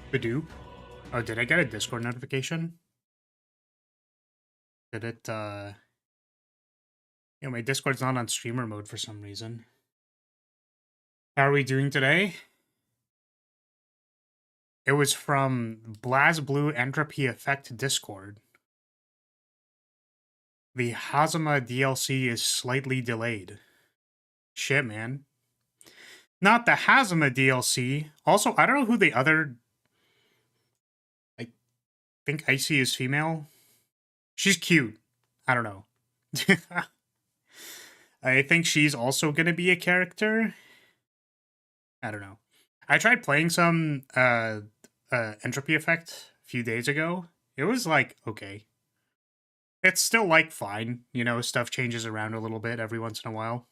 Badoop. Oh, did I get a Discord notification? Did it, Yeah, my Discord's not on streamer mode for some reason. How are we doing today? It was from BlazBlue Entropy Effect Discord. The Hazama DLC is slightly delayed. Shit, man. Not the Hazama DLC. Also, I don't know who the other... I think Icy is female. She's cute. I don't know. I think she's also gonna be a character. I don't know. I tried playing some Entropy Effect a few days ago. It was like, okay. It's still like fine, you know, stuff changes around a little bit every once in a while.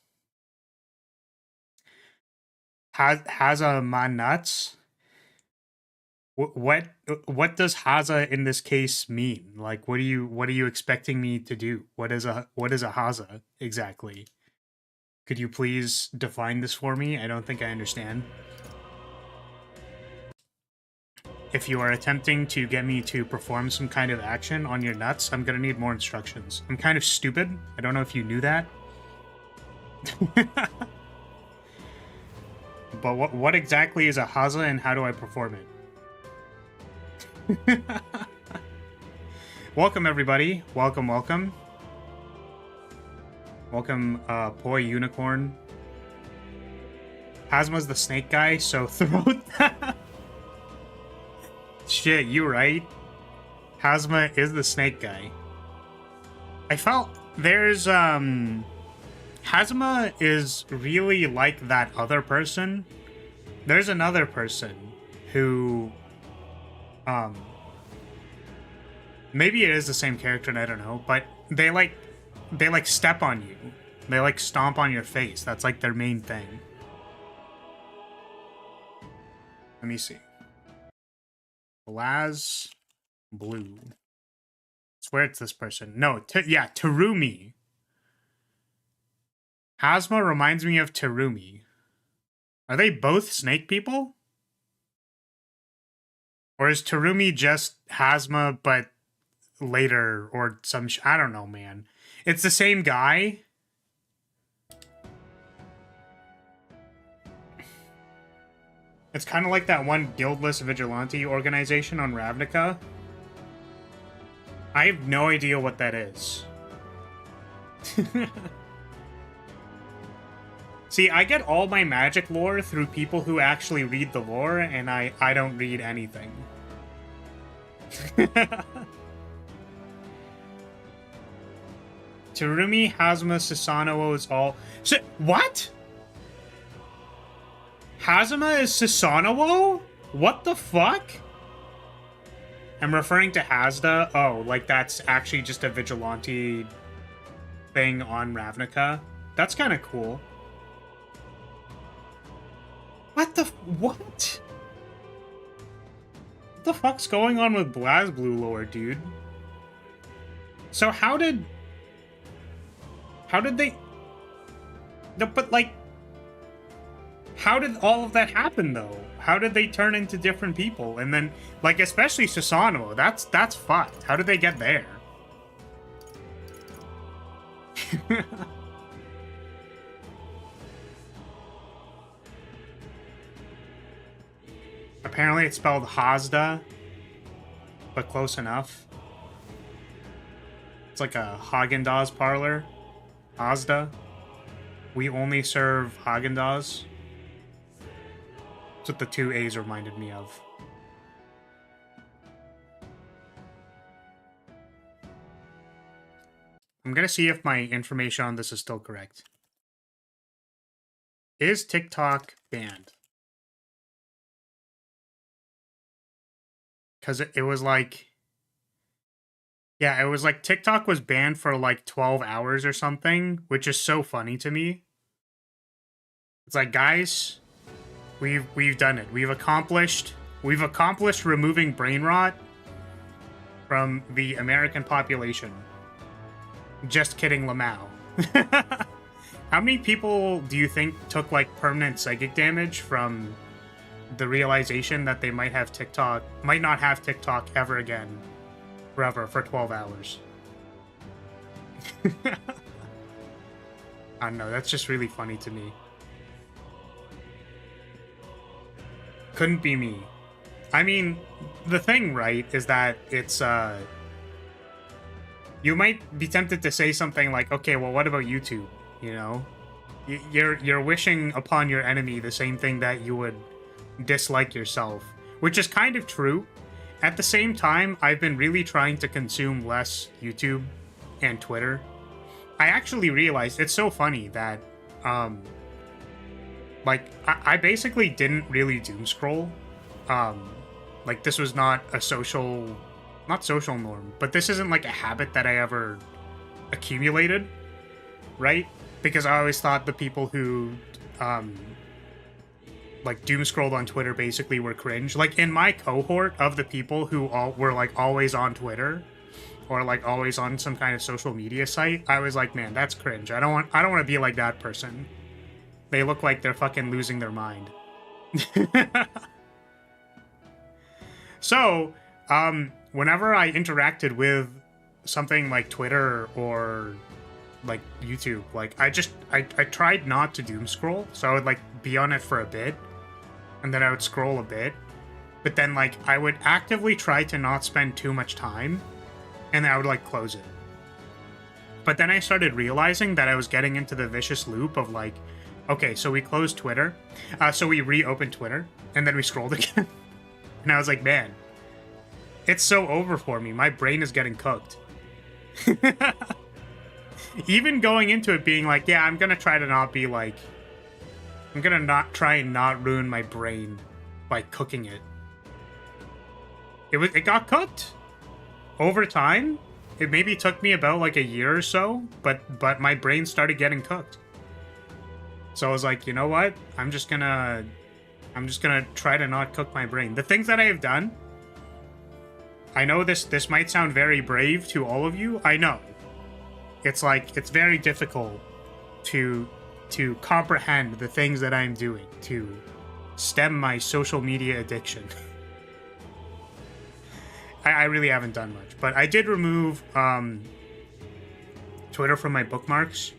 Has a man nuts? What does Haza in this case mean? Like, what are you expecting me to do? What is a Haza exactly? Could you please define this for me? I don't think I understand. If you are attempting to get me to perform some kind of action on your nuts, I'm gonna need more instructions. I'm kind of stupid. I don't know if you knew that. But what exactly is a Haza and how do I perform it? Welcome, everybody. Welcome, welcome. Welcome, Poi Unicorn. Hazma's the snake guy, so throw that. Shit, you right. Hazma is the snake guy. I felt there's, Hazma is really like that other person. There's another person who, maybe it is the same character and I don't know, but they like step on you. They like stomp on your face. That's like their main thing. Let me see. BlazBlue. I swear it's this person. No, yeah, Terumi. Hazma reminds me of Terumi. Are they both snake people? Or is Terumi just Hazma, but later, or some I don't know, man. It's the same guy. It's kind of like that one guildless vigilante organization on Ravnica. I have no idea what that is. See, I get all my magic lore through people who actually read the lore, and I don't read anything. Terumi, Hazama, Susanoo is all... what? Hazama is Susanoo? What the fuck? I'm referring to Hazda. Oh, like that's actually just a vigilante thing on Ravnica. That's kind of cool. What the... what? What the fuck's going on with BlazBlue lore, dude? So how did they... No, but like... how did all of that happen, though? How did they turn into different people? And then, like, especially Susanoo, that's fucked. How did they get there? Apparently it's spelled Hazda, but close enough. It's like a Haagen-Dazs parlor. Hazda. We only serve Haagen-Dazs. That's what the two A's reminded me of. I'm gonna see if my information on this is still correct. Is TikTok banned? Because it was like... Yeah, it was like TikTok was banned for like 12 hours or something, which is so funny to me. It's like, guys, we've done it. We've accomplished removing brain rot from the American population. Just kidding, Lamau. How many people do you think took like permanent psychic damage from the realization that they might not have TikTok ever again, forever, for 12 hours? I don't know, that's just really funny to me. Couldn't be me. I mean, the thing, right, is that it's, you might be tempted to say something like, okay, well, what about YouTube? You know? You're wishing upon your enemy the same thing that you would dislike yourself, which is kind of true. At the same time, I've been really trying to consume less YouTube and Twitter. I actually realized, it's so funny that, like, I basically didn't really doom scroll. Like, this was not a not social norm, but this isn't like a habit that I ever accumulated, right? Because I always thought the people who, like, doom scrolled on Twitter basically were cringe. Like, in my cohort of the people who were, like, always on Twitter, or, like, always on some kind of social media site, I was like, man, that's cringe. I don't want to be like that person. They look like they're fucking losing their mind. So, whenever I interacted with something like Twitter or like YouTube, like I tried not to doom scroll. So I would like be on it for a bit and then I would scroll a bit, but then like I would actively try to not spend too much time and then I would like close it. But then I started realizing that I was getting into the vicious loop of like, okay, so we closed Twitter, so we reopened Twitter and then we scrolled again. And I was like, man, it's so over for me. My brain is getting cooked. Even going into it being like, yeah, I'm gonna try to not be like... I'm gonna not try and not ruin my brain by cooking it. It got cooked. Over time, it maybe took me about like a year or so, but my brain started getting cooked. So I was like, you know what? I'm just gonna try to not cook my brain. The things that I have done, I know this might sound very brave to all of you. I know. It's like, it's very difficult to comprehend the things that I'm doing to stem my social media addiction. I really haven't done much, but I did remove Twitter from my bookmarks.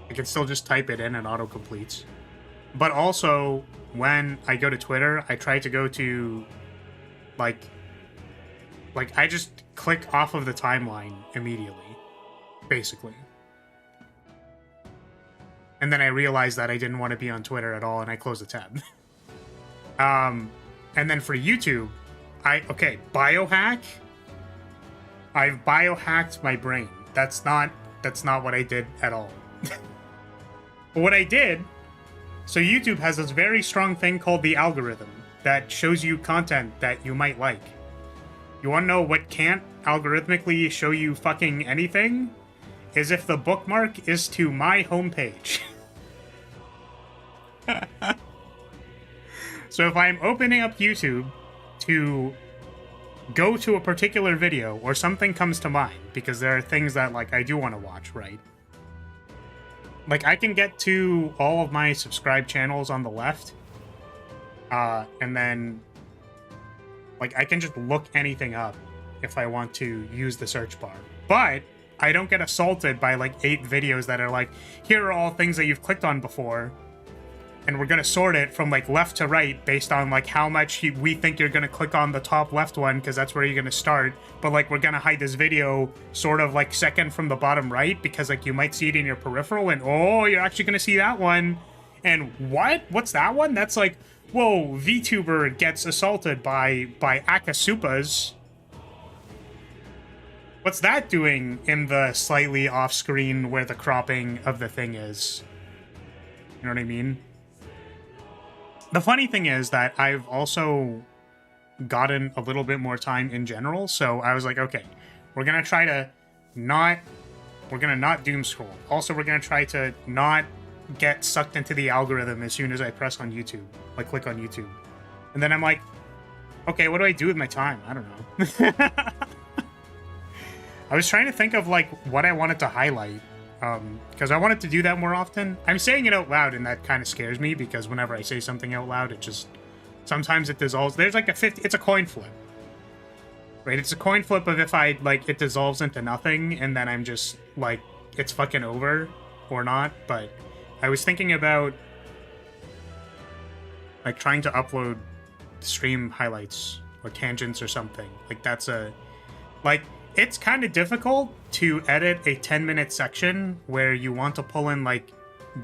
I can still just type it in and auto-completes. But also, when I go to Twitter, I try to go to, like I just click off of the timeline immediately, basically. And then I realized that I didn't want to be on Twitter at all, and I closed the tab. And then for YouTube, biohack. I've biohacked my brain. That's not what I did at all. But what I did, so YouTube has this very strong thing called the algorithm that shows you content that you might like. You want to know what can't algorithmically show you fucking anything? Is if the bookmark is to my homepage. So if I'm opening up YouTube to go to a particular video or something comes to mind, because there are things that like I do want to watch, right? Like I can get to all of my subscribed channels on the left, and then like I can just look anything up if I want to use the search bar. But I don't get assaulted by like 8 videos that are like, here are all things that you've clicked on before, and we're gonna sort it from like left to right based on like how much we think you're gonna click on the top left one because that's where you're gonna start, but like we're gonna hide this video sort of like second from the bottom right because like you might see it in your peripheral and oh, you're actually gonna see that one. And what's that one? That's like, whoa, VTuber gets assaulted by Akasupas. What's that doing in the slightly off-screen where the cropping of the thing is? You know what I mean? The funny thing is that I've also gotten a little bit more time in general, so I was like, okay, we're gonna try to not... We're gonna not doom scroll. Also, we're gonna try to not get sucked into the algorithm as soon as I press on YouTube. Like, click on YouTube. And then I'm like, okay, what do I do with my time? I don't know. I was trying to think of, like, what I wanted to highlight. Because I wanted to do that more often. I'm saying it out loud, and that kind of scares me, because whenever I say something out loud, it just... Sometimes it dissolves. There's, like, a 50... It's a coin flip. Right? It's a coin flip of if I, like, it dissolves into nothing, and then I'm just, like, it's fucking over, or not. But I was thinking about, like, trying to upload stream highlights, or tangents, or something. Like, that's a... Like... It's kind of difficult to edit a 10-minute section where you want to pull in, like,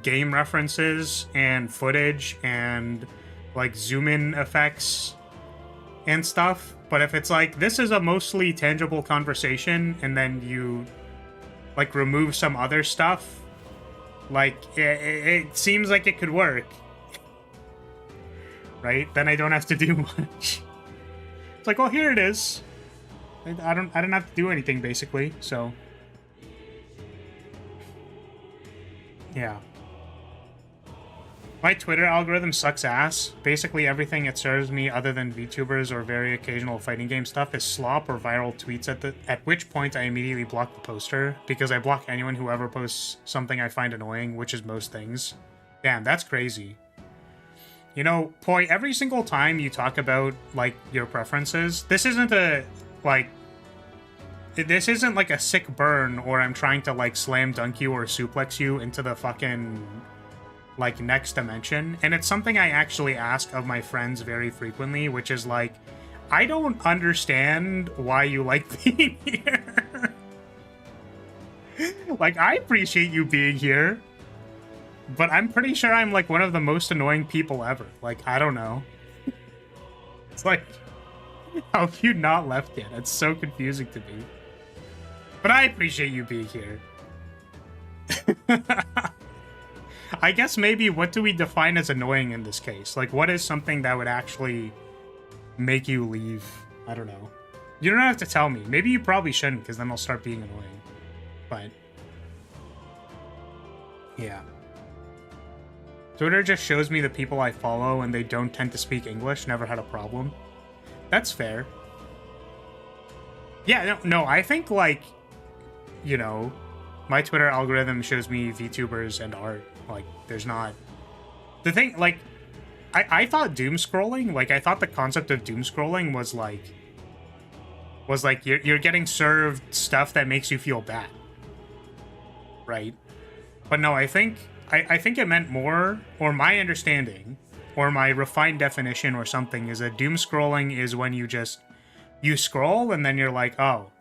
game references and footage and, like, zoom-in effects and stuff. But if it's like, this is a mostly tangible conversation, and then you, like, remove some other stuff, like, it seems like it could work. Right? Then I don't have to do much. It's like, well, here it is. I don't have to do anything, basically, so... Yeah. My Twitter algorithm sucks ass. Basically everything it serves me other than VTubers or very occasional fighting game stuff is slop or viral tweets, at which point I immediately block the poster, because I block anyone who ever posts something I find annoying, which is most things. Damn, that's crazy. You know, Poi, every single time you talk about, like, your preferences, this isn't a... like, this isn't like a sick burn or I'm trying to, like, slam dunk you or suplex you into the fucking, like, next dimension. And it's something I actually ask of my friends very frequently, which is like, I don't understand why you like being here. Like, I appreciate you being here, but I'm pretty sure I'm, like, one of the most annoying people ever. Like, I don't know. It's like... How have you not left yet? It's so confusing to me. But I appreciate you being here. I guess maybe what do we define as annoying in this case? Like, what is something that would actually make you leave? I don't know. You don't have to tell me. Maybe you probably shouldn't, because then I'll start being annoying. But... yeah. Twitter just shows me the people I follow and they don't tend to speak English. Never had a problem. That's fair. Yeah, no, I think, like, you know, my Twitter algorithm shows me VTubers and art. Like, there's not... The thing, like, I thought doom scrolling, like, I thought the concept of doom scrolling was like, you're getting served stuff that makes you feel bad. Right? But no, I think it meant more, or my understanding, or my refined definition or something, is that doom scrolling is when you scroll and then you're like, oh,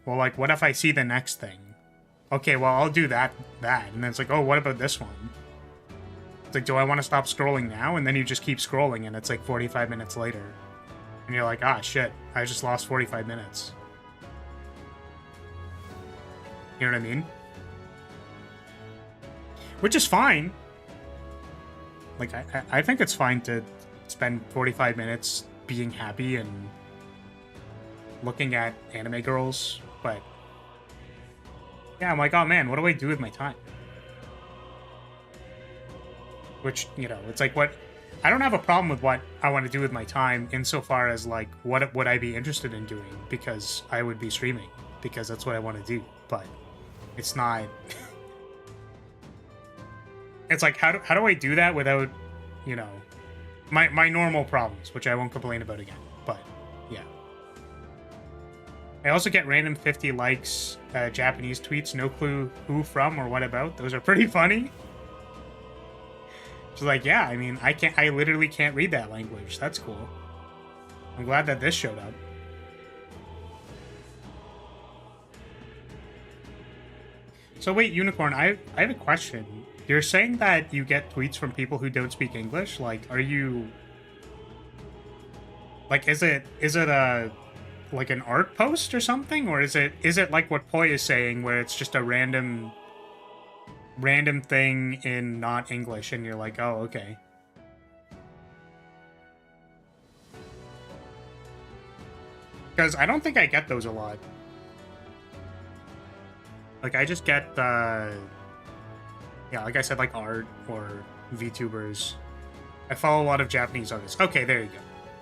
well, like, what if I see the next thing? Okay, well, I'll do that. And then it's like, oh, what about this one? It's like, do I want to stop scrolling now? And then you just keep scrolling, and it's like 45 minutes later. And you're like, ah, shit, I just lost 45 minutes. You know what I mean? Which is fine. Like, I think it's fine to spend 45 minutes being happy and looking at anime girls, but yeah, I'm like, oh man, what do I do with my time? Which, you know, it's like, what... I don't have a problem with what I want to do with my time insofar as, like, what would I be interested in doing, because I would be streaming, because that's what I want to do, but it's not... It's like, how do I do that without, you know, my normal problems, which I won't complain about again, but yeah. I also get random 50 likes, Japanese tweets, no clue who from or what about. Those are pretty funny. She's like, yeah, I mean, I literally can't read that language. That's cool. I'm glad that this showed up. So wait, Unicorn, I have a question. You're saying that you get tweets from people who don't speak English? Like, are you... Like, is it a like an art post or something, or is it like what Poi is saying, where it's just a random thing in not English, and you're like, oh, okay. Because I don't think I get those a lot. Like, I just get yeah, like I said, like art or VTubers. I follow a lot of Japanese artists. Okay, there you go.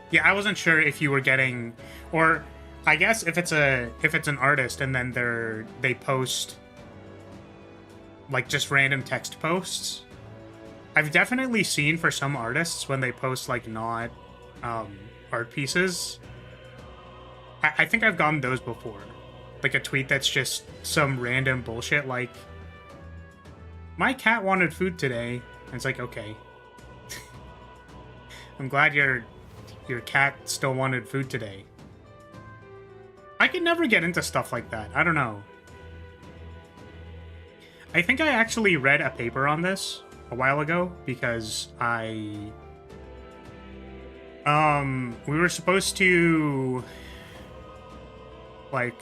Yeah, I wasn't sure if you were getting, or I guess if it's an artist and then they post like just random text posts. I've definitely seen for some artists when they post like not art pieces. I think I've gotten those before. Like a tweet that's just some random bullshit like, my cat wanted food today. And it's like, okay. I'm glad your cat still wanted food today. I can never get into stuff like that. I don't know. I think I actually read a paper on this a while ago because we were supposed to like,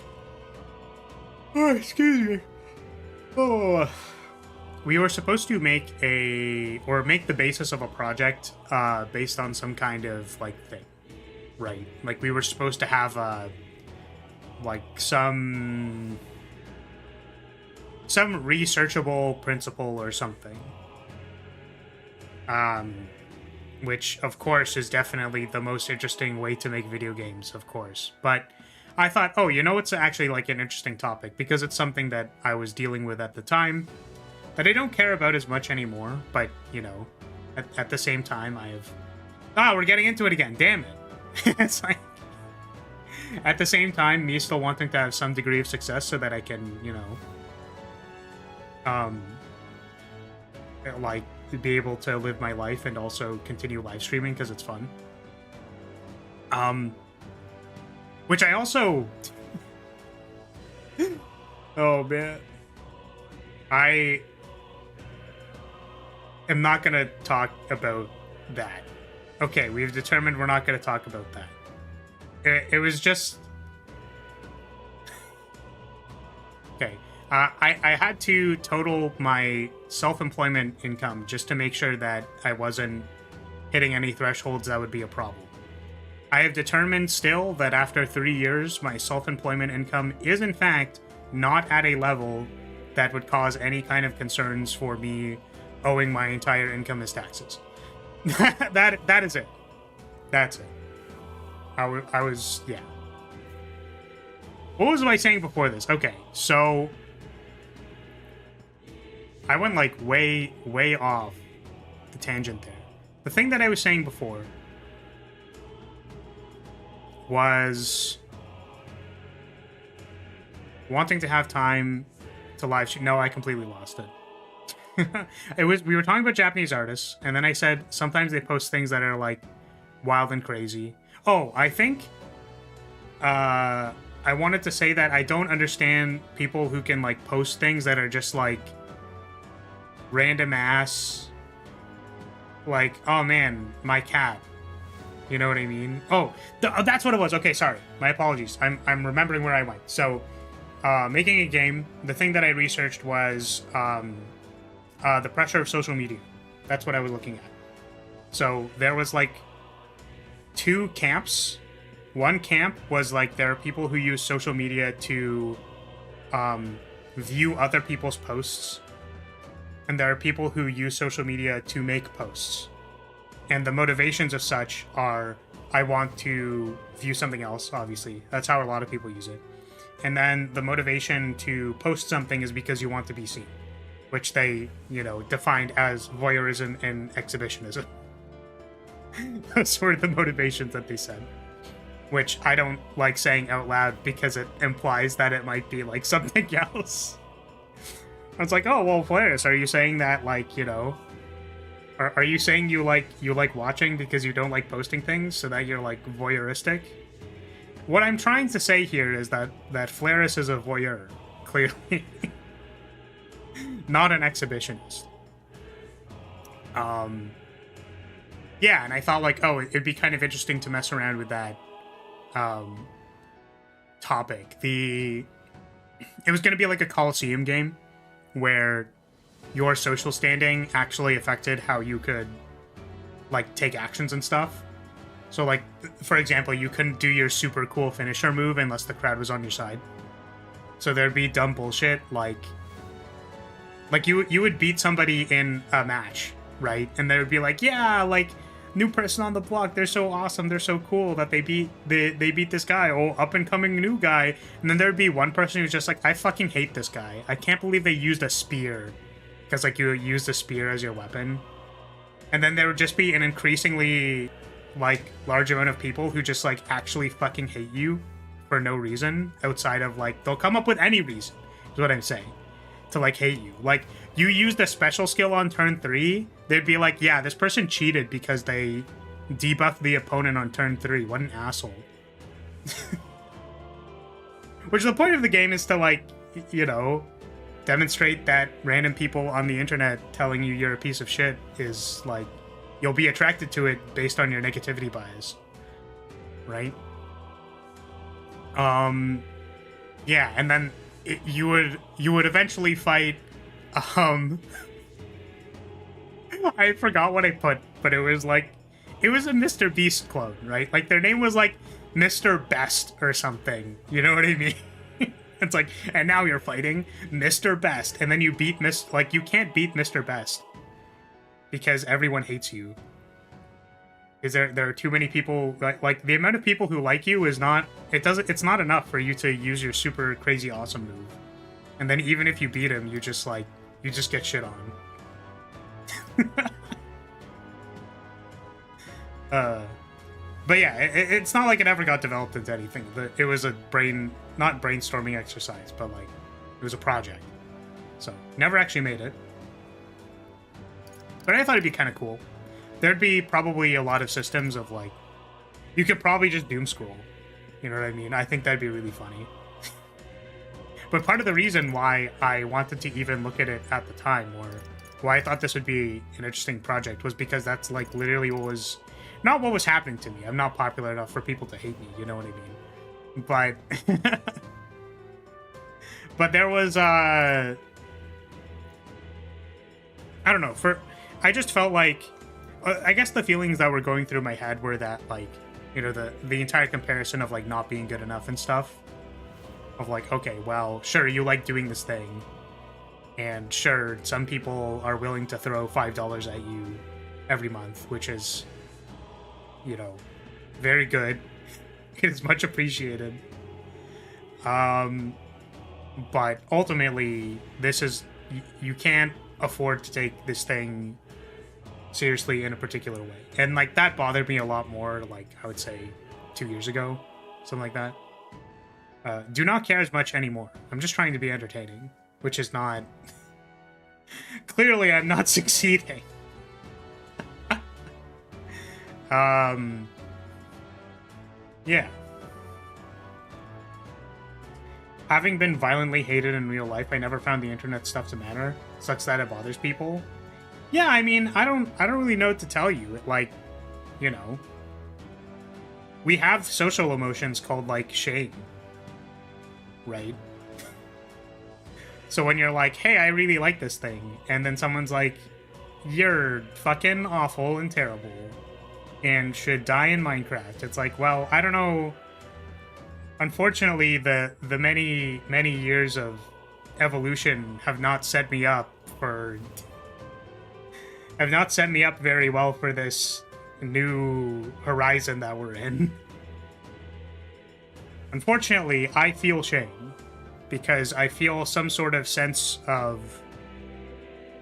oh, excuse me. Oh, we were supposed to make the basis of a project based on some kind of like thing, right? Like we were supposed to have like some researchable principle or something. Which of course is definitely the most interesting way to make video games, of course. But I thought, oh, you know, it's actually like an interesting topic because it's something that I was dealing with at the time that I don't care about as much anymore. But, you know, at the same time, I have... Ah, we're getting into it again. Damn it. It's like... At the same time, me still wanting to have some degree of success so that I can, you know... like, be able to live my life and also continue live streaming because it's fun. Which I also... Oh, man. I am not going to talk about that. Okay, we've determined we're not going to talk about that. It was just... Okay. I had to total my self-employment income just to make sure that I wasn't hitting any thresholds that would be a problem. I have determined still that after 3 years, my self-employment income is in fact not at a level that would cause any kind of concerns for me owing my entire income as taxes. that is it. That's it. I was, yeah. What was I saying before this? Okay, so I went like way off the tangent there. The thing that I was saying before was wanting to have time to live stream. No, I completely lost it. We were talking about Japanese artists, and then I said sometimes they post things that are like wild and crazy. Oh, I think I wanted to say that I don't understand people who can like post things that are just like random ass, like, oh man, my cat. You know what I mean? Oh, that's what it was. Okay, sorry. My apologies. I'm remembering where I went. So, making a game, the thing that I researched was the pressure of social media. That's what I was looking at. So there was like 2 camps. One camp was like there are people who use social media to view other people's posts. And there are people who use social media to make posts. And the motivations of such are, I want to view something else, obviously. That's how a lot of people use it. And then the motivation to post something is because you want to be seen, which they, you know, defined as voyeurism and exhibitionism. Those were the motivations that they said, which I don't like saying out loud because it implies that it might be like something else. I was like, oh, well, Flaris, are you saying that, like, you know, are you saying you like watching because you don't like posting things, so that you're like voyeuristic? What I'm trying to say here is that Flaris is a voyeur, clearly. Not an exhibitionist. Yeah, and I thought like, oh, it'd be kind of interesting to mess around with that. topic. It was going to be like a Coliseum game where your social standing actually affected how you could like take actions and stuff. So like, for example, you couldn't do your super cool finisher move unless the crowd was on your side. So there'd be dumb bullshit like you would beat somebody in a match, right? And they would be like, yeah, like new person on the block, they're so awesome, they're so cool that they beat this guy, oh, up and coming new guy. And then there'd be one person who's just like, I fucking hate this guy. I can't believe they used a spear, because like you used a spear as your weapon. And then there would just be an increasingly like large amount of people who just like actually fucking hate you for no reason outside of like, they'll come up with any reason, is what I'm saying, to like hate you. Like you used a special skill on turn 3, they'd be like, yeah, this person cheated because they debuffed the opponent on turn 3. What an asshole. Which the point of the game is to like, you know, demonstrate that random people on the internet telling you you're a piece of shit is like, you'll be attracted to it based on your negativity bias, right? Yeah, and then you would eventually fight. I forgot what I put, but it was a Mr. Beast clone, right? Like their name was like Mr. Best or something. You know what I mean? It's like, and now you're fighting Mr. Best, and then you beat like you can't beat Mr. Best because everyone hates you. Is there are too many people, like the amount of people who like you is not, it's not enough for you to use your super crazy awesome move. And then even if you beat him, you just get shit on. But yeah, it's not like it ever got developed into anything. It was a not brainstorming exercise, but like it was a project. So never actually made it. But I thought it'd be kind of cool. There'd be probably a lot of systems of like, you could probably just doom scroll. You know what I mean? I think that'd be really funny. But part of the reason why I wanted to even look at it at the time, or why I thought this would be an interesting project, was because that's like literally what was, not what was happening to me. I'm not popular enough for people to hate me, you know what I mean? But but there was I don't know, I just felt like, I guess the feelings that were going through my head were that, like, you know, the entire comparison of like not being good enough and stuff, of like, okay, well, sure, you like doing this thing, and sure, some people are willing to throw $5 at you every month, which is, you know, very good. It is much appreciated. But ultimately, this is, you can't afford to take this thing seriously in a particular way. And like that bothered me a lot more, like I would say 2 years ago, something like that. Do not care as much anymore. I'm just trying to be entertaining, which is not... Clearly, I'm not succeeding. Yeah. Having been violently hated in real life, I never found the internet stuff to matter. Sucks that it bothers people. Yeah, I mean, I don't really know what to tell you. Like, you know, we have social emotions called like shame, right? So when you're like, hey, I really like this thing, and then someone's like, you're fucking awful and terrible and should die in Minecraft, it's like, well, I don't know. Unfortunately, the many years of evolution have not set me up very well for this new horizon that we're in. Unfortunately, I feel shame because I feel some sort of sense of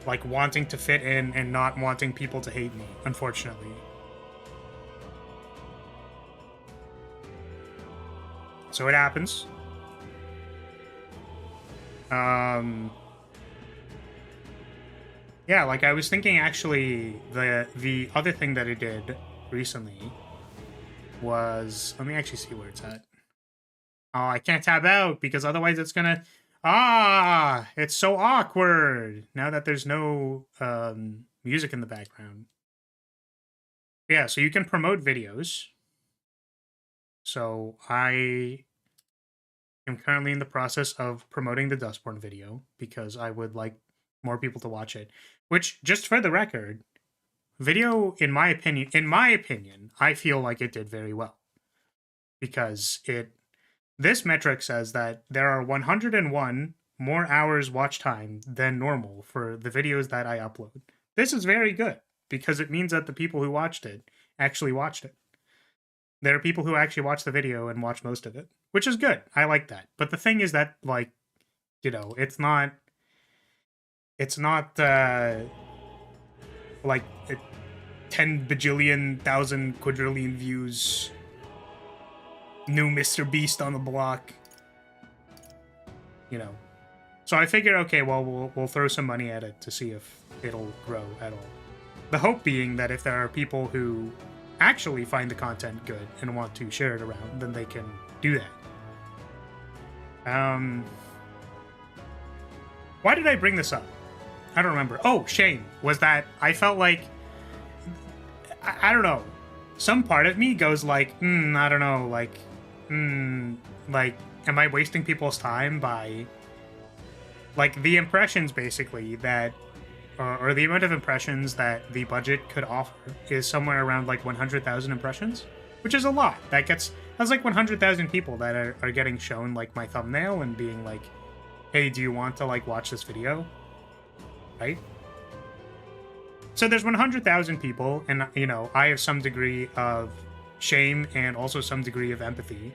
like wanting to fit in and not wanting people to hate me, unfortunately. So it happens. Yeah, like I was thinking actually the other thing that I did recently was, let me actually see where it's at. Oh, I can't tab out because otherwise it's gonna, it's so awkward now that there's no music in the background. Yeah, so you can promote videos. So I I'm currently in the process of promoting the Dustborn video because I would like more people to watch it. Which, just for the record, video, in my opinion, I feel like it did very well. Because this metric says that there are 101 more hours watch time than normal for the videos that I upload. This is very good because it means that the people who watched it actually watched it. There are people who actually watch the video and watch most of it, which is good. I like that. But the thing is that, like, you know, it's not like 10 bajillion thousand quadrillion views. New Mr. Beast on the block. You know. So I figured, okay, well, we'll throw some money at it to see if it'll grow at all. The hope being that if there are people who actually find the content good and want to share it around, then they can do that. Why did I bring this up? I don't remember. Oh, shame. Was that I felt like... I don't know. Some part of me goes like, I don't know, like, like, am I wasting people's time by... Like, the impressions, basically, that... or the amount of impressions that the budget could offer is somewhere around, like, 100,000 impressions, which is a lot. That's like 100,000 people that are getting shown, like, my thumbnail and being like, hey, do you want to, like, watch this video? Right? So there's 100,000 people, and, you know, I have some degree of shame and also some degree of empathy.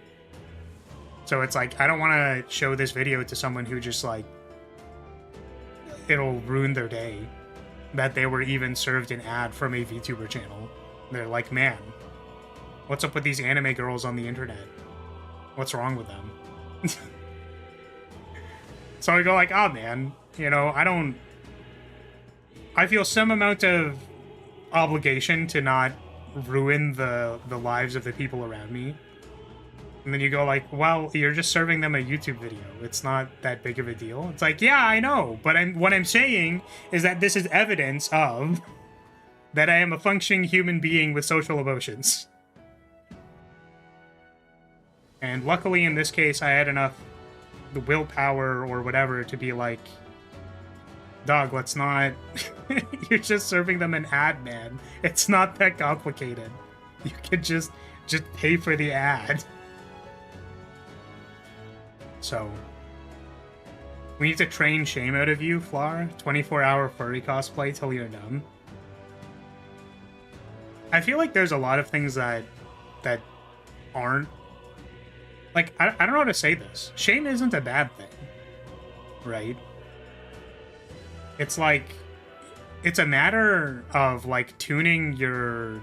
So it's like, I don't want to show this video to someone who just, like, it'll ruin their day that they were even served an ad from a VTuber channel. They're like, man, what's up with these anime girls on the internet? What's wrong with them? So I go like, oh man, you know, I feel some amount of obligation to not ruin the lives of the people around me. And then you go like, well, you're just serving them a YouTube video. It's not that big of a deal. It's like, yeah, I know. But what I'm saying is that this is evidence of that I am a functioning human being with social emotions. And luckily in this case, I had enough the willpower or whatever to be like, dog, let's not... You're just serving them an ad, man. It's not that complicated. You could just pay for the ad. So, we need to train shame out of you, Flar. 24-hour furry cosplay till you're done. I feel like there's a lot of things that aren't... Like, I don't know how to say this. Shame isn't a bad thing, right? It's like... It's a matter of, like, tuning your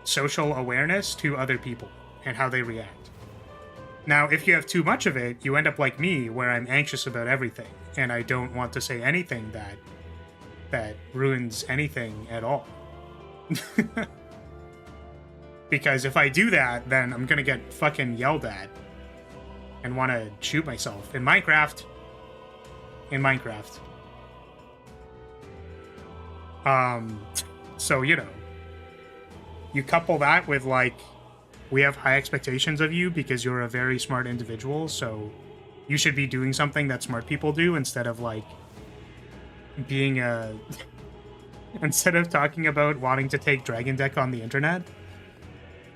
social awareness to other people and how they react. Now, if you have too much of it, you end up like me, where I'm anxious about everything, and I don't want to say anything that ruins anything at all. Because if I do that, then I'm gonna get fucking yelled at and want to shoot myself. In Minecraft. So, you know. You couple that with, like, we have high expectations of you because you're a very smart individual, so you should be doing something that smart people do instead of, like, being a... instead of talking about wanting to take Dragon Deck on the internet,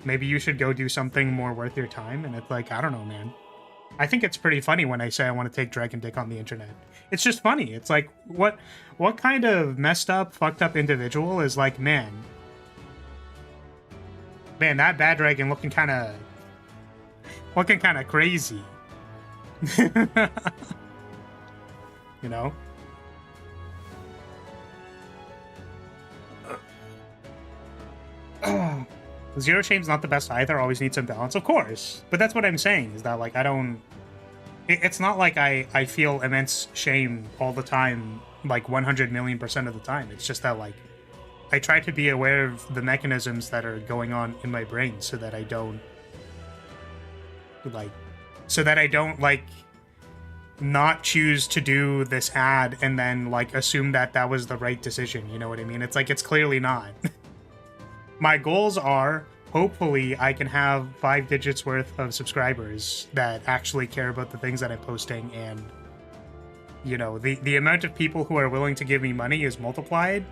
maybe you should go do something more worth your time. And it's like, I don't know, man. I think it's pretty funny when I say I want to take Dragon Dick on the internet. It's just funny. It's like, what kind of messed up, fucked up individual is like, man, that bad dragon looking kind of crazy. You know? Zero shame's not the best either. Always need some balance, of course. But that's what I'm saying, is that, like, I don't... It's not like I feel immense shame all the time, like 100 million% of the time. It's just that, like, I try to be aware of the mechanisms that are going on in my brain so that I don't, like, not choose to do this ad and then, like, assume that was the right decision, you know what I mean? It's like, it's clearly not. My goals are hopefully I can have 5 digits worth of subscribers that actually care about the things that I'm posting, and you know, the amount of people who are willing to give me money is multiplied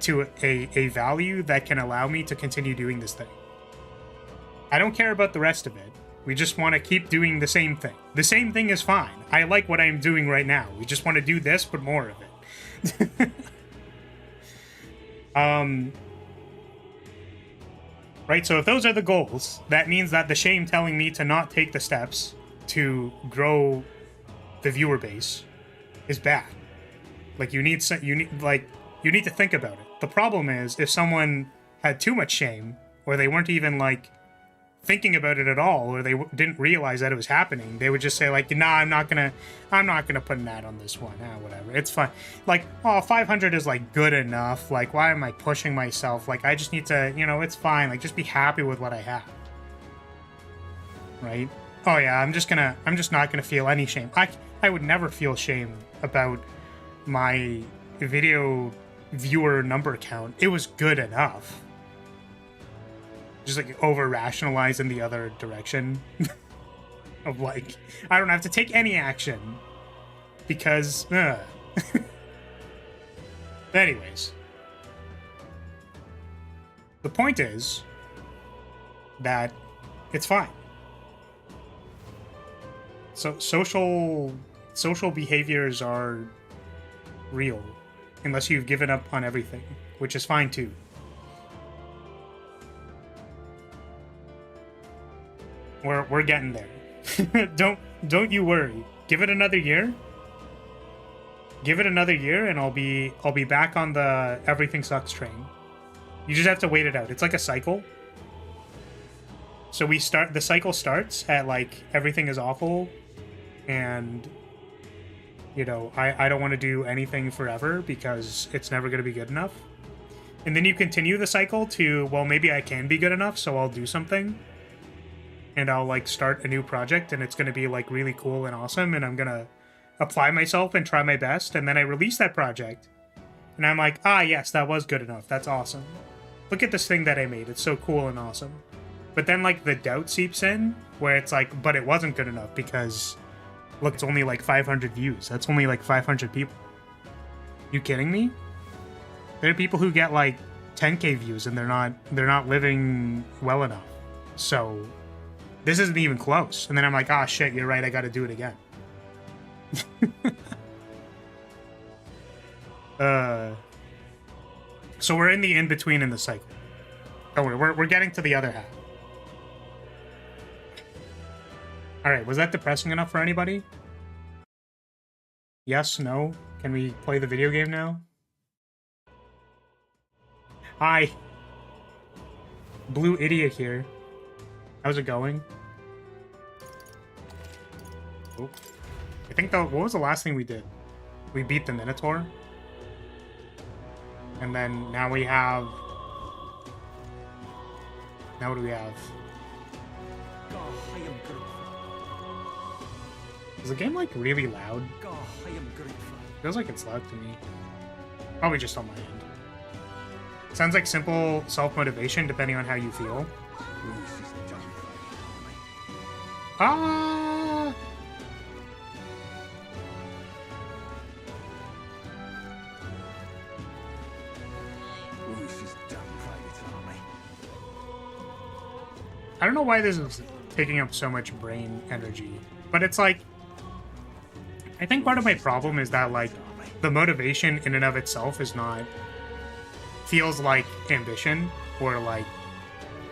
to a value that can allow me to continue doing this thing. I don't care about the rest of it. We just want to keep doing the same thing. The same thing is fine. I like what I'm doing right now. We just want to do this, but more of it. Right, so if those are the goals, that means that the shame telling me to not take the steps to grow the viewer base is bad. Like, you need to think about it. The problem is, if someone had too much shame, or they weren't even, like, thinking about it at all, or they didn't realize that it was happening, they would just say, like, nah, I'm not gonna put an ad on this one. Whatever, it's fine. Like, oh, 500 is, like, good enough. Like, why am I pushing myself? Like, I just need to, you know, it's fine. Like, just be happy with what I have. Right? Oh, yeah, I'm just not gonna feel any shame. I would never feel shame about my video viewer number count. It was good enough. Just like over rationalize in the other direction of like, I don't have to take any action because anyways, the point is that it's fine. So social behaviors are real unless you've given up on everything, which is fine too. We're getting there. Don't you worry. Give it another year. Give it another year, and I'll be back on the everything sucks train. You just have to wait it out. It's like a cycle. So the cycle starts at like everything is awful, and you know, I don't want to do anything forever because it's never going to be good enough. And then you continue the cycle to, well, maybe I can be good enough, so I'll do something. And I'll, like, start a new project, and it's going to be, like, really cool and awesome, and I'm going to apply myself and try my best, and then I release that project. And I'm like, ah, yes, that was good enough. That's awesome. Look at this thing that I made. It's so cool and awesome. But then, like, the doubt seeps in, where it's like, but it wasn't good enough because, look, it's only, like, 500 views. That's only, like, 500 people. You kidding me? There are people who get, like, 10k views, and they're not living well enough. So this isn't even close. And then I'm like, ah, shit, you're right, I gotta do it again. So we're in the in-between in the cycle. Don't worry, we're getting to the other half. Alright, was that depressing enough for anybody? Yes, no? Can we play the video game now? Hi. Blue Idiot here. How's it going? Oh. I think what was the last thing we did? We beat the Minotaur. And then now we have... Now what do we have? Is the game, like, really loud? Feels like it's loud to me. Probably just on my end. Sounds like simple self-motivation depending on how you feel. Ah! I don't know why this is taking up so much brain energy, but it's like, I think part of my problem is that, like, the motivation in and of itself is not, feels like ambition, or like,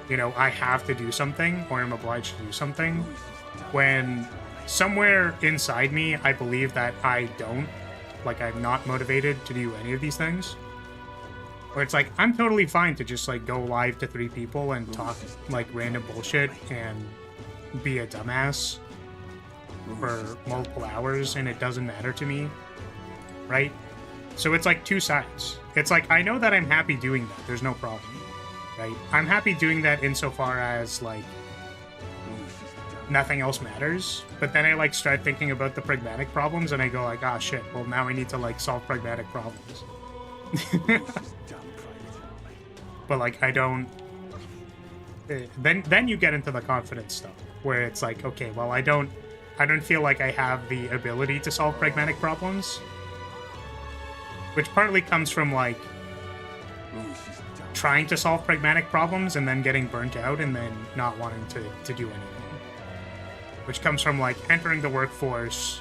you know, I have to do something, or I'm obliged to do something, when somewhere inside me, I believe that I don't, like, I'm not motivated to do any of these things. Where it's like, I'm totally fine to just, like, go live to 3 people and talk, like, random bullshit and be a dumbass for multiple hours, and it doesn't matter to me, right? So it's, like, 2 sides. It's like, I know that I'm happy doing that. There's no problem, right? I'm happy doing that insofar as, like, nothing else matters. But then I, like, start thinking about the pragmatic problems, and I go, like, ah, shit, well, now I need to, like, solve pragmatic problems. But, like, I don't... then you get into the confidence stuff, where it's like, okay, well, I don't feel like I have the ability to solve pragmatic problems, which partly comes from like trying to solve pragmatic problems and then getting burnt out and then not wanting to do anything, which comes from like entering the workforce,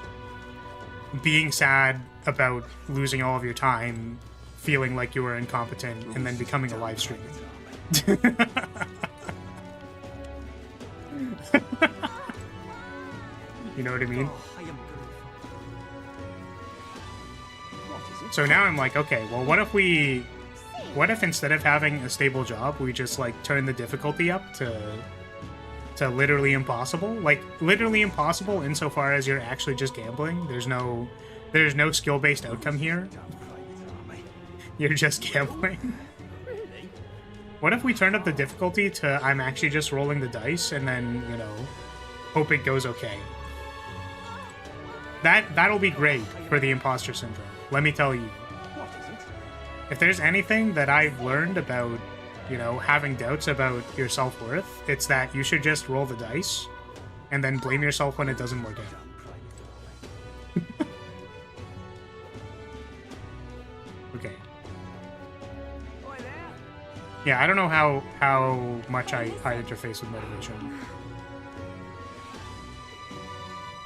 being sad about losing all of your time, feeling like you were incompetent, and then becoming a live streamer. You know what I mean? So now I'm like, okay, well, what if instead of having a stable job, we just like turn the difficulty up to literally impossible? Like literally impossible insofar as you're actually just gambling. There's no skill-based outcome here. You're just gambling. What if we turned up the difficulty to I'm actually just rolling the dice and then, you know, hope it goes okay? That'll be great for the imposter syndrome. Let me tell you. If there's anything that I've learned about, you know, having doubts about your self-worth, it's that you should just roll the dice and then blame yourself when it doesn't work out. Okay. Yeah, I don't know how much I interface with motivation.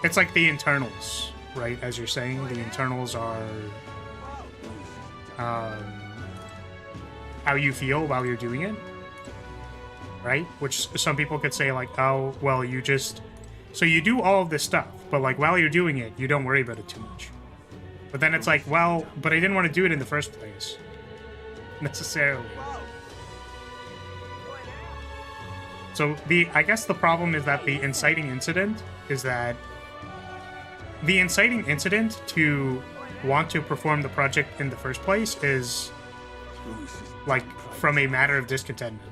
It's like the internals, right? As you're saying, the internals are how you feel while you're doing it, right? Which some people could say like, oh, well, so you do all of this stuff, but like while you're doing it, you don't worry about it too much. But then it's like, well, but I didn't want to do it in the first place, necessarily. So I guess the problem is that the inciting incident is that the inciting incident to want to perform the project in the first place is like from a matter of discontentment,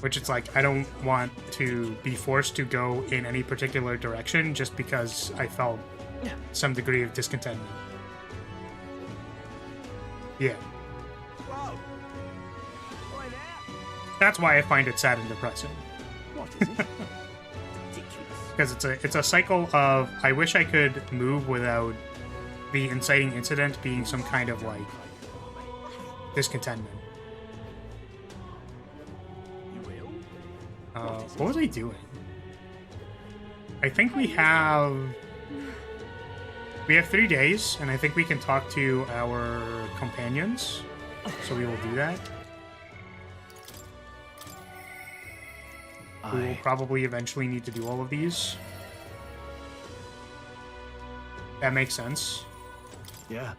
which it's like I don't want to be forced to go in any particular direction just because I felt some degree of discontentment. Yeah. That's why I find it sad and depressing. Because it's a cycle of I wish I could move without the inciting incident being some kind of like discontentment. What was I doing? I think we have 3 days, and I think we can talk to our companions, so we will do that. We will probably eventually need to do all of these. That makes sense. Yeah.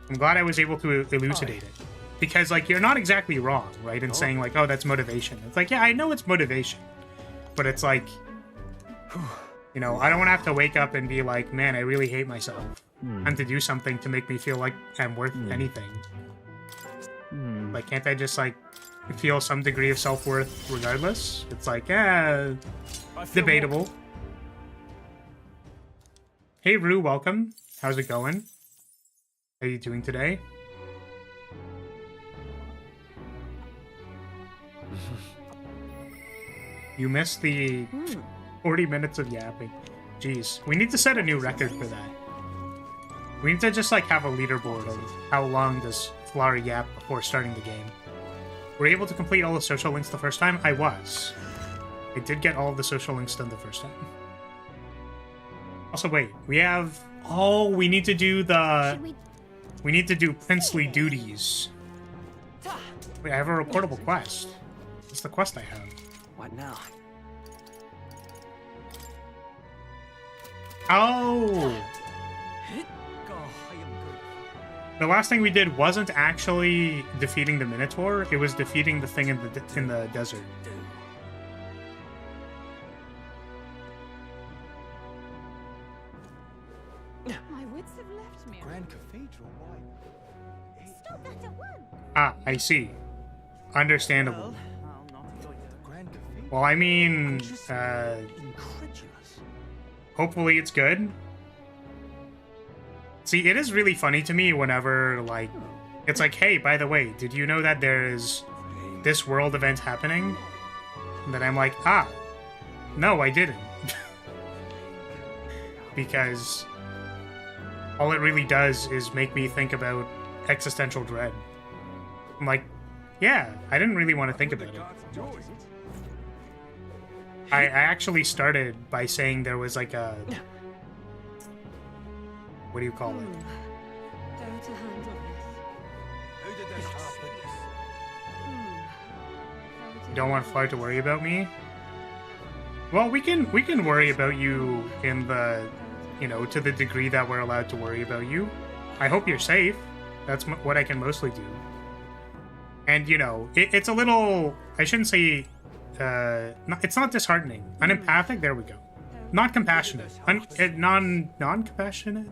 I'm glad I was able to elucidate it. Because, like, you're not exactly wrong, right? In saying, like, oh, that's motivation. It's like, yeah, I know it's motivation. But it's like, you know, I don't want to have to wake up and be like, man, I really hate myself. And to do something to make me feel like I'm worth anything. Like, can't I just, like, feel some degree of self-worth regardless? It's like, debatable. Hey, Rue, welcome. How's it going? How are you doing today? You missed the 40 minutes of yapping. Jeez, we need to set a new record for that. We need to just, like, have a leaderboard of how long does Lyria yap before starting the game. Were you able to complete all the social links the first time? I was. I did get all of the social links done the first time. Also, wait, we have... Oh, we need to do the... We need to do princely duties. Wait, I have a reportable quest. What's the quest I have? What now? Oh! The last thing we did wasn't actually defeating the Minotaur, it was defeating the thing in the desert. My wits have left me. Grand Cathedral, why? Stop that at once. Ah, I see. Understandable. Grand Cathedral? Well, I mean, Incredulous. hopefully it's good. See, it is really funny to me whenever, like, it's like, hey, by the way, did you know that there's this world event happening, then I'm like, ah, no, I didn't. Because all it really does is make me think about existential dread. I'm like, yeah, I didn't really want to think about it. I actually started by saying there was like a... What do you call it? Go to handle this. You don't want Fleur to worry about me? Well, we can worry about you in the, you know, to the degree that we're allowed to worry about you. I hope you're safe. That's what I can mostly do. And, you know, it's a little... I shouldn't say... it's not disheartening. Unempathic? There we go. Not compassionate. Non-compassionate?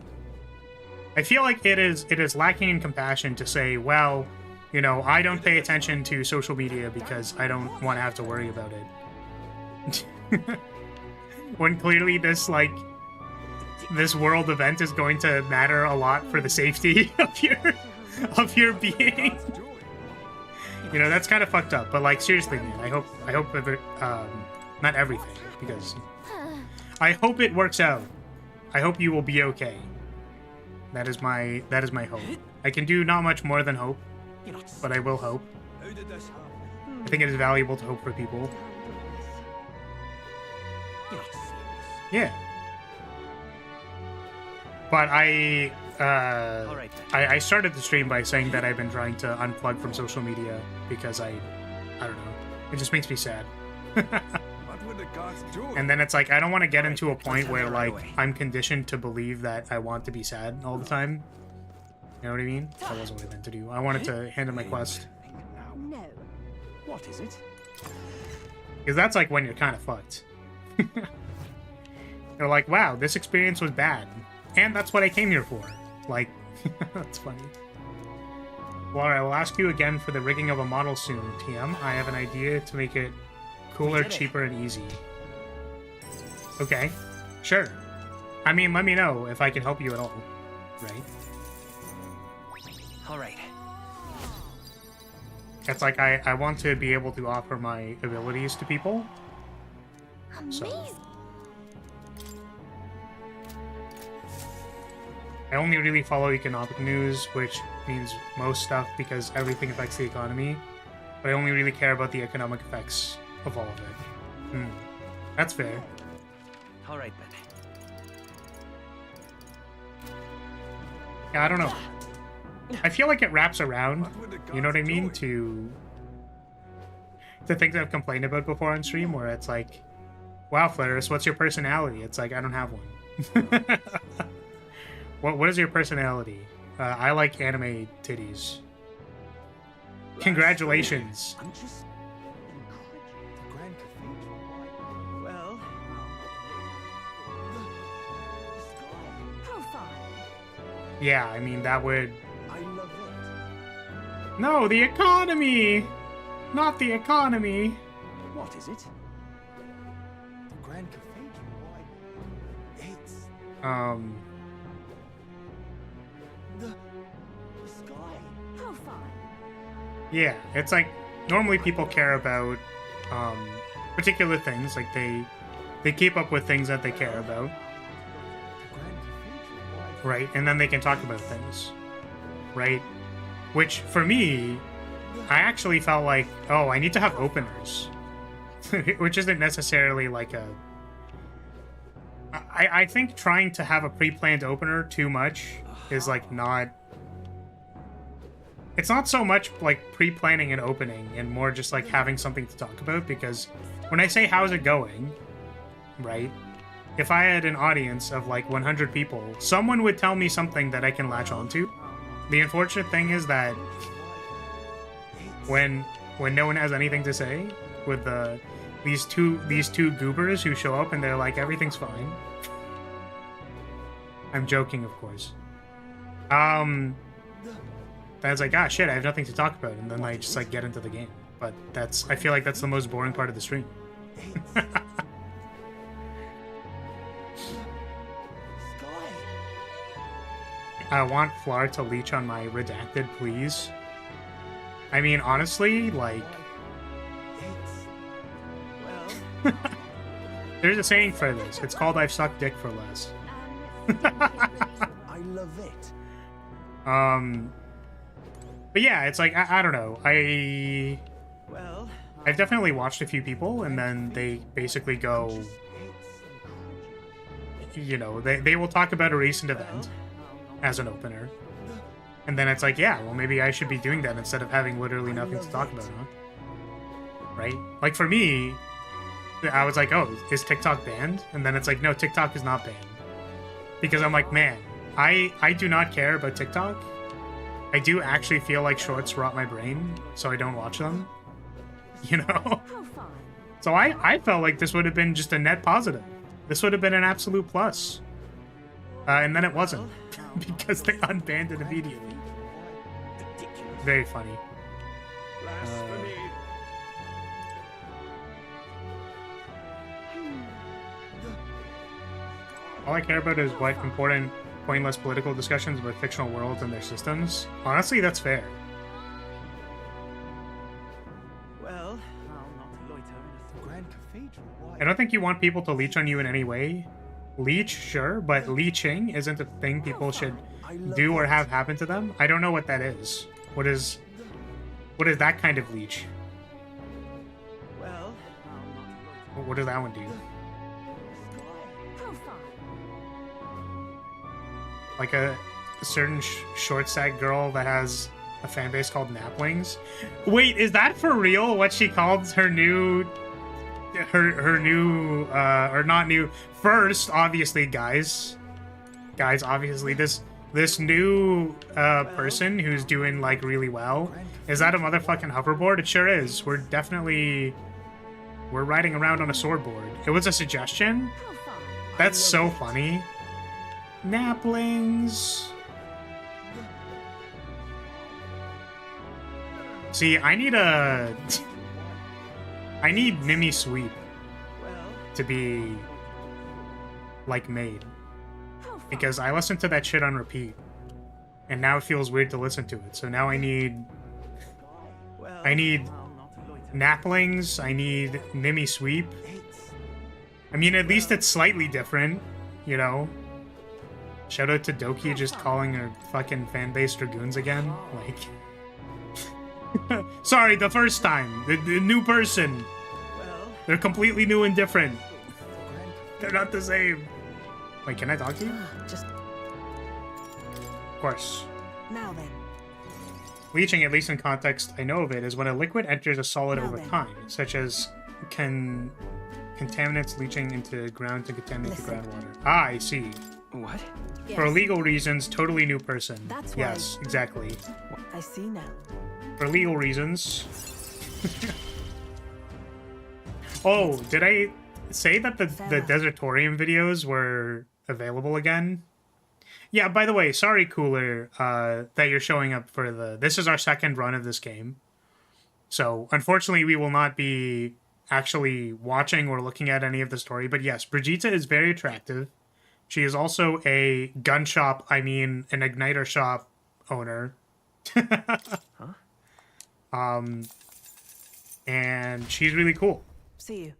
I feel like it is lacking in compassion to say, well, you know, I don't pay attention to social media because I don't want to have to worry about it. When clearly this, like, this world event is going to matter a lot for the safety of your being. You know, that's kind of fucked up. But, like, seriously, man, I hope not everything, because I hope it works out. I hope you will be okay. That is my hope. I can do not much more than hope, but I will hope. I think it is valuable to hope for people. Yeah. But I started the stream by saying that I've been trying to unplug from social media because I don't know. It just makes me sad. And then it's like, I don't want to get into a point where, like, I'm conditioned to believe that I want to be sad all the time. You know what I mean? That wasn't what I meant to do. I wanted to hand in my quest. No. What is it? Because that's, like, when you're kind of fucked. They're like, wow, this experience was bad. And that's what I came here for. Like, that's funny. Laura, I will ask you again for the rigging of a model soon, TM. I have an idea to make it cooler, cheaper, and easy. Okay, sure. I mean, let me know if I can help you at all, right? Alright. It's like, I want to be able to offer my abilities to people. Amazing. So, I only really follow economic news, which means most stuff because everything affects the economy. But I only really care about the economic effects of all of it. That's fair. Alright then. Yeah, I don't know. I feel like it wraps around, you know what I mean, to things I've complained about before on stream, where it's like, wow, Flaris, what's your personality? It's like, I don't have one. What is your personality? I like anime titties. Congratulations. I'm just incredulous. The Grand Cathedral, right? Well, the sky. Profile. Yeah, I mean, that would... I love it. No, the economy! Not the economy! What is it? The Grand Cathedral, right? It's the sky. Profile. Yeah, it's like, normally people care about, particular things, like they keep up with things that they care about, The Grand Cathedral, right? right? And then they can talk about things, right? Which, for me, I actually felt like, oh, I need to have openers. Which isn't necessarily like a... I think trying to have a pre-planned opener too much is, like, not... It's not so much, like, pre-planning an opening and more just, like, having something to talk about, because when I say, how's it going, right? If I had an audience of, like, 100 people, someone would tell me something that I can latch onto. The unfortunate thing is that when no one has anything to say, with these two goobers who show up and they're like, everything's fine. I'm joking, of course. That's like, ah, shit, I have nothing to talk about, and then I just, like, get into the game. But I feel like that's the most boring part of the stream. I want Flar to leech on my redacted, please. I mean, honestly, like, There's a saying for this. It's called "I've sucked dick for less." I love it. But yeah, it's like I don't know. Well, I've definitely watched a few people, and then they basically go, you know, they will talk about a recent event as an opener, and then it's like, yeah, well, maybe I should be doing that instead of having literally nothing to talk about, huh? Right? Like for me, I was like, oh, is TikTok banned? And then it's like, no, TikTok is not banned. Because I'm like, man, I do not care about TikTok. I do actually feel like shorts rot my brain, so I don't watch them. You know? How fine. So I felt like this would have been just a net positive. This would have been an absolute plus. And then it wasn't. Because they unbanned it immediately. Very funny. All I care about is what important, pointless political discussions about fictional worlds and their systems. Honestly, that's fair. Well, I'll not loiter in a grand cathedral. Why? I don't think you want people to leech on you in any way. Leech, sure, but leeching isn't a thing people should do or have happen to them. I don't know what that is. What is that kind of leech? Well, I'll not loiter. What does that one do? How fine. Like a certain short stack girl that has a fan base called Naplings. Wait, is that for real? What she calls her new, or not new? First, obviously, guys, obviously this new person who's doing like really well. Is that a motherfucking hoverboard? It sure is. We're riding around on a swordboard. It was a suggestion. How fine. That's so funny. Naplings. See, I need Mimi Sweep to be like made, How fine. because I listened to that shit on repeat, and now it feels weird to listen to it. So now I need Naplings. I need Mimi Sweep. I mean, at least it's slightly different, you know. Shout out to Doki just calling her fucking fanbase Dragoons again. Like, sorry, the first time. The new person. They're completely new and different. They're not the same. Wait, can I talk to you? Just Of course. now then. Leaching, at least in context I know of it, is when a liquid enters a solid Now over then. time, such as contaminants leaching into ground to contaminate the Listen. groundwater. Ah, I see. What? Yes, For legal reasons, totally new person. That's why- Yes, exactly. I see now. For legal reasons. Oh, did I say that the Desertorium videos were available again? Yeah, by the way, sorry, Cooler, that you're showing up for this is our second run of this game. So, unfortunately, we will not be actually watching or looking at any of the story. But yes, Brigitte is very attractive. She is also an igniter shop owner. And she's really cool. See you.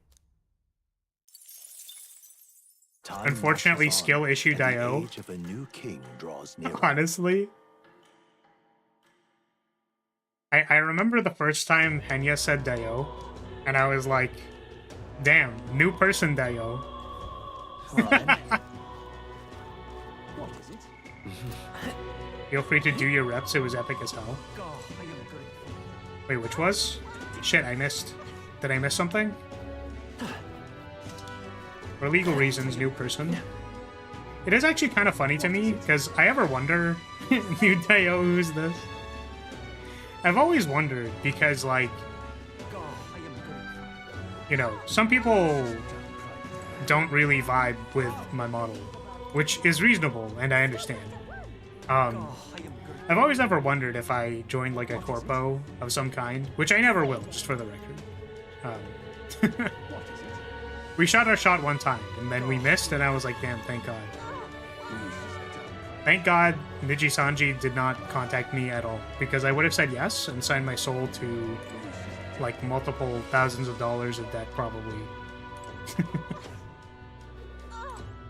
Time Unfortunately, marches on, skill issue and the Dio. age of a new king draws nearer. Honestly. I remember the first time Henya said Dio, and I was like, damn, new person Dio. What is it? Feel free to do your reps, it was epic as hell. God, I am good. Wait, which was? Shit, I missed. Did I miss something? For legal reasons, new person. It is actually kind of funny to me, because I ever wonder, new Dio, who's this? I've always wondered, because, like, God, I am good. you know, some people don't really vibe with my model, which is reasonable, and I understand. God, I am good. I've always ever wondered if I joined, like, a corpo of some kind, which I never will, just for the record. We shot our shot one time, and then we missed, and I was like, damn, thank God. Thank God Niji Sanji did not contact me at all, because I would have said yes and signed my soul to, like, multiple thousands of dollars of debt, probably.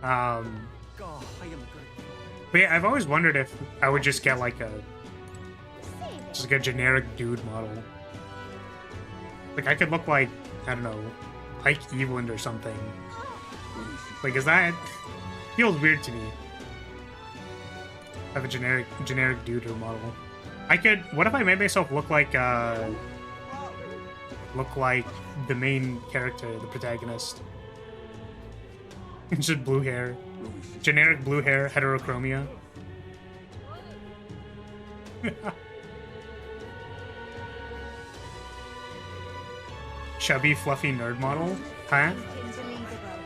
Um, God, I am good. but yeah, I've always wondered if I would just get like a just like a generic dude model. Like I could look like, I don't know, Ike Eveland or something. Like, is that feels weird to me? Have a generic dude or model. I could. What if I made myself look like the main character, the protagonist? Just blue hair, generic blue hair, heterochromia. Chubby, fluffy nerd model, huh?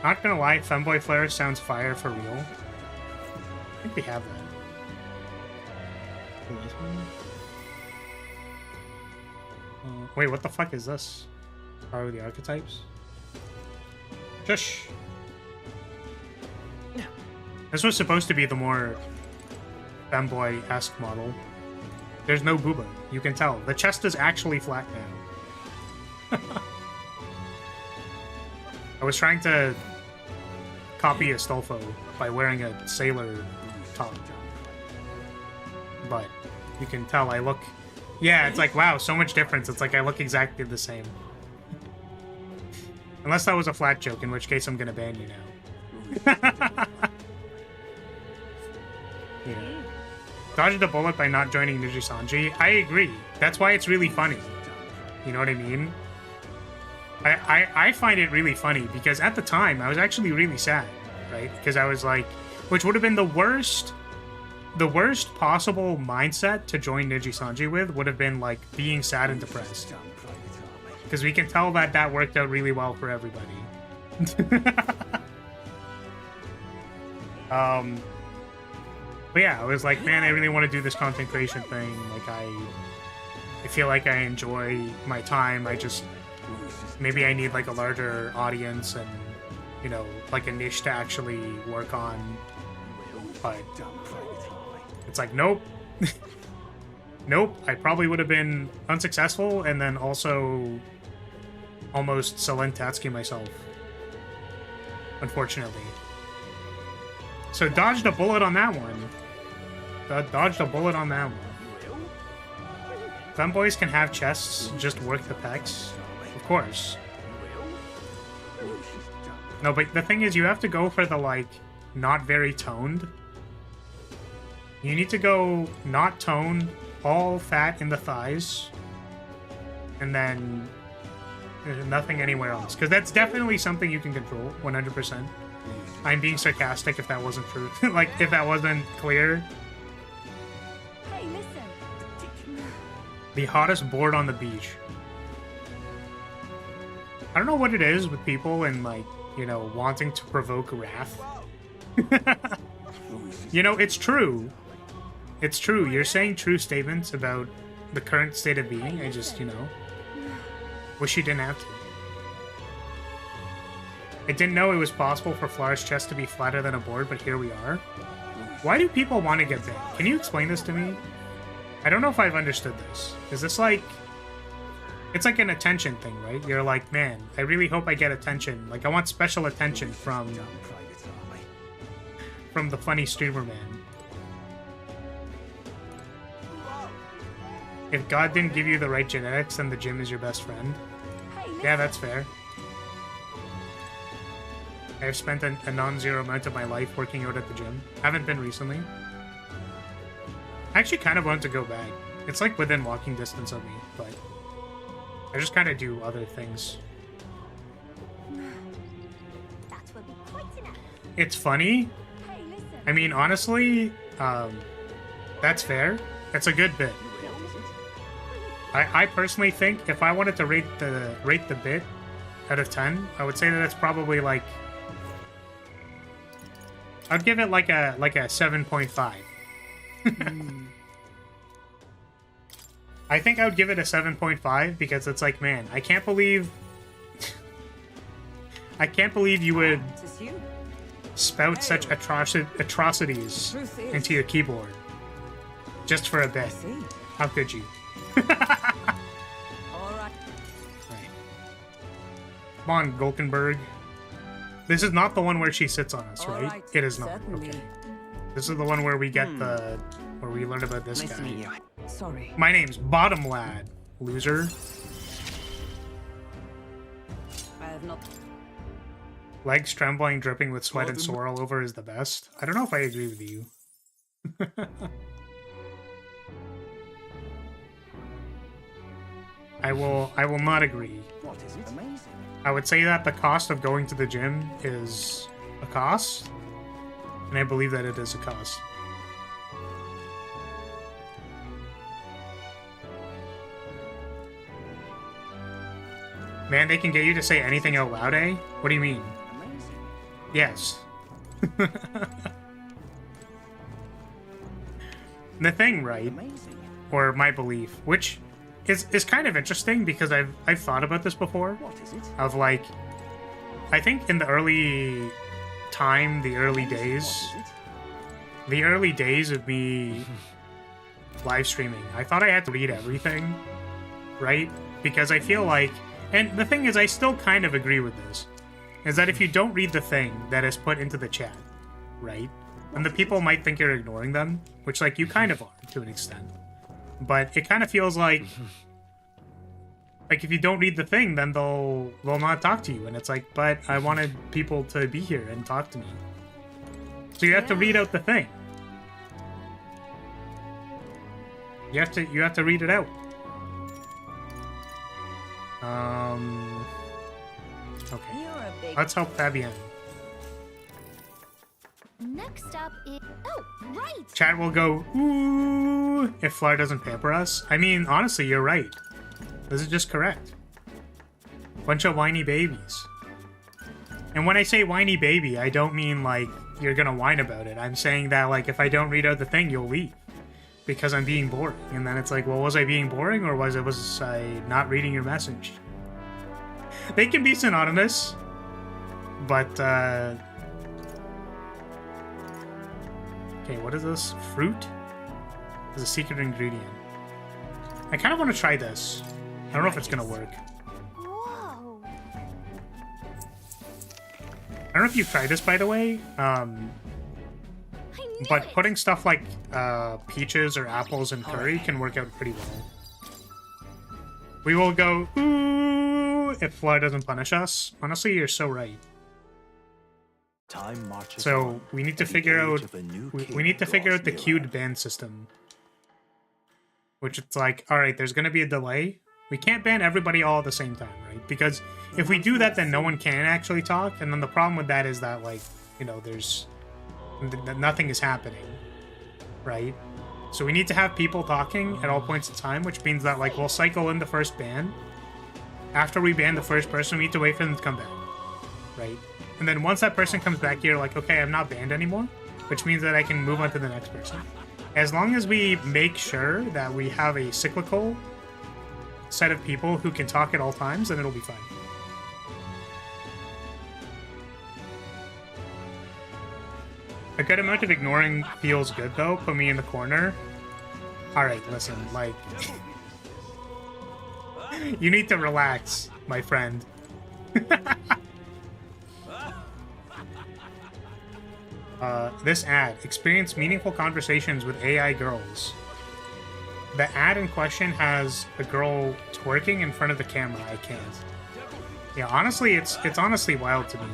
Not gonna lie, Femboy Flare sounds fire for real. I think we have that. This one? Wait, what the fuck is this? Are the archetypes? Shush. This was supposed to be the more femboy-esque model. There's no booba. You can tell. The chest is actually flat now. I was trying to copy Astolfo by wearing a sailor top. But you can tell I look... Yeah, it's like, wow, so much difference. It's like I look exactly the same. Unless that was a flat joke, in which case I'm gonna ban you now. Yeah. Dodged a bullet by not joining Nijisanji. I agree. That's why it's really funny. You know what I mean? I find it really funny because at the time I was actually really sad, right? Because I was like, which would have been the worst possible mindset to join Nijisanji with would have been like being sad and depressed. Because we can tell that that worked out really well for everybody. But yeah, I was like, man, I really want to do this content creation thing. Like, I feel like I enjoy my time. I just, maybe I need like a larger audience and, you know, like a niche to actually work on. But it's like, nope. Nope. I probably would have been unsuccessful and then also almost Selentatsky myself. Unfortunately. So dodged a bullet on that one. Dodged a bullet on that one. Femboys can have chests, just work the pecs. Of course. No, but the thing is, you have to go for the, like, not very toned. You need to go not toned, all fat in the thighs. And then nothing anywhere else. Because that's definitely something you can control, 100%. I'm being sarcastic if that wasn't true. Like, if that wasn't clear. Hey, listen. The hottest board on the beach. I don't know what it is with people and, like, you know, wanting to provoke wrath. You know, it's true. It's true. You're saying true statements about the current state of being. I just, you know, wish you didn't have to. I didn't know it was possible for Flar's chest to be flatter than a board, but here we are. Why do people want to get banned? Can you explain this to me? I don't know if I've understood this. Is this like... It's like an attention thing, right? You're like, man, I really hope I get attention. Like, I want special attention from the funny streamer man. If God didn't give you the right genetics, then the gym is your best friend. Yeah, that's fair. I've spent a non-zero amount of my life working out at the gym. Haven't been recently. I actually kind of want to go back. It's like within walking distance of me, but I just kind of do other things. That will be quite enough. It's funny. Hey, listen. I mean, honestly, that's fair. It's a good bit. I personally think if I wanted to rate the bit out of 10, I would say that it's probably like... I'd give it like a 7.5. I think I would give it a 7.5 because it's like, man, I can't believe you would spout such atrocities into your keyboard just for a bit. How could you? Right. Come on, Golkenberg. This is not the one where she sits on us, All right? right, It is not. certainly. Okay. This is the one where we get where we learn about this Nice to meet guy. you. Sorry. My name's Bottom Lad, loser. I have not. Legs trembling, dripping with sweat and sore all over is the best. I don't know if I agree with you. I will not agree. What is it? Amazing. I would say that the cost of going to the gym is a cost, and I believe that it is a cost. Man, they can get you to say anything out loud, eh? What do you mean? Amazing. Yes. The thing, right? Amazing. Or my belief, which is kind of interesting because I've thought about this before. What is it? Of like, I think in the early time, the early days of me live streaming, I thought I had to read everything, right? Because I feel like, and the thing is, I still kind of agree with this, is that if you don't read the thing that is put into the chat, right? And the people might think you're ignoring them, which like you kind of are to an extent. But it kind of feels like if you don't read the thing, then they'll not talk to you. And it's like, but I wanted people to be here and talk to me. So you have to read out the thing. You have to read it out. Okay. You're a big. Let's help Fabienne. Next up is. Oh, right. Chat will go, ooh, if Flar doesn't pamper us. I mean, honestly, you're right. This is just correct. Bunch of whiny babies. And when I say whiny baby, I don't mean like you're gonna whine about it. I'm saying that like if I don't read out the thing, you'll leave. Because I'm being boring. And then it's like, well, was I being boring or was I not reading your message? They can be synonymous. But, okay, what is this? Fruit? Is a secret ingredient. I kind of want to try this. I don't know if it's going to work. Whoa. I don't know if you've tried this, by the way. I knew But it. putting stuff like peaches or apples in curry can work out pretty well. We will go, ooh, if Fly doesn't punish us. Honestly, you're so right. Time marches So on, we need to and the figure age out of a new we king need to figure draws out the nearer. queued ban system. Which it's like, alright, there's gonna be a delay. We can't ban everybody all at the same time, right? Because if we do that, then no one can actually talk, and then the problem with that is that, like, you know, there's nothing is happening, right? So we need to have people talking at all points in time, which means that, like, we'll cycle in the first ban. After we ban the first person, we need to wait for them to come back, right? And then once that person comes back here, like, okay, I'm not banned anymore, which means that I can move on to the next person. As long as we make sure that we have a cyclical set of people who can talk at all times, then it'll be fine. A good amount of ignoring feels good, though. Put me in the corner. Alright, listen, like... you need to relax, my friend. This ad. Experience meaningful conversations with AI girls. The ad in question has a girl twerking in front of the camera. I can't. Yeah, honestly, it's honestly wild to me.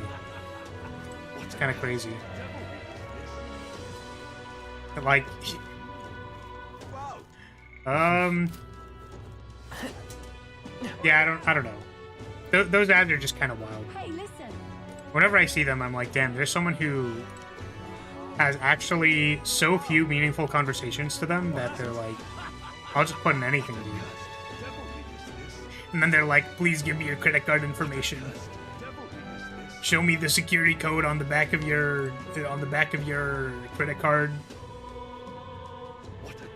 It's kind of crazy. Like, yeah, I don't know. Those ads are just kind of wild. Hey, listen. Whenever I see them, I'm like, damn, there's someone who has actually so few meaningful conversations to them that they're like, I'll just put in anything, dude. And then they're like, please give me your credit card information. Show me the security code on the back of your credit card.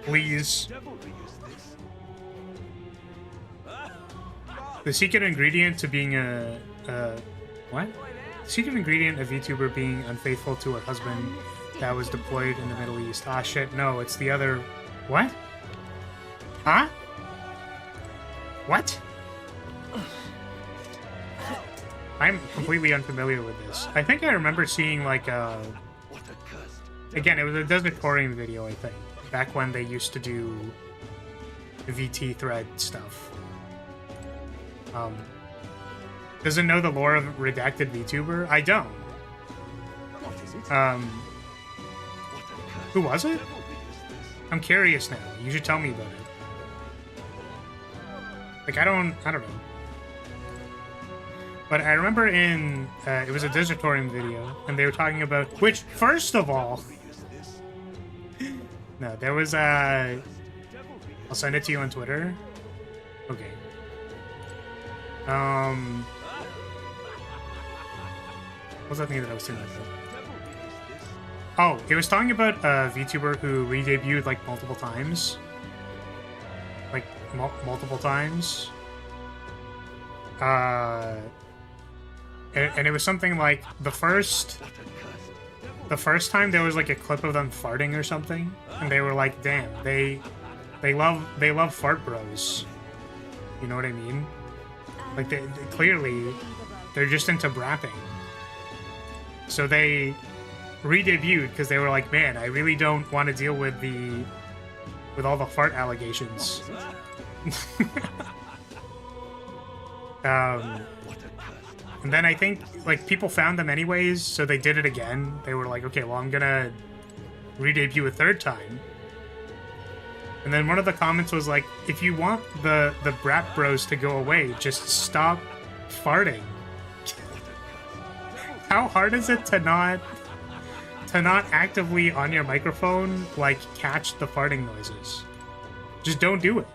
Please. The secret ingredient to being what? The secret ingredient of VTuber being unfaithful to her husband that was deployed in the Middle East. Ah, shit, no, it's the other... What? Huh? What? I'm completely unfamiliar with this. I think I remember seeing like again, it was a Desertorium video, I think. Back when they used to do the VT thread stuff. Doesn't know the lore of redacted VTuber? I don't. What is it? Who was it? I'm curious now. You should tell me about it. Like, I don't know. But I remember in, it was a Desertorium video, and they were talking about, which, first of all, no, there was, I'll send it to you on Twitter. Okay. What was that thing that I was thinking about? Oh, it was talking about a VTuber who re-debuted, like, multiple times. Like, multiple times. And it was something like the first time there was like a clip of them farting or something, and they were like, "Damn, they love fart bros." You know what I mean? Like they clearly they're just into brapping. So they re-debuted because they were like, "Man, I really don't want to deal with all the fart allegations." And then I think, like, people found them anyways, so they did it again. They were like, okay, well, I'm gonna re-debut a third time. And then one of the comments was like, if you want the brat bros to go away, just stop farting. How hard is it to not actively on your microphone, like, catch the farting noises? Just don't do it.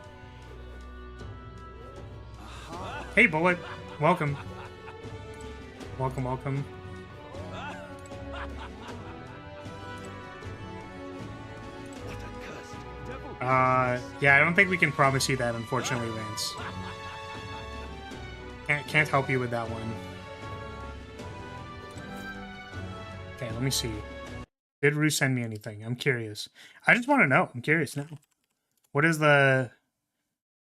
Hey, Bullet. Welcome. Welcome, welcome. Yeah, I don't think we can promise you that, unfortunately, Vance. Can't help you with that one. Okay, let me see. Did Rue send me anything? I'm curious. I just want to know. I'm curious now. What is the...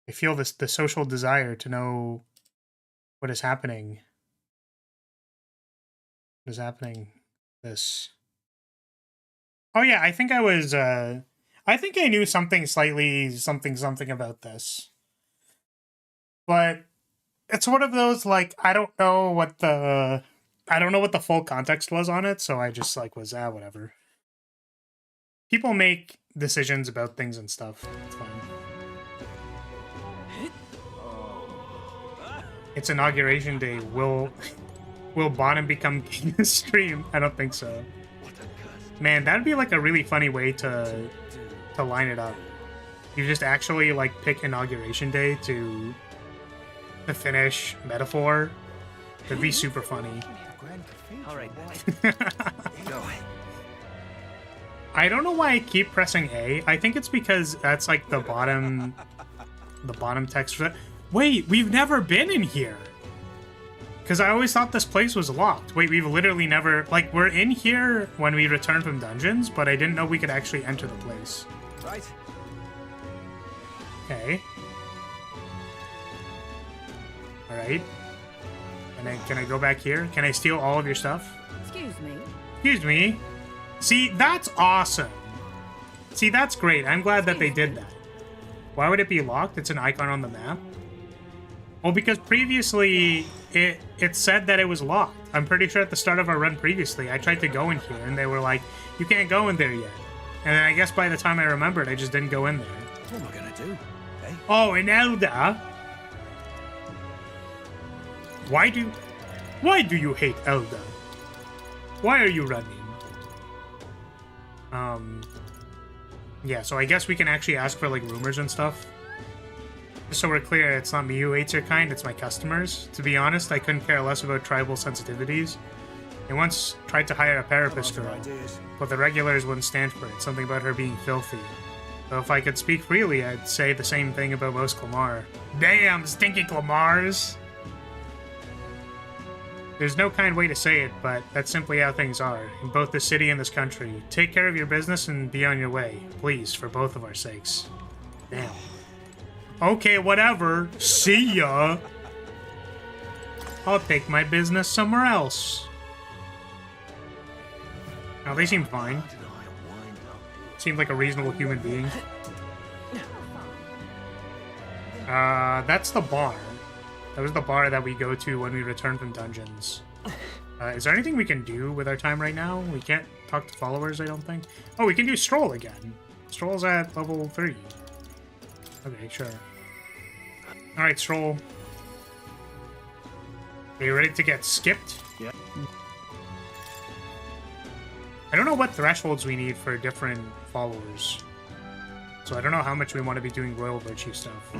I feel the social desire to know what is happening. What is happening? This. Oh yeah, I think I was, I think I knew something something about this. But it's one of those, like, I don't know what the full context was on it, so I just, like, was, whatever. People make decisions about things and stuff. It's fine. It's inauguration day. Will Bonham become king of stream? I don't think so. Man, that'd be like a really funny way to line it up. You just actually like pick inauguration day to finish metaphor. That'd be super funny. All right. I don't know why I keep pressing A. I think it's because that's like the bottom text. Wait, we've never been in here. Because I always thought this place was locked. Wait, we've literally never... Like, we're in here when we return from dungeons, but I didn't know we could actually enter the place. Right. Okay. Alright. Can I go back here? Can I steal all of your stuff? Excuse me. Excuse me. See, that's awesome. See, that's great. I'm glad that they did that. Why would it be locked? It's an icon on the map. Well, because previously it said that it was locked. I'm pretty sure at the start of our run previously, I tried to go in here and they were like, you can't go in there yet. And then I guess by the time I remembered, I just didn't go in there. What am I gonna do? Hey? Oh, an Elder. Why do you hate Elder? Why are you running? Yeah, so I guess we can actually ask for like rumors and stuff. Just so we're clear, it's not me who hates your kind, it's my customers. To be honest, I couldn't care less about tribal sensitivities. I once tried to hire a therapist girl, but the regulars wouldn't stand for it, something about her being filthy. So if I could speak freely, I'd say the same thing about most Clamar. Damn, stinky Clamars! There's no kind way to say it, but that's simply how things are, in both the city and this country. Take care of your business and be on your way, please, for both of our sakes. Damn. Okay, whatever. See ya! I'll take my business somewhere else. Now they seem fine. Seemed like a reasonable human being. That's the bar. That was the bar that we go to when we return from dungeons. Is there anything we can do with our time right now? We can't talk to followers, I don't think. Oh, we can do Stroll again. Stroll's at level 3. Okay, sure. Alright, Stroll. Are you ready to get skipped? Yeah. I don't know what thresholds we need for different followers. So I don't know how much we want to be doing Royal Virtue stuff.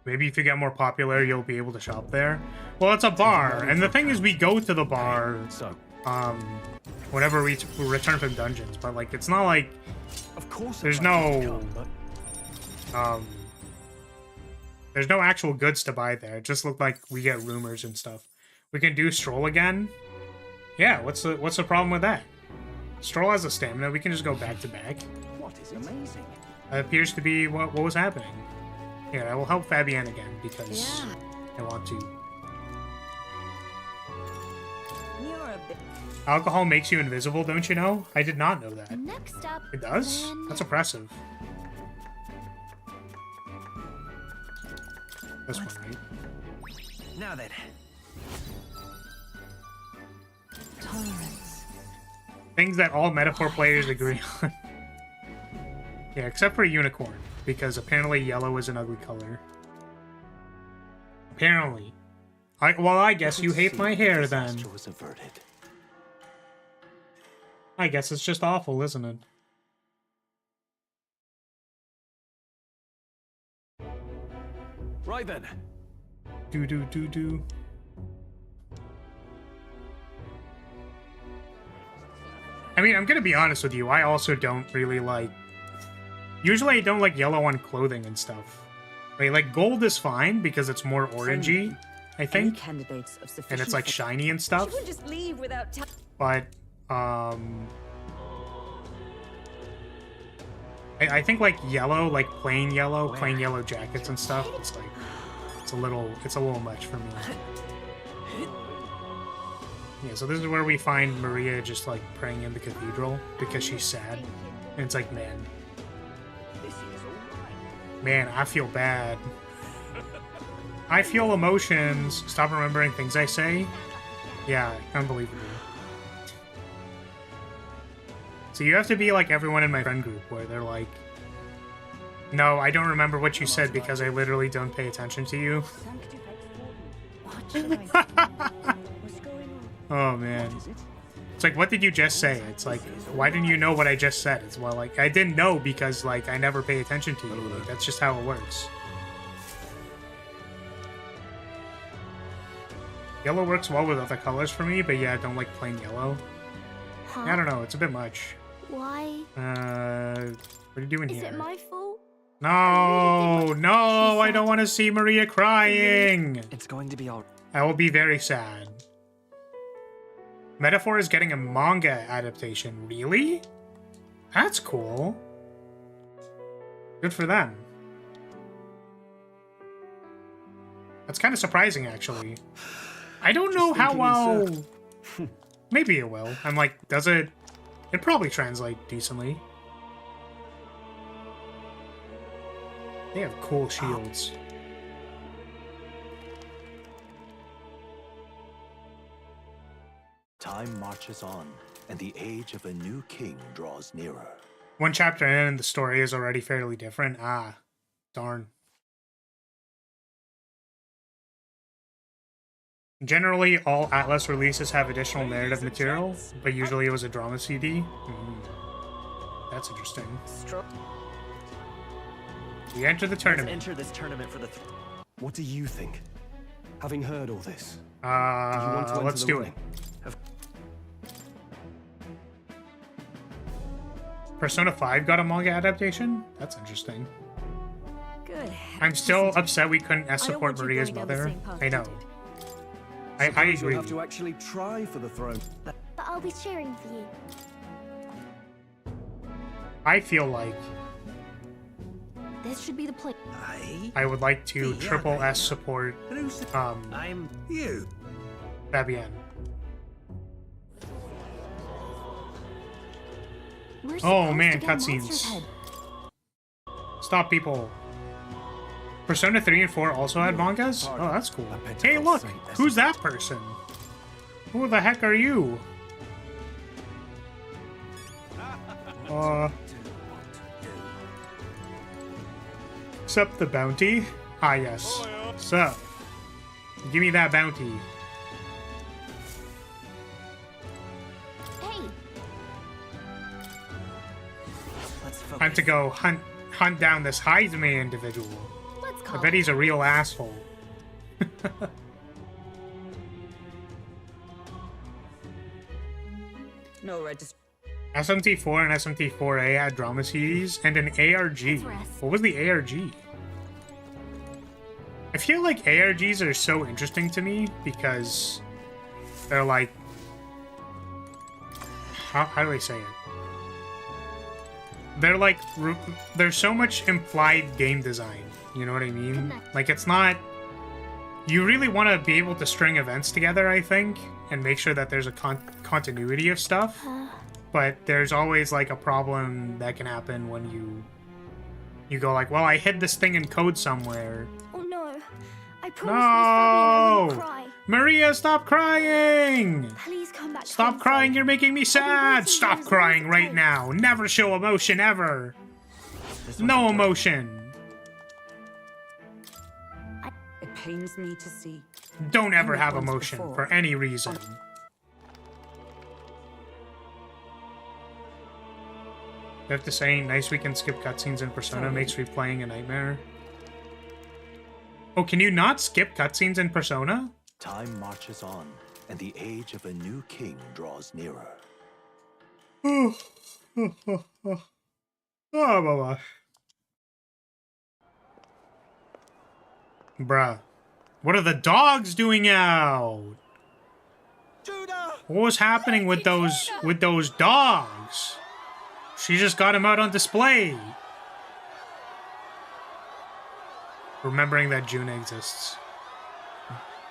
Maybe if you get more popular, you'll be able to shop there. Well, it's a bar, and the thing is, we go to the bar, whenever we return from dungeons. But like, it's not like Of course. there's no actual goods to buy there. It just looked like we get rumors and stuff. We can do Stroll again. Yeah, what's the problem with that? Stroll has a stamina. We can just go back to back. What is amazing? That appears to be what was happening. Yeah, I will help Fabienne again because I want to. You're a bit. Alcohol makes you invisible, don't you know? I did not know that. Next up. It does? then- That's impressive. This one, right? Now then. Tolerance. Things that all metaphor players agree on. Yeah, except for unicorn, because apparently yellow is an ugly color. Apparently. Well, I guess you hate my hair then. Disaster was averted. I guess it's just awful, isn't it? Right then. Do. I mean, I'm gonna be honest with you, I also don't really like... Usually I don't like yellow on clothing and stuff. Right, like gold is fine because it's more orangey, I Any think. candidates of sufficient And it's like shiny and stuff. She would just leave without But, I think like yellow, like plain yellow jackets and stuff, it's like, it's a little much for me. Yeah, so this is where we find Maria just like praying in the cathedral because she's sad. And it's like, man, I feel bad. I feel emotions. Stop remembering things I say. Yeah, unbelievable. So you have to be like everyone in my friend group where they're like, no, I don't remember what you said because I literally don't pay attention to you. Oh man. It's like, what did you just say? It's like, why didn't you know what I just said? It's well, like, I didn't know because like I never pay attention to you. Like, that's just how it works. Yellow works well with other colors for me, but yeah, I don't like plain yellow. Huh? I don't know, it's a bit much. Why? What are you doing Is here? it my fault? No, no, I don't want to see Maria crying. It's going to be all. I will be very sad. Metaphor is getting a manga adaptation. Really? That's cool. Good for them. That's kind of surprising, actually. I don't know how well... Maybe it will. I'm like, does it... It probably translate decently. They have cool shields. Time marches on, and the age of a new king draws nearer. One chapter in and the story is already fairly different. Ah, darn. Generally, all Atlus releases have additional narrative material, but usually it was a drama CD. That's interesting. We enter the tournament. Enter this tournament for the. What do you think? Having heard all this, do you want to enter Let's the do it. running? Persona 5 got a manga adaptation? That's interesting. Good. I'm still upset we couldn't I don't support want you Maria's going down the mother. same path I you know. did. I Suppose agree. You'll have to actually try for the throne. But I'll be cheering for you. I feel like This should be the place. I would like to triple S support I'm you. Fabienne. We're Oh supposed man, to get Monster's cutscenes. Head. Stop, people. Persona 3 and 4 also had mangas? Oh, that's cool. Hey, look! Who's that person? Who the heck are you? Accept the bounty? Ah, yes. So, give me that bounty. Hey, Time to go hunt down this Heisman individual. let's I call bet it. he's a real asshole. No registration. SMT4 and SMT4A had drama series and an ARG. Let's rest. What was the ARG? I feel like ARGs are so interesting to me because they're like... How do I say it? They're like... There's so much implied game design. You know what I mean? Like, it's not... You really want to be able to string events together, I think, and make sure that there's a continuity of stuff. But there's always, like, a problem that can happen when you go like, well, I hid this thing in code somewhere. Oh no. I promised Miss Fabienne I wouldn't No! cry. Maria, stop crying! Please come back. Stop Wednesday. crying, you're making me sad! waiting Stop for crying his right voice. now! Never show emotion, ever! No emotion! It pains me to see. Don't ever have Once emotion before. for any reason. I have to say, nice we can skip cutscenes in Persona makes replaying a nightmare. Oh, can you not skip cutscenes in Persona? Time marches on, and the age of a new king draws nearer. Oh, Baba. Bruh. What are the dogs doing out? Judah! What was happening with those dogs? She just got him out on display. Remembering that Juna exists.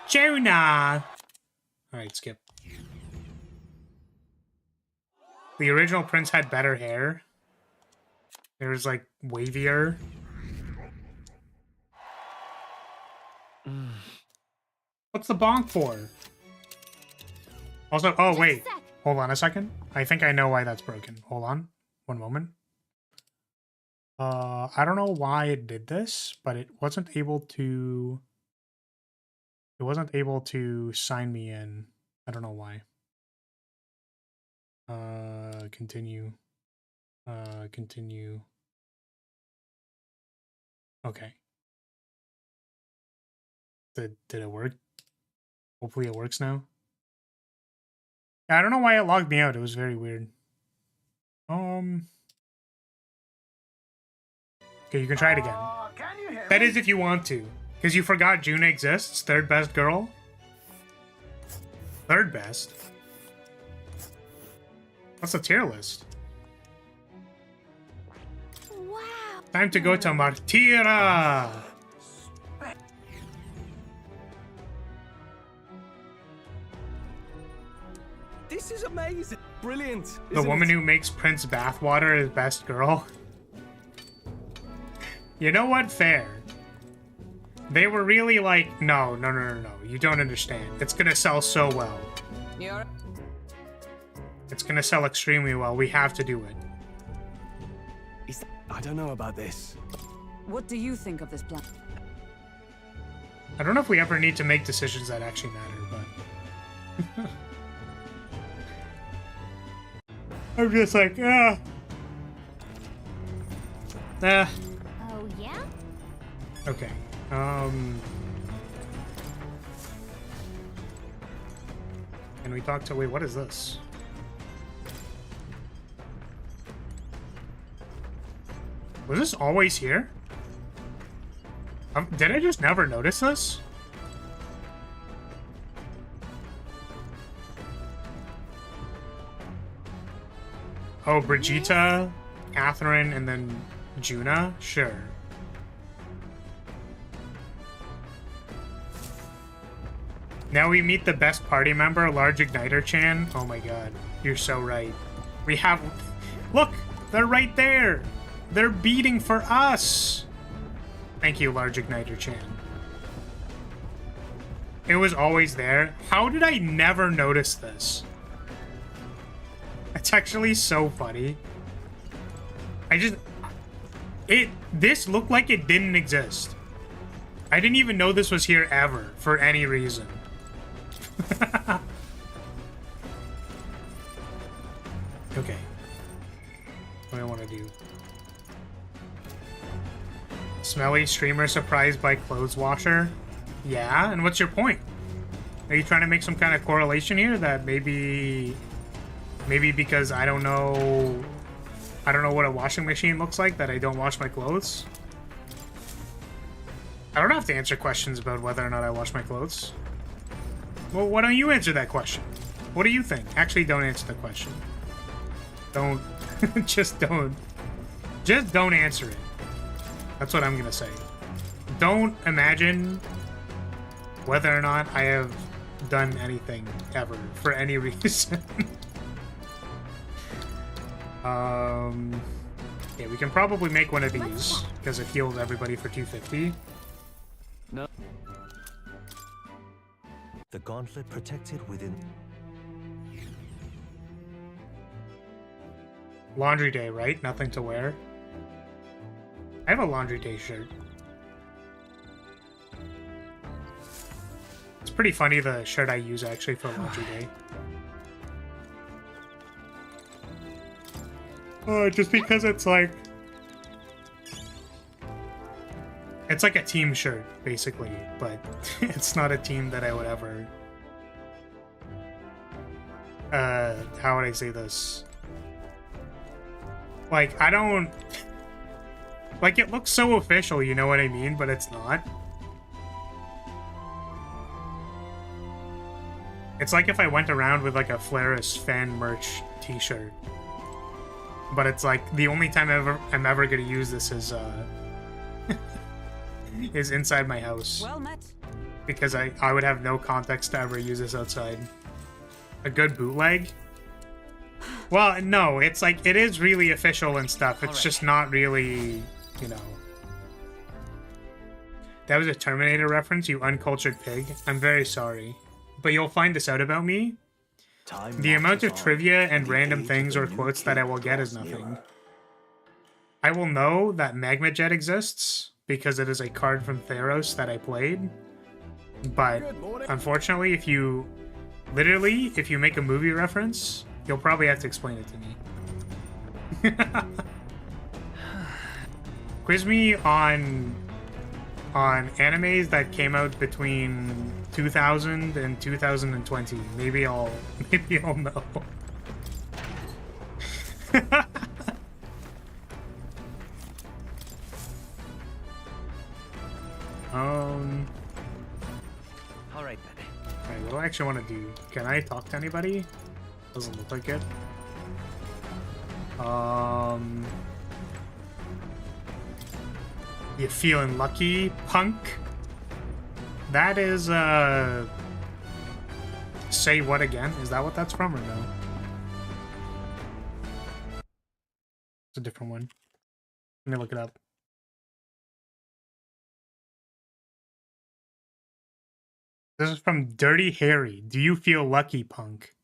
Juna! Alright, skip. The original prince had better hair. It was like wavier. What's the bonk for? Also, oh wait, Sec. hold on a second. I think I know why that's broken. Hold on, one moment. I don't know why it did this, but it wasn't able to. It wasn't able to sign me in. I don't know why. Continue. Continue. Okay. Did it work? Hopefully it works now. Yeah, I don't know why it logged me out. It was very weird. Okay, you can try it again. That is if you want to. Because you forgot Juna exists. Third best girl. Third best? What's the tier list? Wow. Time to go to Martira! This is amazing! Brilliant! The isn't woman it? who makes Prince bathwater is best girl. You know what? Fair. They were really like, no. You don't understand. It's gonna sell so well. You're It's gonna sell extremely well. We have to do it. I don't know about this. What do you think of this plan? I don't know if we ever need to make decisions that actually matter, but... I'm just like, Oh yeah. Okay. Can we talk to... Wait, what is this? Was this always here? Did I just never notice this? Oh, Brigitte, Catherine, and then Juna? Sure. Now we meet the best party member, Large Igniter Chan. Oh my god, you're so right. We have... Look! They're right there! They're beating for us! Thank you, Large Igniter Chan. It was always there. How did I never notice this? It's actually so funny. This looked like it didn't exist. I didn't even know this was here ever, for any reason. Okay. What do I want to do? Smelly streamer surprised by clothes washer? Yeah, and what's your point? Are you trying to make some kind of correlation here that maybe because I don't know what a washing machine looks like that I don't wash my clothes? I don't have to answer questions about whether or not I wash my clothes. Well, why don't you answer that question? What do you think? Actually, don't answer the question. Don't. Just don't answer it. That's what I'm gonna say. Don't imagine whether or not I have done anything ever for any reason. Yeah, we can probably make one of these because it heals everybody for 250. No. The gauntlet protected within. Laundry day, right? Nothing to wear. I have a laundry day shirt. It's pretty funny the shirt I use actually for laundry day. Just because it's like a team shirt, basically, but it's not a team that I would ever... how would I say this? Like, I don't... Like, it looks so official, you know what I mean? But it's not. It's like if I went around with, like, a Flaris fan merch t-shirt. But it's like, the only time I'm ever gonna use this is, is inside my house. Well met. Because I would have no context to ever use this outside. A good bootleg? Well, no, it's like, it is really official and stuff. It's just not really, you know. That was a Terminator reference, you uncultured pig. I'm very sorry. But you'll find this out about me. The amount of trivia and random things or quotes that I will get is nothing. I will know that Magma Jet exists because it is a card from Theros that I played. But unfortunately, if you make a movie reference, you'll probably have to explain it to me. Quiz me on animes that came out between 2000 and 2020. Maybe I'll know. All right then. Alright, what do I actually want to do? Can I talk to anybody? Doesn't look like it. You feeling lucky, punk? That is, say what again? Is that what that's from or no? It's a different one. Let me look it up. This is from Dirty Harry. Do you feel lucky, punk?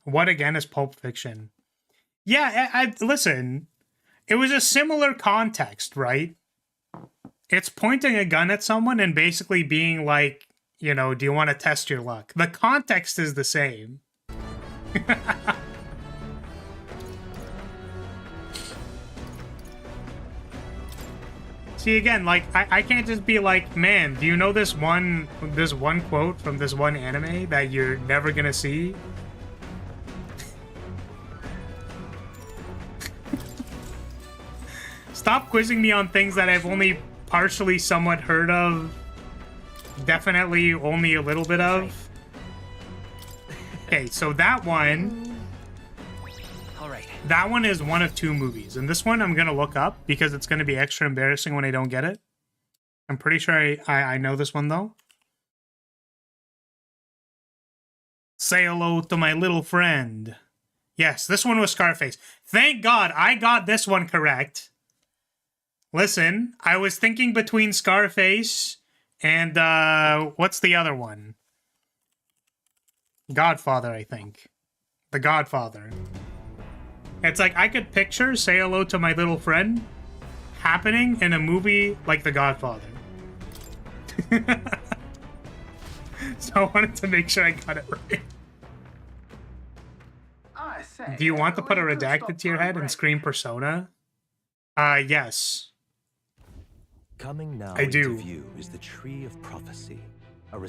What again is Pulp Fiction? Yeah, listen. It was a similar context, right? It's pointing a gun at someone and basically being like, you know, do you want to test your luck? The context is the same. See, again, like, I can't just be like, man, do you know this one quote from this one anime that you're never gonna see? Stop quizzing me on things that I've only partially somewhat heard of. Definitely only a little bit of. Okay, so that one right. That one is one of 2 movies, and this one I'm gonna look up because it's gonna be extra embarrassing when I don't get it. I'm pretty sure I know this one though. Say hello to my little friend. Yes, this one was Scarface. Thank God I got this one correct. Listen, I was thinking between Scarface and, what's the other one? Godfather, I think. The Godfather. It's like, I could picture Say Hello to My Little Friend happening in a movie like The Godfather. So I wanted to make sure I got it right. Do you want to put a redacted to your head and scream Persona? Yes. Coming now I do. into view is the Tree of Prophecy.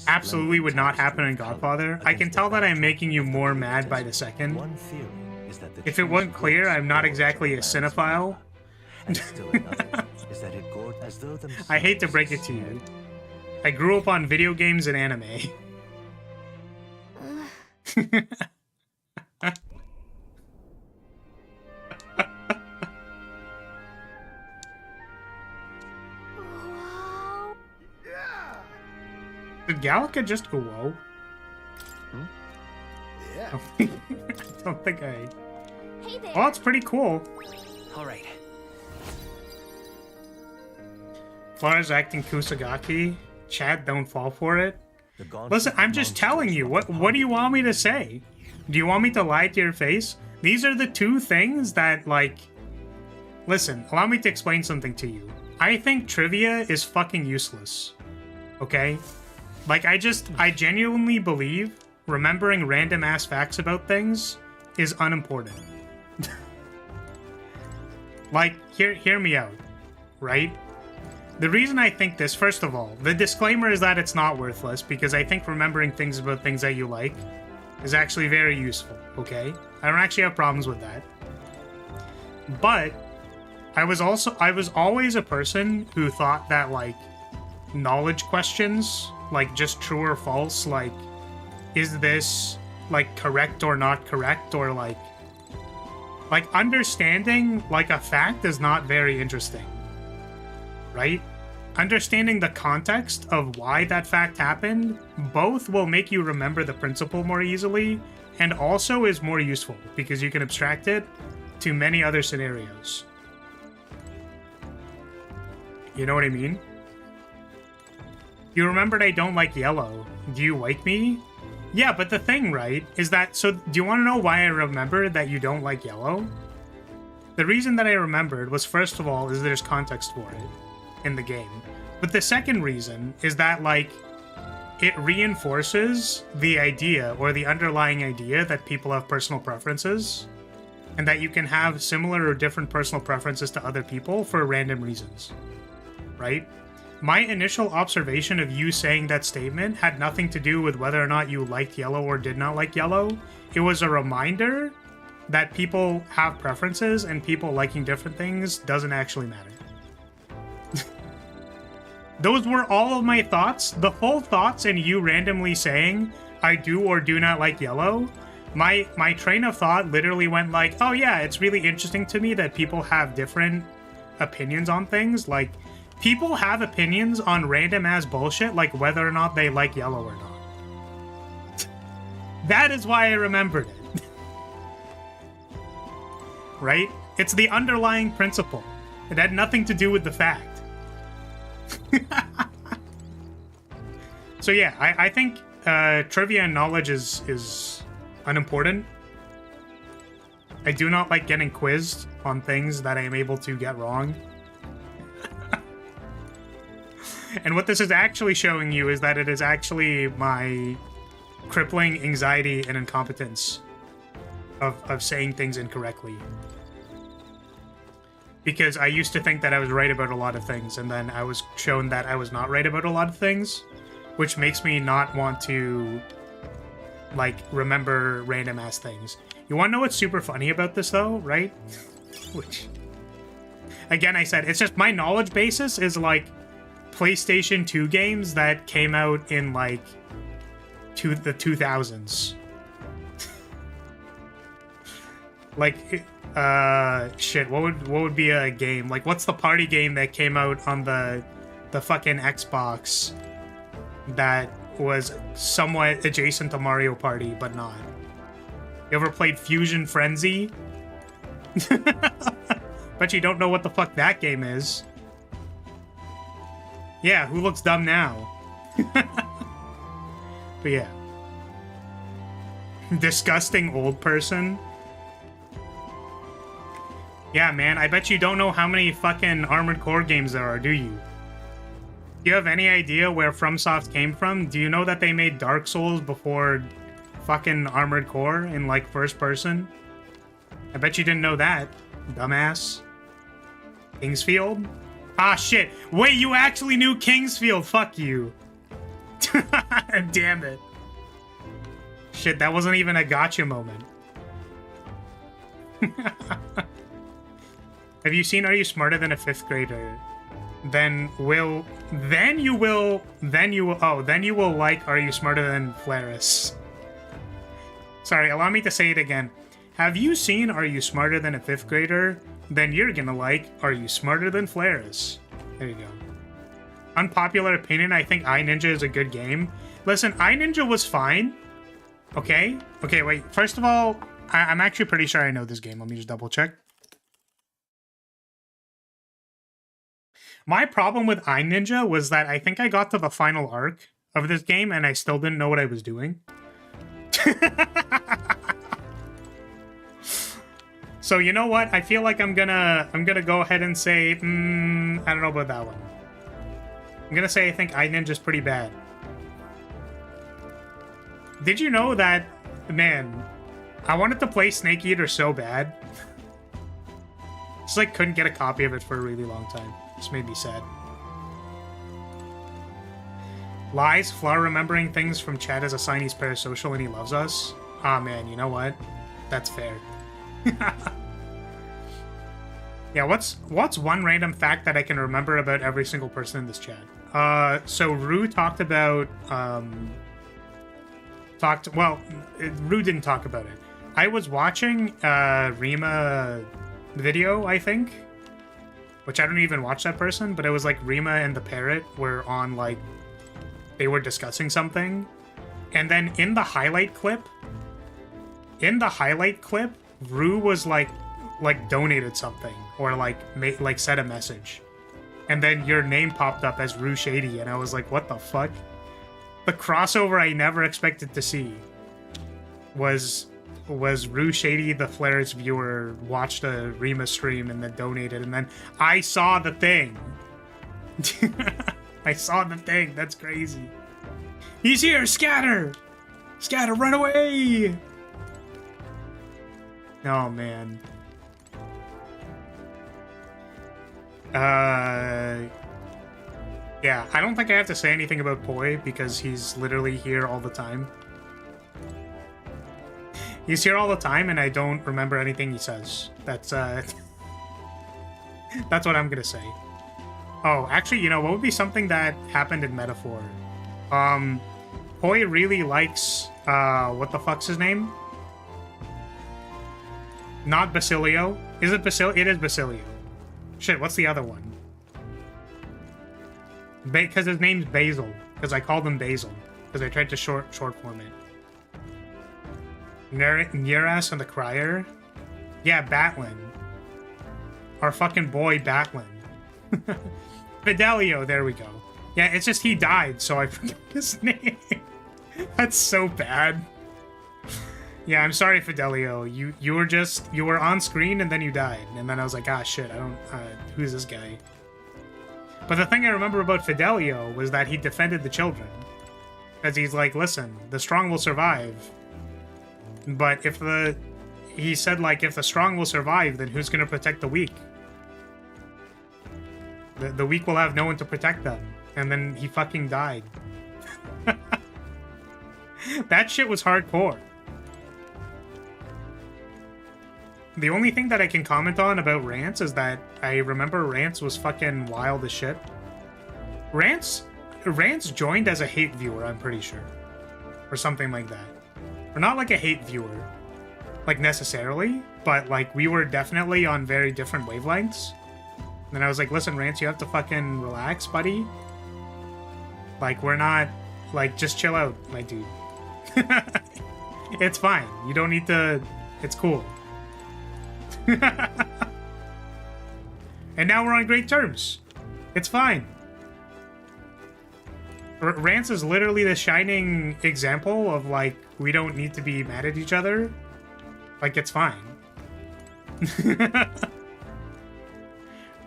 Absolutely would not happen in Godfather. I can tell that I'm making you more mad by the second. One theory is that If it wasn't clear, I'm not exactly a cinephile. And still another is that it gored as though I hate to break it to you. I grew up on video games and anime. Wow. Did Gallica just go whoa? Yeah. I don't think I... Hey there. Well, it's pretty cool. All right. Flara's acting Kusagaki. Chad, don't fall for it. The gauntlet Listen, I'm of just telling you. monsters What do you want me to say? Do you want me to lie to your face? These are the 2 things that, like... Listen, allow me to explain something to you. I think trivia is fucking useless. Okay? Like, I genuinely believe remembering random-ass facts about things is unimportant. Like, hear me out, right? The reason I think this, first of all, the disclaimer is that it's not worthless, because I think remembering things about things that you like is actually very useful, okay? I don't actually have problems with that. But I was always a person who thought that, like, knowledge questions, like just true or false, like, is this, like, correct or not correct, or like understanding, like, a fact is not very interesting, right? Understanding the context of why that fact happened both will make you remember the principle more easily, and also is more useful because you can abstract it to many other scenarios. You know what I mean? You remembered I don't like yellow. Do you like me? Yeah, but the thing, right, is that... So, do you want to know why I remembered that you don't like yellow? The reason that I remembered was, first of all, is there's context for it in the game. But the second reason is that, like, it reinforces the idea, or the underlying idea, that people have personal preferences, and that you can have similar or different personal preferences to other people for random reasons, right? My initial observation of you saying that statement had nothing to do with whether or not you liked yellow or did not like yellow. It was a reminder that people have preferences, and people liking different things doesn't actually matter. Those were all of my thoughts. The full thoughts in you randomly saying, I do or do not like yellow, my train of thought literally went like, oh yeah, it's really interesting to me that people have different opinions on things. Like, people have opinions on random-ass bullshit, like whether or not they like yellow or not. That is why I remembered it. Right? It's the underlying principle. It had nothing to do with the fact. So yeah, I think trivia and knowledge is unimportant. I do not like getting quizzed on things that I am able to get wrong. And what this is actually showing you is that it is actually my crippling anxiety and incompetence of saying things incorrectly. Because I used to think that I was right about a lot of things, and then I was shown that I was not right about a lot of things, which makes me not want to, like, remember random-ass things. You want to know what's super funny about this, though, right? Which, again, I said, it's just my knowledge basis is, like, PlayStation 2 games that came out in, like, the 2000s. Like, Shit, what would be a game? Like, what's the party game that came out on the fucking Xbox that was somewhat adjacent to Mario Party, but not? You ever played Fusion Frenzy? But you don't know what the fuck that game is. Yeah, who looks dumb now? But yeah. Disgusting old person. Yeah, man, I bet you don't know how many fucking Armored Core games there are, do you? Do you have any idea where FromSoft came from? Do you know that they made Dark Souls before fucking Armored Core in, like, first person? I bet you didn't know that, dumbass. Kingsfield? Ah, shit. Wait, you actually knew Kingsfield. Fuck you. Damn it. Shit, that wasn't even a gotcha moment. Have you seen Are You Smarter Than a Fifth Grader? Then you will like Are You Smarter Than Flaris? Sorry, allow me to say it again. Have you seen Are You Smarter Than a Fifth Grader? Then you're gonna like Are You Smarter Than Flaris? There you go. Unpopular opinion, I think iNinja is a good game. Listen, iNinja was fine. Okay? Okay, wait. First of all, I'm actually pretty sure I know this game. Let me just double check. My problem with iNinja was that I think I got to the final arc of this game and I still didn't know what I was doing. So you know what? I feel like I'm gonna go ahead and say, I don't know about that one. I'm gonna say I think iNinja's pretty bad. Did you know that, man, I wanted to play Snake Eater so bad. Just like couldn't get a copy of it for a really long time. This made me sad. Lies, Flower remembering things from chat as a sign he's parasocial and he loves us. Ah, man, you know what? That's fair. Yeah, what's one random fact that I can remember about every single person in this chat? So Rue talked about Rue didn't talk about it. I was watching Rima video, I think, which I don't even watch that person, but it was like Rima and the parrot were on, like, they were discussing something, and then in the highlight clip, Rue was like donated something or like said a message, and then your name popped up as Rue Shady, and I was like, what the fuck? The crossover I never expected to see was Rue Shady, the Flares viewer, watched a Rima stream and then donated, and then I saw the thing. I saw the thing. That's crazy. He's here! Scatter! Scatter, run away! Oh, man. Yeah, I don't think I have to say anything about Poi because he's literally here all the time. He's here all the time and I don't remember anything he says. That's that's what I'm gonna say. Oh, actually, you know, what would be something that happened in Metaphor? Poi really likes, what the fuck's his name? Not Basilio. Is it Basilio? It is Basilio. Shit, what's the other one? Because his name's Basil. Because I called him Basil. Because I tried to short form it. Neras and the Crier? Yeah, Batlin. Our fucking boy Batlin. Fidelio, there we go. Yeah, it's just he died, so I forgot his name. That's so bad. Yeah, I'm sorry, Fidelio. You were on screen and then you died. And then I was like, ah, shit, I don't, who's this guy? But the thing I remember about Fidelio was that he defended the children. Because he's like, listen, the strong will survive. But he said, like, if the strong will survive, then who's gonna protect the weak? The weak will have no one to protect them. And then he fucking died. That shit was hardcore. The only thing that I can comment on about Rants is that I remember Rants was fucking wild as shit. Rants joined as a hate viewer, I'm pretty sure. Or something like that. Or not like a hate viewer. like, necessarily, but, like, we were definitely on very different wavelengths. And then I was like, listen, Rance, you have to fucking relax, buddy. Like, we're not, like, just chill out, my dude. It's fine. You don't need to, it's cool. And now we're on great terms. It's fine. Rance is literally the shining example of, like, we don't need to be mad at each other. Like, it's fine.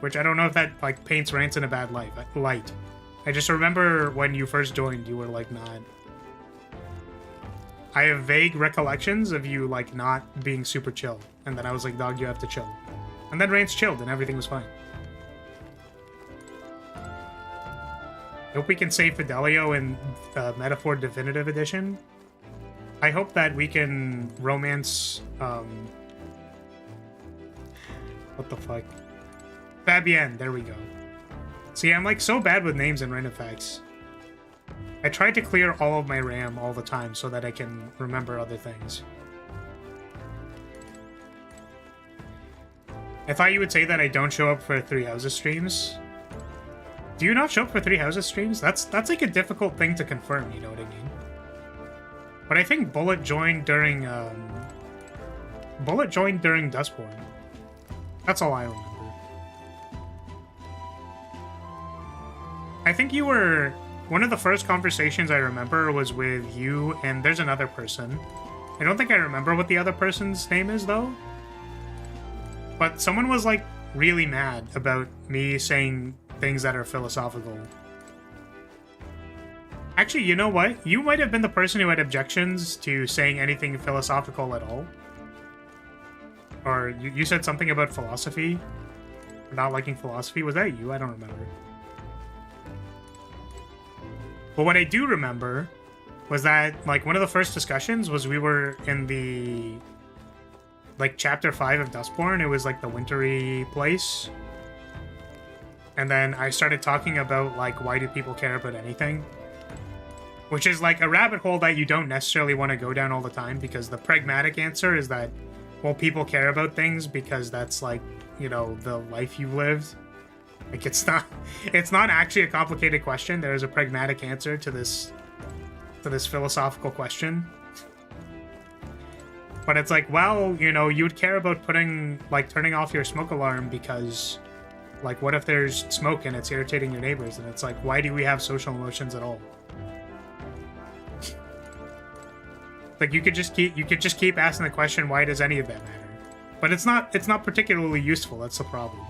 Which I don't know if that, like, paints Rance in a bad light. I just remember when you first joined, you were, like, not... I have vague recollections of you, like, not being super chill. And then I was like, dog, you have to chill. And then Rance chilled and everything was fine. I hope we can save Fidelio in Metaphor Definitive Edition. I hope that we can romance... what the fuck? Fabienne, there we go. See, I'm like so bad with names and random facts. I tried to clear all of my RAM all the time so that I can remember other things. I thought you would say that I don't show up for Three Houses streams. Do you not show up for Three Houses streams? That's like a difficult thing to confirm, you know what I mean? But I think Bullet joined during Dustborn. That's all I remember. I think you were... One of the first conversations I remember was with you, and there's another person. I don't think I remember what the other person's name is, though. But someone was, like, really mad about me saying things that are philosophical. Actually, you know what? You might have been the person who had objections to saying anything philosophical at all. Or you said something about philosophy? Not liking philosophy? Was that you? I don't remember. But what I do remember was that, like, one of the first discussions was we were in the, like, chapter 5 of Dustborn. It was, like, the wintry place. And then I started talking about, like, why do people care about anything? Which is, like, a rabbit hole that you don't necessarily want to go down all the time, because the pragmatic answer is that, well, people care about things because that's, like, you know, the life you've lived. Like, it's not actually a complicated question. There is a pragmatic answer to this philosophical question. But it's like, well, you know, you'd care about turning off your smoke alarm because, like, what if there's smoke and it's irritating your neighbors? And it's like, why do we have social emotions at all? Like, you could just keep asking the question, why does any of that matter? But it's not particularly useful. That's the problem.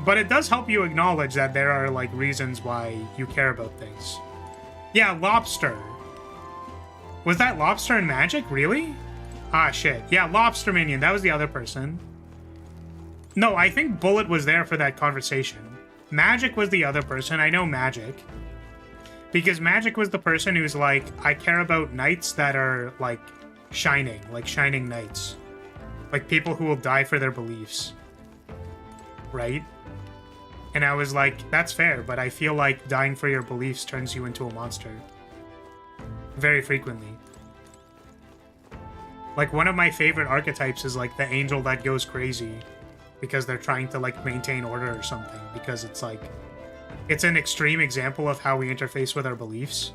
But it does help you acknowledge that there are, like, reasons why you care about things. Yeah, Lobster. Was that Lobster and Magic? Really? Ah, shit. Yeah, Lobster Minion. That was the other person. No, I think Bullet was there for that conversation. Magic was the other person. I know Magic. Because Magic was the person who's like, I care about knights that are, like shining knights. Like, people who will die for their beliefs. Right? And I was like, that's fair, but I feel like dying for your beliefs turns you into a monster. Very frequently. Like, one of my favorite archetypes is, like, the angel that goes crazy because they're trying to, like, maintain order or something. Because it's, like, it's an extreme example of how we interface with our beliefs.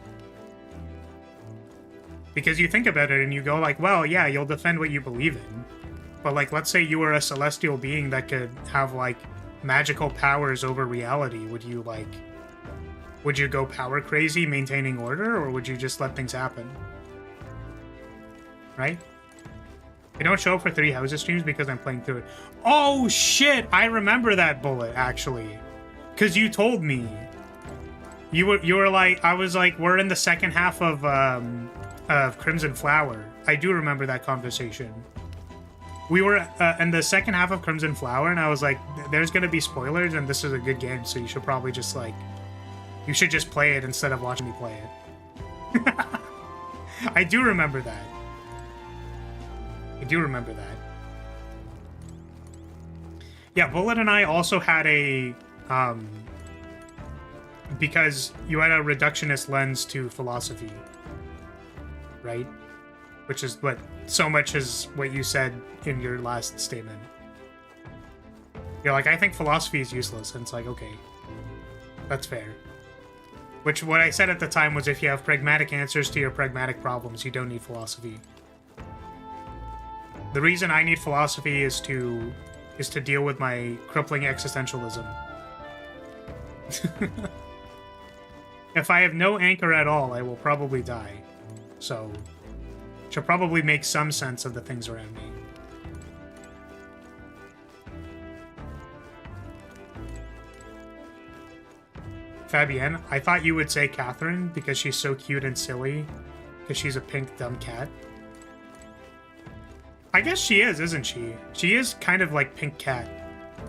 Because you think about it and you go, like, well, yeah, you'll defend what you believe in. But, like, let's say you were a celestial being that could have, like, magical powers over reality. Would you go power crazy maintaining order, or would you just let things happen? Right? I don't show up for Three Houses streams because I'm playing through it. Oh shit! I remember that, Bullet, actually. Cause you told me. You were like, I was like, we're in the second half of Crimson Flower. I do remember that conversation. We were in the second half of Crimson Flower, and I was like, there's gonna be spoilers, and this is a good game, so you should probably just, like, you should just play it instead of watching me play it. I do remember that. I do remember that. Yeah, Bullet and I also had a, because you had a reductionist lens to philosophy. right? Which is what so much is what you said in your last statement. You're like, I think philosophy is useless, and it's like, okay, that's fair. Which what I said at the time was if you have pragmatic answers to your pragmatic problems, you don't need philosophy. The reason I need philosophy is to deal with my crippling existentialism. If I have no anchor at all, I will probably die. So, should probably make some sense of the things around me. Fabienne, I thought you would say Catherine because she's so cute and silly, because she's a pink dumb cat. I guess she is, isn't she? She is kind of like Pink Cat.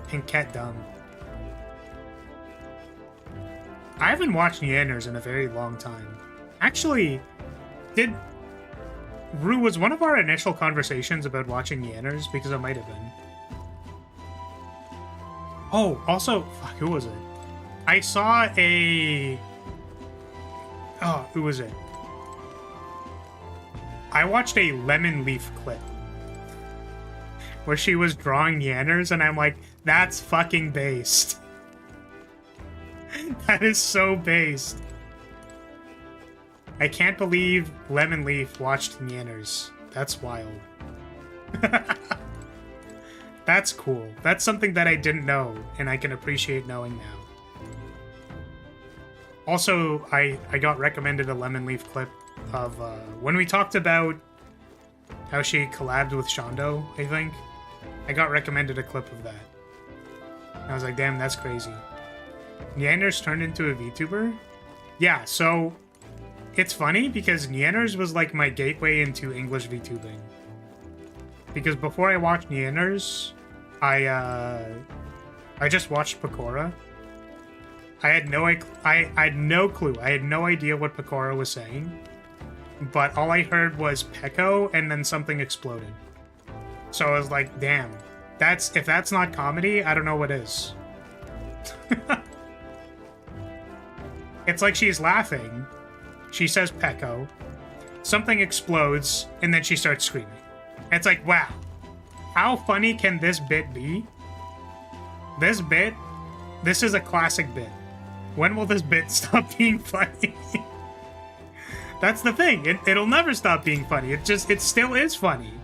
Pink Cat dumb. I haven't watched Neanders in a very long time. Actually, Rue, was one of our initial conversations about watching Neanders? Because it might have been. Oh, also, fuck, who was it? I saw a... Oh, who was it? I watched a Lemon Leaf clip where she was drawing Neanders, and I'm like, that's fucking based. That is so based. I can't believe Lemon Leaf watched Neanders. That's wild. That's cool. That's something that I didn't know, and I can appreciate knowing now. Also, I got recommended a Lemon Leaf clip of when we talked about how she collabed with Shondo, I think. I got recommended a clip of that. I was like, damn, that's crazy. Neanders turned into a VTuber? Yeah, so it's funny because Neanders was like my gateway into English VTubing. Because before I watched Neanders, I just watched Pecora. I had no clue. I had no idea what Pecora was saying. But all I heard was Pecco and then something exploded. So I was like, damn, if that's not comedy, I don't know what is. It's like she's laughing. She says Pecco. Something explodes, and then she starts screaming. And it's like, wow. How funny can this bit be? This is a classic bit. When will this bit stop being funny? That's the thing. It'll never stop being funny. It still is funny.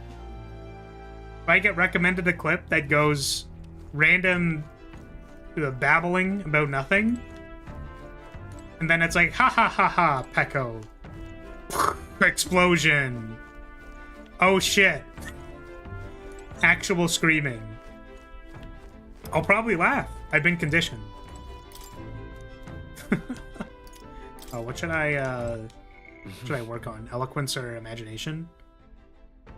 If I get recommended a clip that goes random babbling about nothing, and then it's like, ha ha ha ha, Pecco. Explosion. Oh shit. Actual screaming. I'll probably laugh. I've been conditioned. Oh, what should I work on? Eloquence or imagination?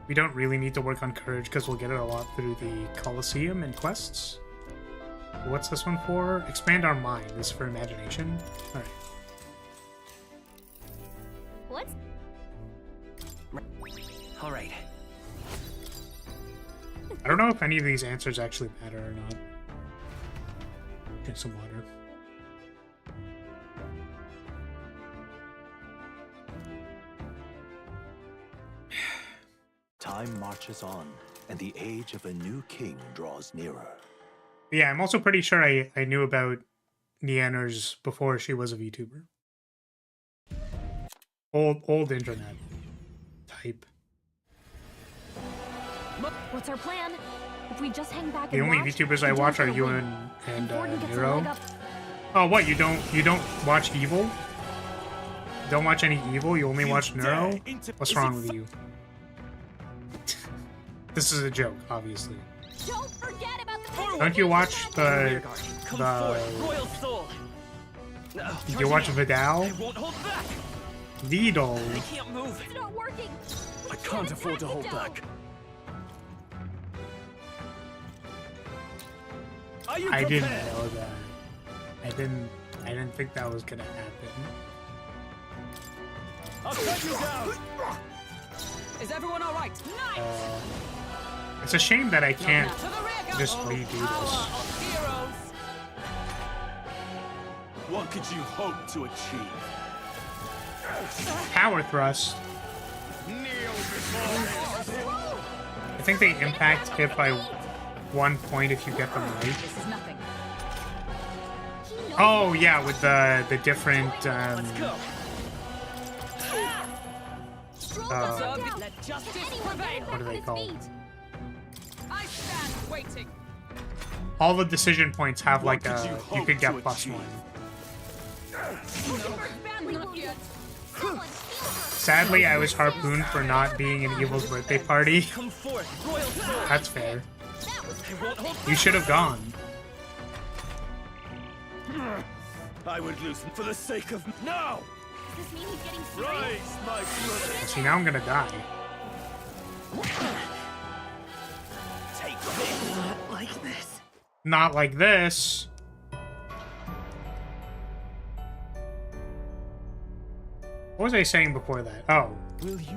We don't really need to work on courage because we'll get it a lot through the Colosseum and quests. What's this one for? Expand our mind. This is for imagination. Alright. What? Alright. I don't know if any of these answers actually matter or not. Drink some water. Time marches on, and the age of a new king draws nearer. Yeah, I'm also pretty sure I knew about Neanders before she was a VTuber. Old internet type. What's our plan? If we just hang back The and only watch, VTubers I the watch are Joker you will and Gordon gets a Nero. leg up. Oh, what? You don't watch Evil? Don't watch any Evil? You only watch Nero? What's wrong with you? This is a joke, obviously. Don't forget about the Don't you watch the Royal soul. Did you watch Vidal? Won't hold back. Vidal. I can't move. It's not working. I can't afford to hold back. Are you I prepared? didn't know that. I didn't think that was gonna happen. I'll cut you down. Is everyone all right? It's a shame that I can't To the rear, go. just redo this. What could you hope to achieve? Power thrust. I think they impact hit by 1 point if you get them right. This is nothing. Oh yeah, with the different Let's go. Let justice prevail. what are they called? I stand waiting. All the decision points have like What did you you hope could get to +1. achieve? Badly not yet. Someone steal her. Sadly, I was harpooned for not being an evil's birthday party. Come forth, royal sword. That's fair. That was I won't hold You should have gone. I would loosen for the sake of no. Does this mean he's getting serious? Rise, my brother. See, now I'm gonna die. Take this. Not like this. Not like this. What was I saying before that? Oh, Will you?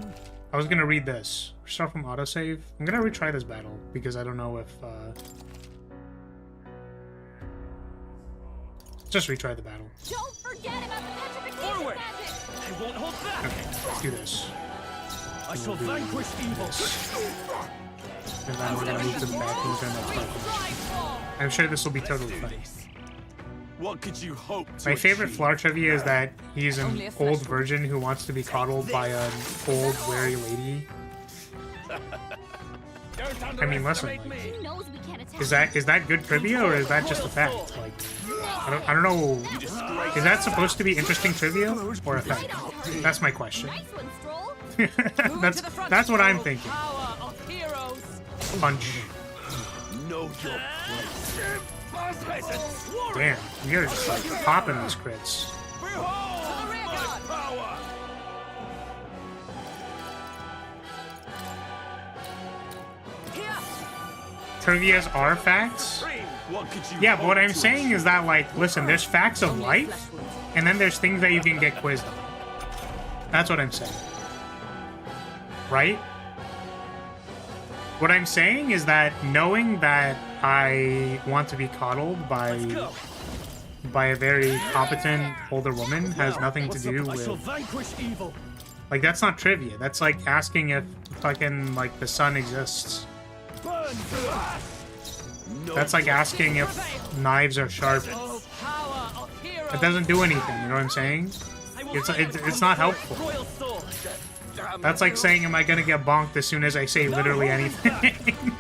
I was gonna read this. Start from autosave. I'm gonna retry this battle because I don't know if just retry the battle. Don't forget about the petrification Forward. magic. I won't hold back. Okay, let's do this. I shall vanquish evil. And then we're gonna move to the back and turn that spell. I'm sure this will be totally fine. What could you hope to My favorite achieve? Flar trivia is that he's an Only a old flesh virgin who wants to be coddled by an old, wary lady. I mean, listen, like, He knows we can't attack. is that good trivia or is that just a fact? Like, I don't know. Is that supposed to be interesting trivia or a fact? That's my question. Nice one, Stroll. that's what I'm thinking. Power of heroes. Punch. Know your place. Peasants. Damn, you're just like popping these crits. Behold rear my guard. power. Here. Trivias are facts? What could you Yeah, but what hope I'm to saying is that, like, listen, there's facts of Only a life, flesh wound. and then there's things that you can get quizzed on. That's what I'm saying. Right? What I'm saying is that knowing that I want to be coddled by a very competent older woman has nothing to do I shall with, vanquish evil. like, that's not trivia. That's like asking if fucking, like, the sun exists. Burn to ash. Know That's like your asking if knives are sharp. Oh, power of heroes. It doesn't do anything, you know what I'm saying? It's not helpful. Royal sword. That's like saying, am I gonna get bonked as soon as I say literally anything?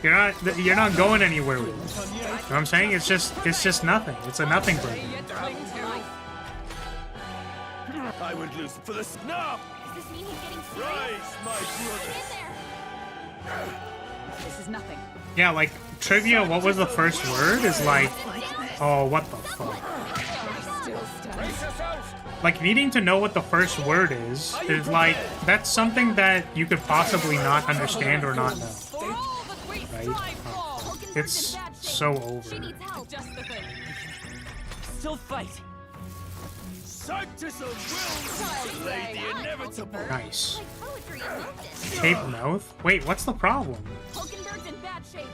you're not going anywhere with it. You know what I'm saying? It's just nothing. It's a nothing Stay burger. yet cling to life. I would loosen for the snap. Does this mean he's getting serious? Rise, my brother. Get in there. This is nothing. Yeah, like trivia. What was the first word? Is like, oh, what the fuck? Still stands. Like needing to know what the first word is like that's something that you could possibly not understand or not know. For all that we Right? strive for. Hulkenberg's It's in bad shape. so She over. needs help. Just the thing. Still fight. Sanctus of will. Delay the inevitable. Nice. Like poetry and movement. Tape mouth. Wait, what's the problem? Hulkenberg's in bad shape.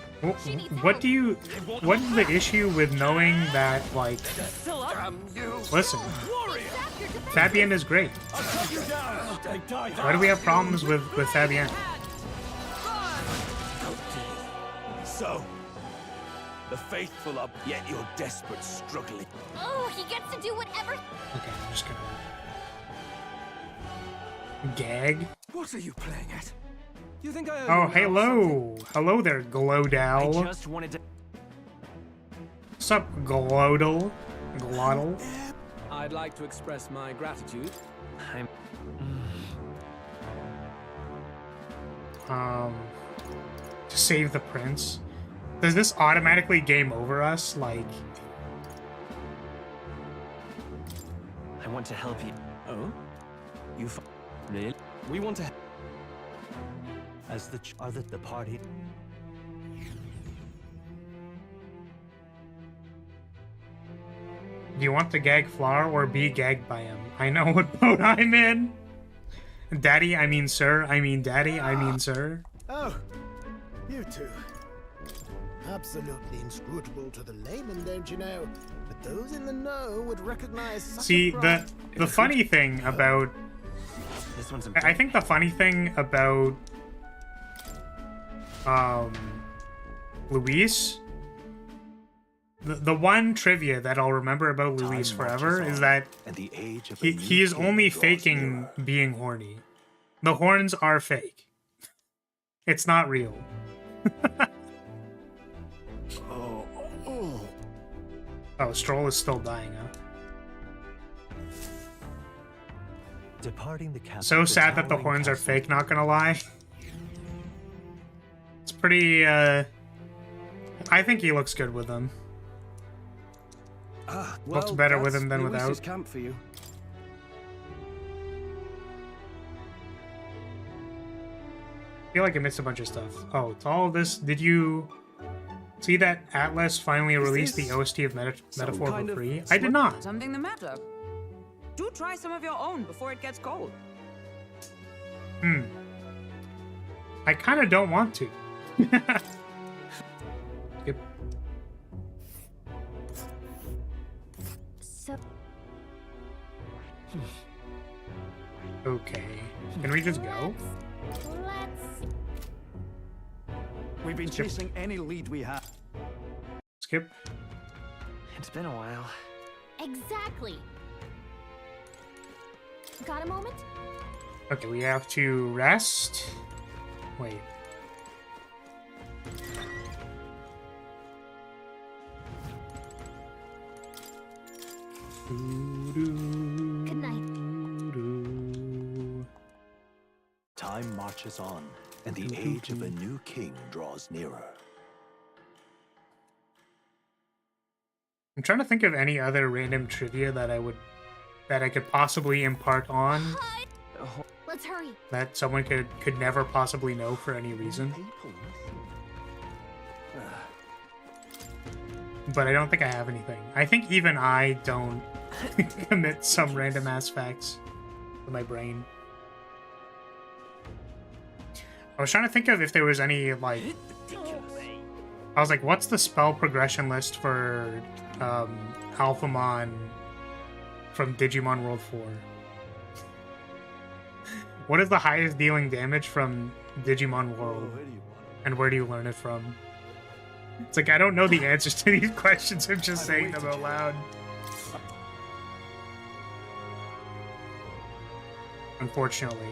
She needs What help. do you? What's the issue with knowing that? Like, Still up. listen, Warrior. Zap your defense. Fabienne is great. I'll cut you down. They died. Why do we have problems with Fabienne? So, the faithful are yet you're desperate, struggling. Oh, he gets to do whatever. Okay, I'm just gonna gag. What are you playing at? You think I owe Oh, you now something? hello there, I Glodal. just wanted to. What's up, Glodal? Glottal. I'd like to express my gratitude. I'm. To save the prince. Does this automatically game over us? Like, I want to help you. Oh? You. Really? We want to... As the the party... do you want to gag Flower or be gagged by him? I know what boat I'm in. Daddy, I mean sir. I mean daddy, I mean sir. Oh, you two. Absolutely inscrutable to the layman, don't you know? But those in the know would recognize such See, a bride. the funny thing about This one's I think the funny thing about Luis, the one trivia that I'll remember about Luis forever is that he is only faking being horny. The horns are fake. It's not real. Oh, Stroll is still dying, huh? Departing the castle. So sad that the horns are fake, not gonna lie. It's pretty, I think he looks good with them. Looks better with him than without. Camp for you. I feel like I missed a bunch of stuff. Oh, it's all this. Did you see that Atlus finally released the OST of Metaphor for free? I did not. Something the matter? Do try some of your own before it gets cold. I kind of don't want to. Yep. So Okay. Can we just go? let's We've been chasing any lead we have. Skip. It's been a while. exactly. Got a moment? Okay, we have to rest. Wait. Good night. Time marches on, and the age of a new king draws nearer. I'm trying to think of any other random trivia that I could possibly impart on Let's hurry. that someone could never possibly know for any reason. But I don't think I have anything. I think even I don't commit some random ass facts to my brain. I was trying to think of if there was any, like... I was like, what's the spell progression list for Alphamon from Digimon World 4? What is the highest dealing damage from Digimon World? And where do you learn it from? It's like, I don't know the answers to these questions, I'm just saying them out loud. Unfortunately.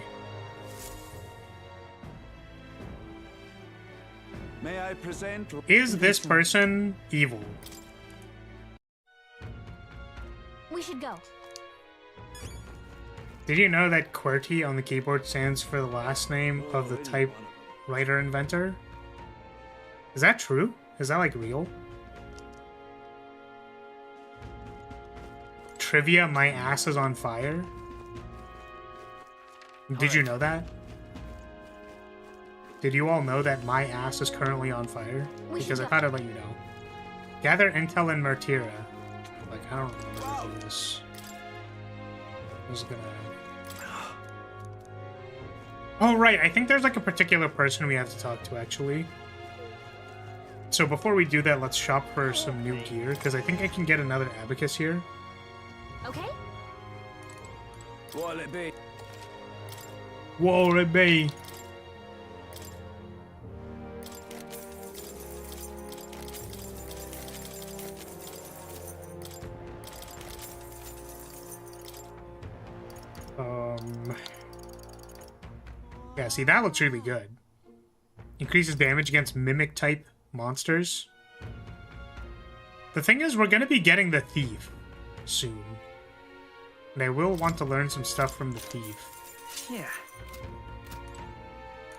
May I present? Is this person evil? We should go. Did you know that QWERTY on the keyboard stands for the last name of the typewriter inventor? Is that true? Is that, like, real? Trivia, my ass is on fire? Did you know that? Did you all know that my ass is currently on fire? Because I thought I'd let you know. Gather intel in Martyra. Like, I don't remember how to do this. I was gonna... Oh, right. I think there's, like, a particular person we have to talk to, actually. So before we do that, let's shop for some new gear, because I think I can get another abacus here. Okay? What'll it be? What'll it be? Yeah, see, that looks really good. Increases damage against mimic-type monsters. The thing is, we're going to be getting the Thief soon. And I will want to learn some stuff from the Thief. Yeah.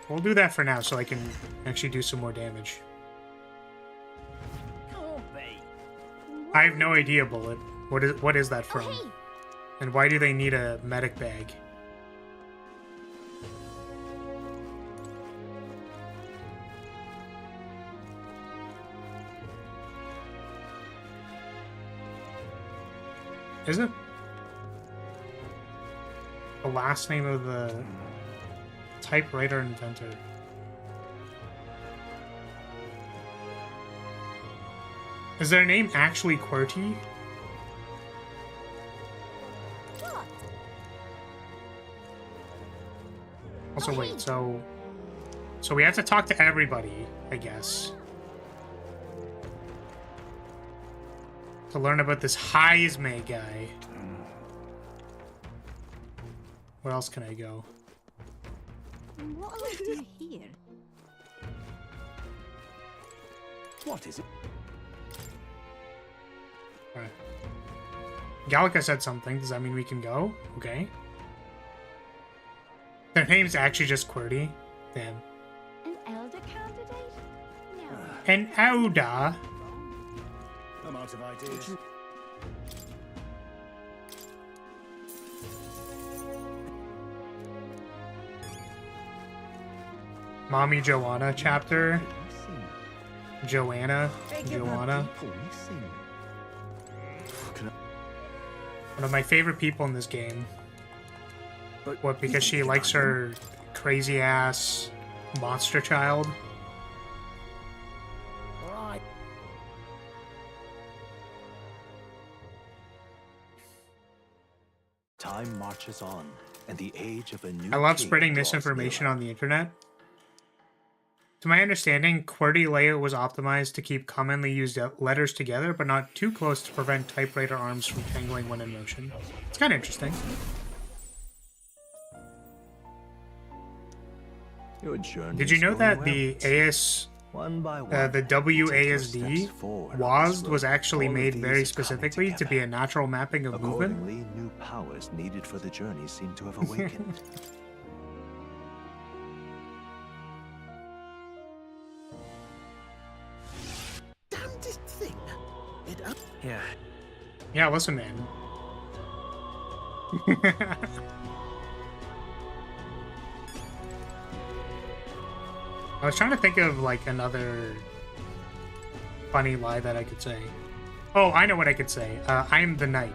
We'll do that for now so I can actually do some more damage. I have no idea, Bullet. What is that from? Okay. And why do they need a medic bag? Is it the last name of the typewriter inventor? Is their name actually QWERTY? Also, wait, so we have to talk to everybody, I guess, to learn about this Heisme guy. Where else can I go? What on earth do you hear? What is it? Alright. Gallica said something. Does that mean we can go? Okay. Their name's actually just QWERTY. Damn. An elder candidate? No. An Elder? I'm out of ideas. Mommy Joanna chapter. Joanna. Joanna. One of my favorite people in this game. But What, because she likes her crazy ass monster child? Right. Time marches on, and the age of a new I love king spreading draws misinformation nearer. on the internet. To my understanding, QWERTY layout was optimized to keep commonly used letters together, but not too close to prevent typewriter arms from tangling when in motion. It's kind of interesting. Your journey Did you is know going that well. the AS, One by one, the take your WASD, steps forward on this WASD, was road. actually All of made these very are coming specifically to be together. a natural mapping of movement. Accordingly, new powers needed for the journey seem to have awakened. Damnedest thing. Yeah. Yeah, listen, man. I was trying to think of, like, another funny lie that I could say. Oh, I know what I could say. I am the knight.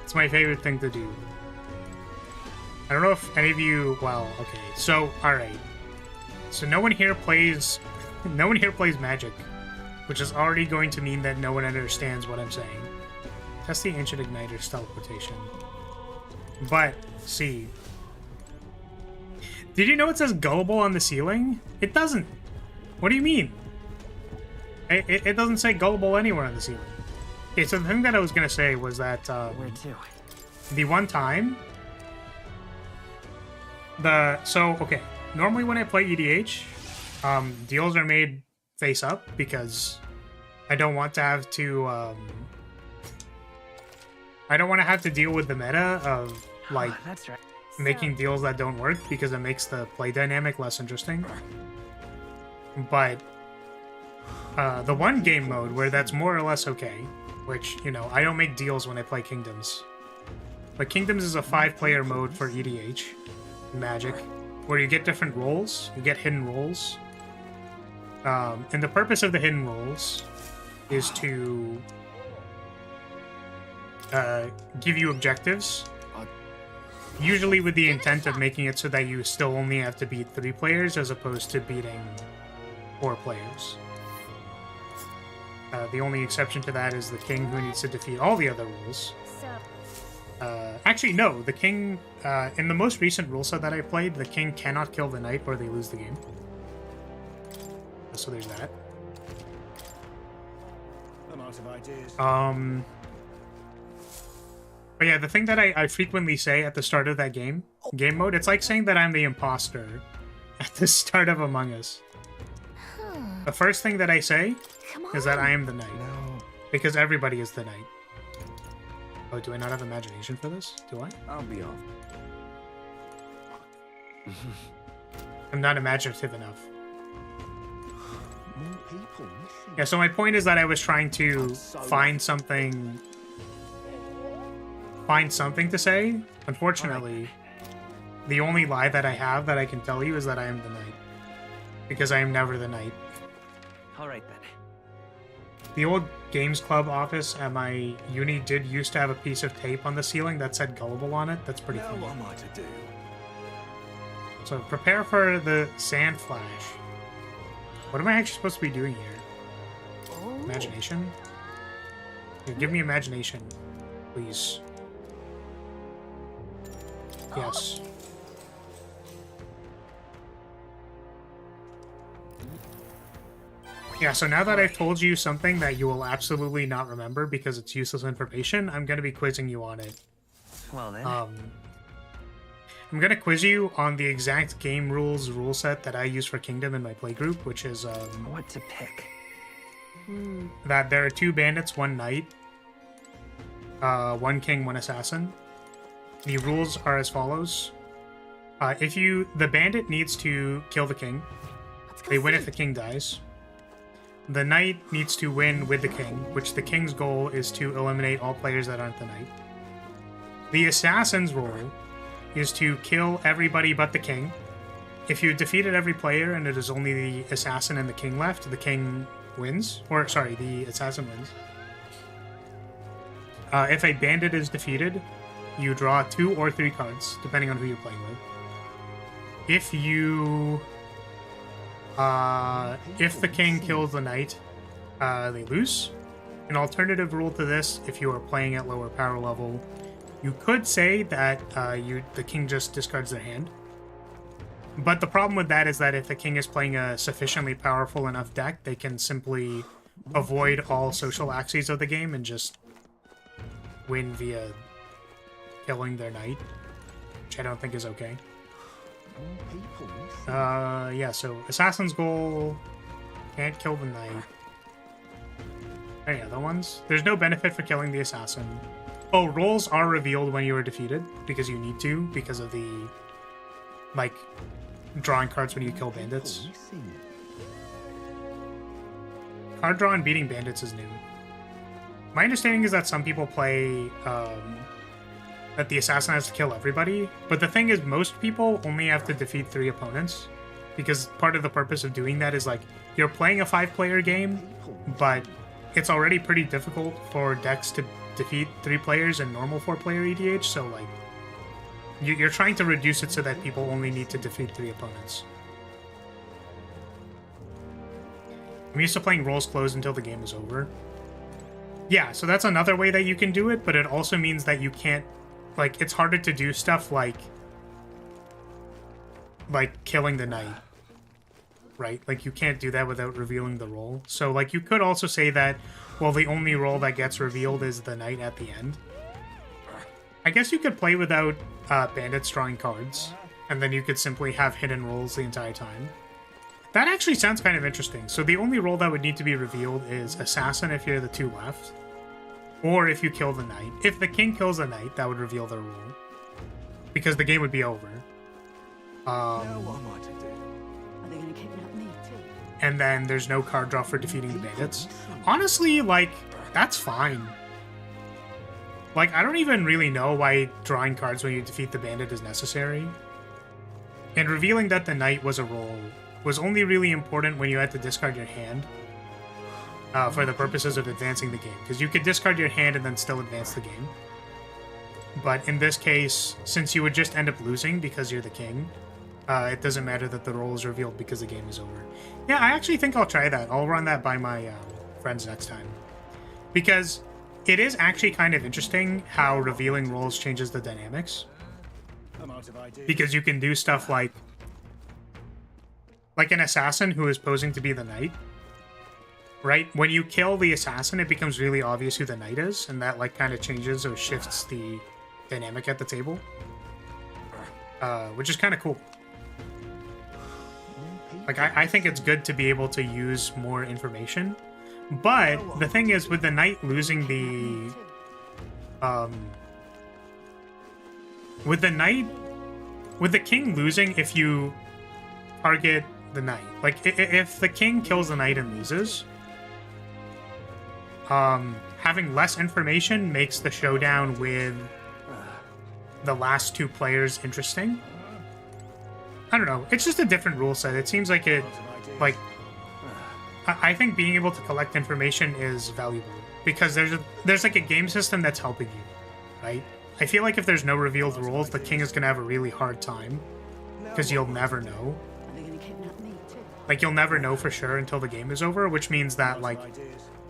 It's my favorite thing to do. I don't know if any of you... Well, okay. So, alright. So no one here plays... No one here plays Magic, which is already going to mean that no one understands what I'm saying. Test the Ancient Igniter's teleportation. But, see... Did you know it says gullible on the ceiling? It doesn't. What do you mean? It doesn't say gullible anywhere on the ceiling. Okay, so the thing that I was going to say was that... Where to? the one time... okay. Normally when I play EDH, deals are made face up because I don't want to have to... I don't want to have to deal with the meta of, like... That's right. making deals that don't work because it makes the play dynamic less interesting. But the one game mode where that's more or less okay, which, you know, I don't make deals when I play Kingdoms. But Kingdoms is a 5-player mode for EDH in Magic, where you get different roles, you get hidden roles. And the purpose of the hidden roles is to give you objectives, usually with the intent of making it so that you still only have to beat 3 players as opposed to beating 4 players. The only exception to that is the king, who needs to defeat all the other rules. So, Actually, no, the king, in the most recent rule set that I played, the king cannot kill the knight or they lose the game. So there's that. I'm out of ideas. But yeah, the thing that I frequently say at the start of that game mode, it's like saying that I'm the imposter at the start of Among Us. The first thing that I say come on. is that I am the knight, No, because everybody is the knight. Oh, do I not have imagination for this? Do I? I'll be off. I'm not imaginative enough. More people missing. Yeah, so my point is that I was trying to find something to say. Unfortunately, the only lie that I have that I can tell you is that I am the knight. Because I am never the knight. All right then. The old games club office at my uni did used to have a piece of tape on the ceiling that said gullible on it. That's pretty Now funny. what am I to do? So prepare for the sand flash. What am I actually supposed to be doing here? Imagination? Here, give me imagination, please. Yes. Yeah, so now that I've told you something that you will absolutely not remember because it's useless information, I'm going to be quizzing you on it. Well then. I'm going to quiz you on the exact game rules rule set that I use for Kingdom in my playgroup, which is What to pick? that there are 2 bandits, 1 knight, 1 king, 1 assassin. The rules are as follows. The bandit needs to kill the king. They win if the king dies. The knight needs to win with the king, which the king's goal is to eliminate all players that aren't the knight. The assassin's role is to kill everybody but the king. If you defeated every player and it is only the assassin and the king left, the king wins. Or, sorry, the assassin wins. If a bandit is defeated, you draw 2 or 3 cards, depending on who you're playing with. If the king kills the knight, they lose. An alternative rule to this, if you are playing at lower power level, you could say that the king just discards their hand. But the problem with that is that if the king is playing a sufficiently powerful enough deck, they can simply avoid all social axes of the game and just win via killing their knight, which I don't think is okay. Yeah, so assassin's goal, can't kill the knight. Any other ones? There's no benefit for killing the assassin. Oh, roles are revealed when you are defeated, because you need to, because of the, like, drawing cards when you kill bandits. Card draw and beating bandits is new. My understanding is that some people play, that the assassin has to kill everybody, but the thing is most people only have to defeat 3 opponents, because part of the purpose of doing that is, like, you're playing a 5-player game, but it's already pretty difficult for decks to defeat 3 players in normal 4-player EDH, so, like, you're trying to reduce it so that people only need to defeat 3 opponents. I'm used to playing roles closed until the game is over. Yeah, so that's another way that you can do it, but it also means that you can't, like, it's harder to do stuff like killing the knight, right? Like, you can't do that without revealing the role. So, like, you could also say that, well, the only role that gets revealed is the knight at the end. I guess you could play without bandits drawing cards, and then you could simply have hidden roles the entire time. That actually sounds kind of interesting. So the only role that would need to be revealed is assassin if you're the 2 left, or if you kill the knight. If the king kills the knight, that would reveal their role, because the game would be over. Are they gonna kidnap me too? And then there's no card draw for defeating the bandits. Honestly, like, that's fine. Like, I don't even really know why drawing cards when you defeat the bandit is necessary. And revealing that the knight was a role was only really important when you had to discard your hand for the purposes of advancing the game. Because you could discard your hand and then still advance the game. But in this case, since you would just end up losing because you're the king, it doesn't matter that the role is revealed because the game is over. Yeah, I actually think I'll try that. I'll run that by my friends next time. Because it is actually kind of interesting how revealing roles changes the dynamics. Because you can do stuff like an assassin who is posing to be the knight. Right? When you kill the assassin, it becomes really obvious who the knight is, and that, like, kind of changes or shifts the dynamic at the table. Which is kind of cool. Like, I think it's good to be able to use more information. But the thing is, with the knight losing the... with the king losing if you target the knight. Like, if the king kills the knight and loses, having less information makes the showdown with the last 2 players interesting. I don't know. It's just a different rule set. It seems like it, like, I think being able to collect information is valuable because there's like a game system that's helping you, right? I feel like if there's no revealed rules, the king is gonna have a really hard time because you'll never know. Are they gonna kidnap me too? Like, you'll never know for sure until the game is over, which means that, like,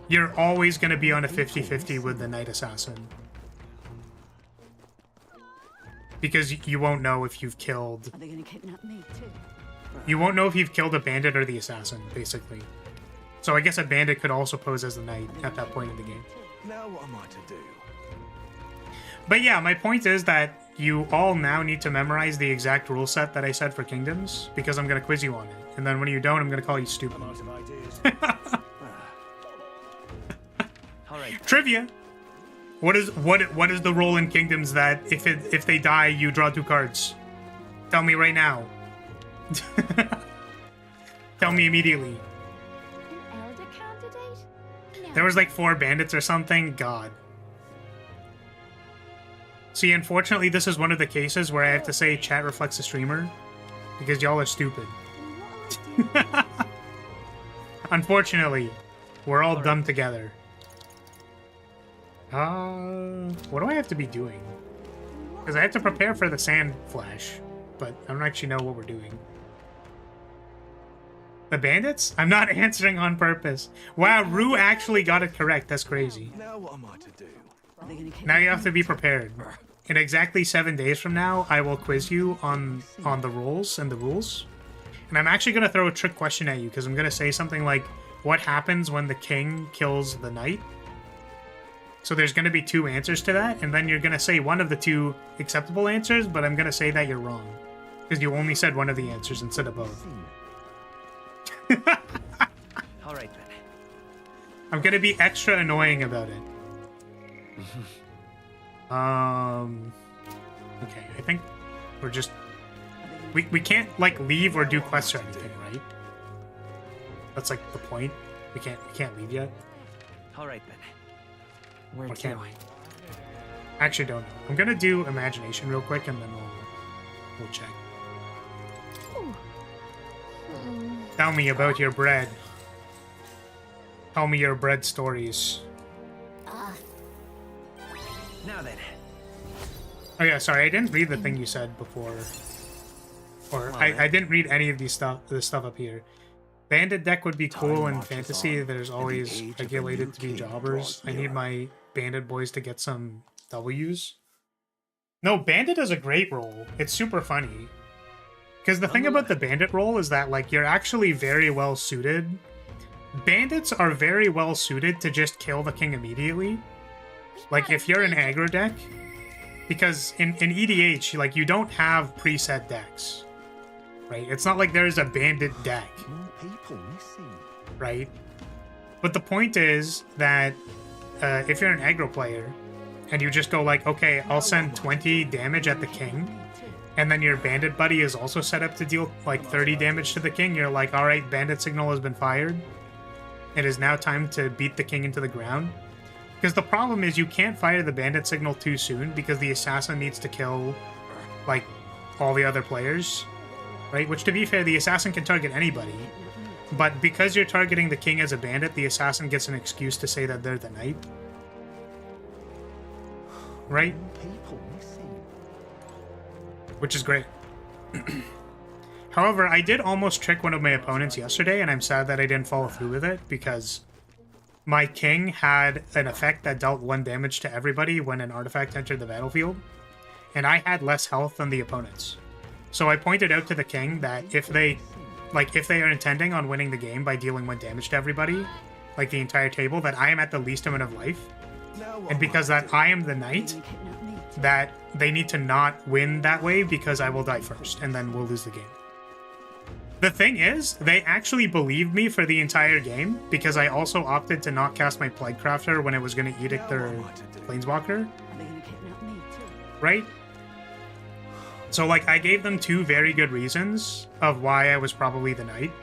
you're always gonna be on a 50-50 with the knight assassin. because you won't know if you've killed. Are they gonna kidnap me too? You won't know if you've killed a bandit or the assassin, basically. So I guess a bandit could also pose as the knight at that point in the game. Now what am I to do? But yeah, my point is that you all now need to memorize the exact rule set that I said for Kingdoms, because I'm going to quiz you on it. And then when you don't, I'm going to call you stupid. I'm out of ideas. All right. Trivia! What is the rule in Kingdoms that if they die, you draw 2 cards? Tell me right now. Tell me immediately. An elder candidate? No. There was like 4 bandits or something. God. See, unfortunately, this is one of the cases where I have to say chat reflects the streamer, because y'all are stupid. What are we doing? Unfortunately, we're all dumb together. What do I have to be doing? Because I have to prepare for the sand flash, but I don't actually know what we're doing. The bandits? I'm not answering on purpose. Wow, Rue actually got it correct. That's crazy. Now what am I to do? Are they gonna kidnap Now you have me to be too? prepared. In exactly 7 days from now, I will quiz you on the roles and the rules. And I'm actually going to throw a trick question at you, because I'm going to say something like, what happens when the king kills the knight? So there's going to be 2 answers to that, and then you're going to say one of the 2 acceptable answers, but I'm going to say that you're wrong. Because you only said one of the answers instead of both. All right then. I'm going to be extra annoying about it. Okay, I think we're just... We can't, like, leave or do quests or anything, right? That's, like, the point. We can't leave yet. All right then. Where Or to? can we? Actually, don't know. I'm gonna do imagination real quick, and then we'll check. Tell me about your bread. Tell me your bread stories. Now then. Oh yeah, sorry, I didn't read the thing you said before. Or I didn't read any of this stuff up here. Bandit deck would be cool in fantasy. There's always regulated to be jobbers. I need my bandit boys to get some W's. No, bandit is a great role. It's super funny. Because the thing about the bandit role is that, like, you're actually very well suited. Bandits are very well suited to just kill the king immediately. Like, if you're an aggro deck, because in EDH, like, you don't have preset decks, right? It's not like there's a bandit deck, More people missing. right? But the point is that if you're an aggro player, and you just go like, okay, I'll send 20 damage at the king, and then your bandit buddy is also set up to deal like 30 damage to the king, you're like, alright, bandit signal has been fired. It is now time to beat the king into the ground. Because the problem is you can't fire the bandit signal too soon, because the assassin needs to kill, like, all the other players, right? Which, to be fair, the assassin can target anybody. But because you're targeting the king as a bandit, the assassin gets an excuse to say that they're the knight. Right? People missing. Which is great. However, I did almost trick one of my opponents yesterday, and I'm sad that I didn't follow through with it, because my king had an effect that dealt 1 damage to everybody when an artifact entered the battlefield, and I had less health than the opponents. So I pointed out to the king that if they are intending on winning the game by dealing 1 damage to everybody, like the entire table, that I am at the least amount of life. And because that I am the knight, Gonna kidnap me too. that they need to not win that way, because I will die first, and then we'll lose the game. The thing is, they actually believed me for the entire game, because I also opted to not cast my Plague Crafter when it was going to edict their Planeswalker, Are they gonna kidnap me too? right? So, like, I gave them 2 very good reasons of why I was probably the knight.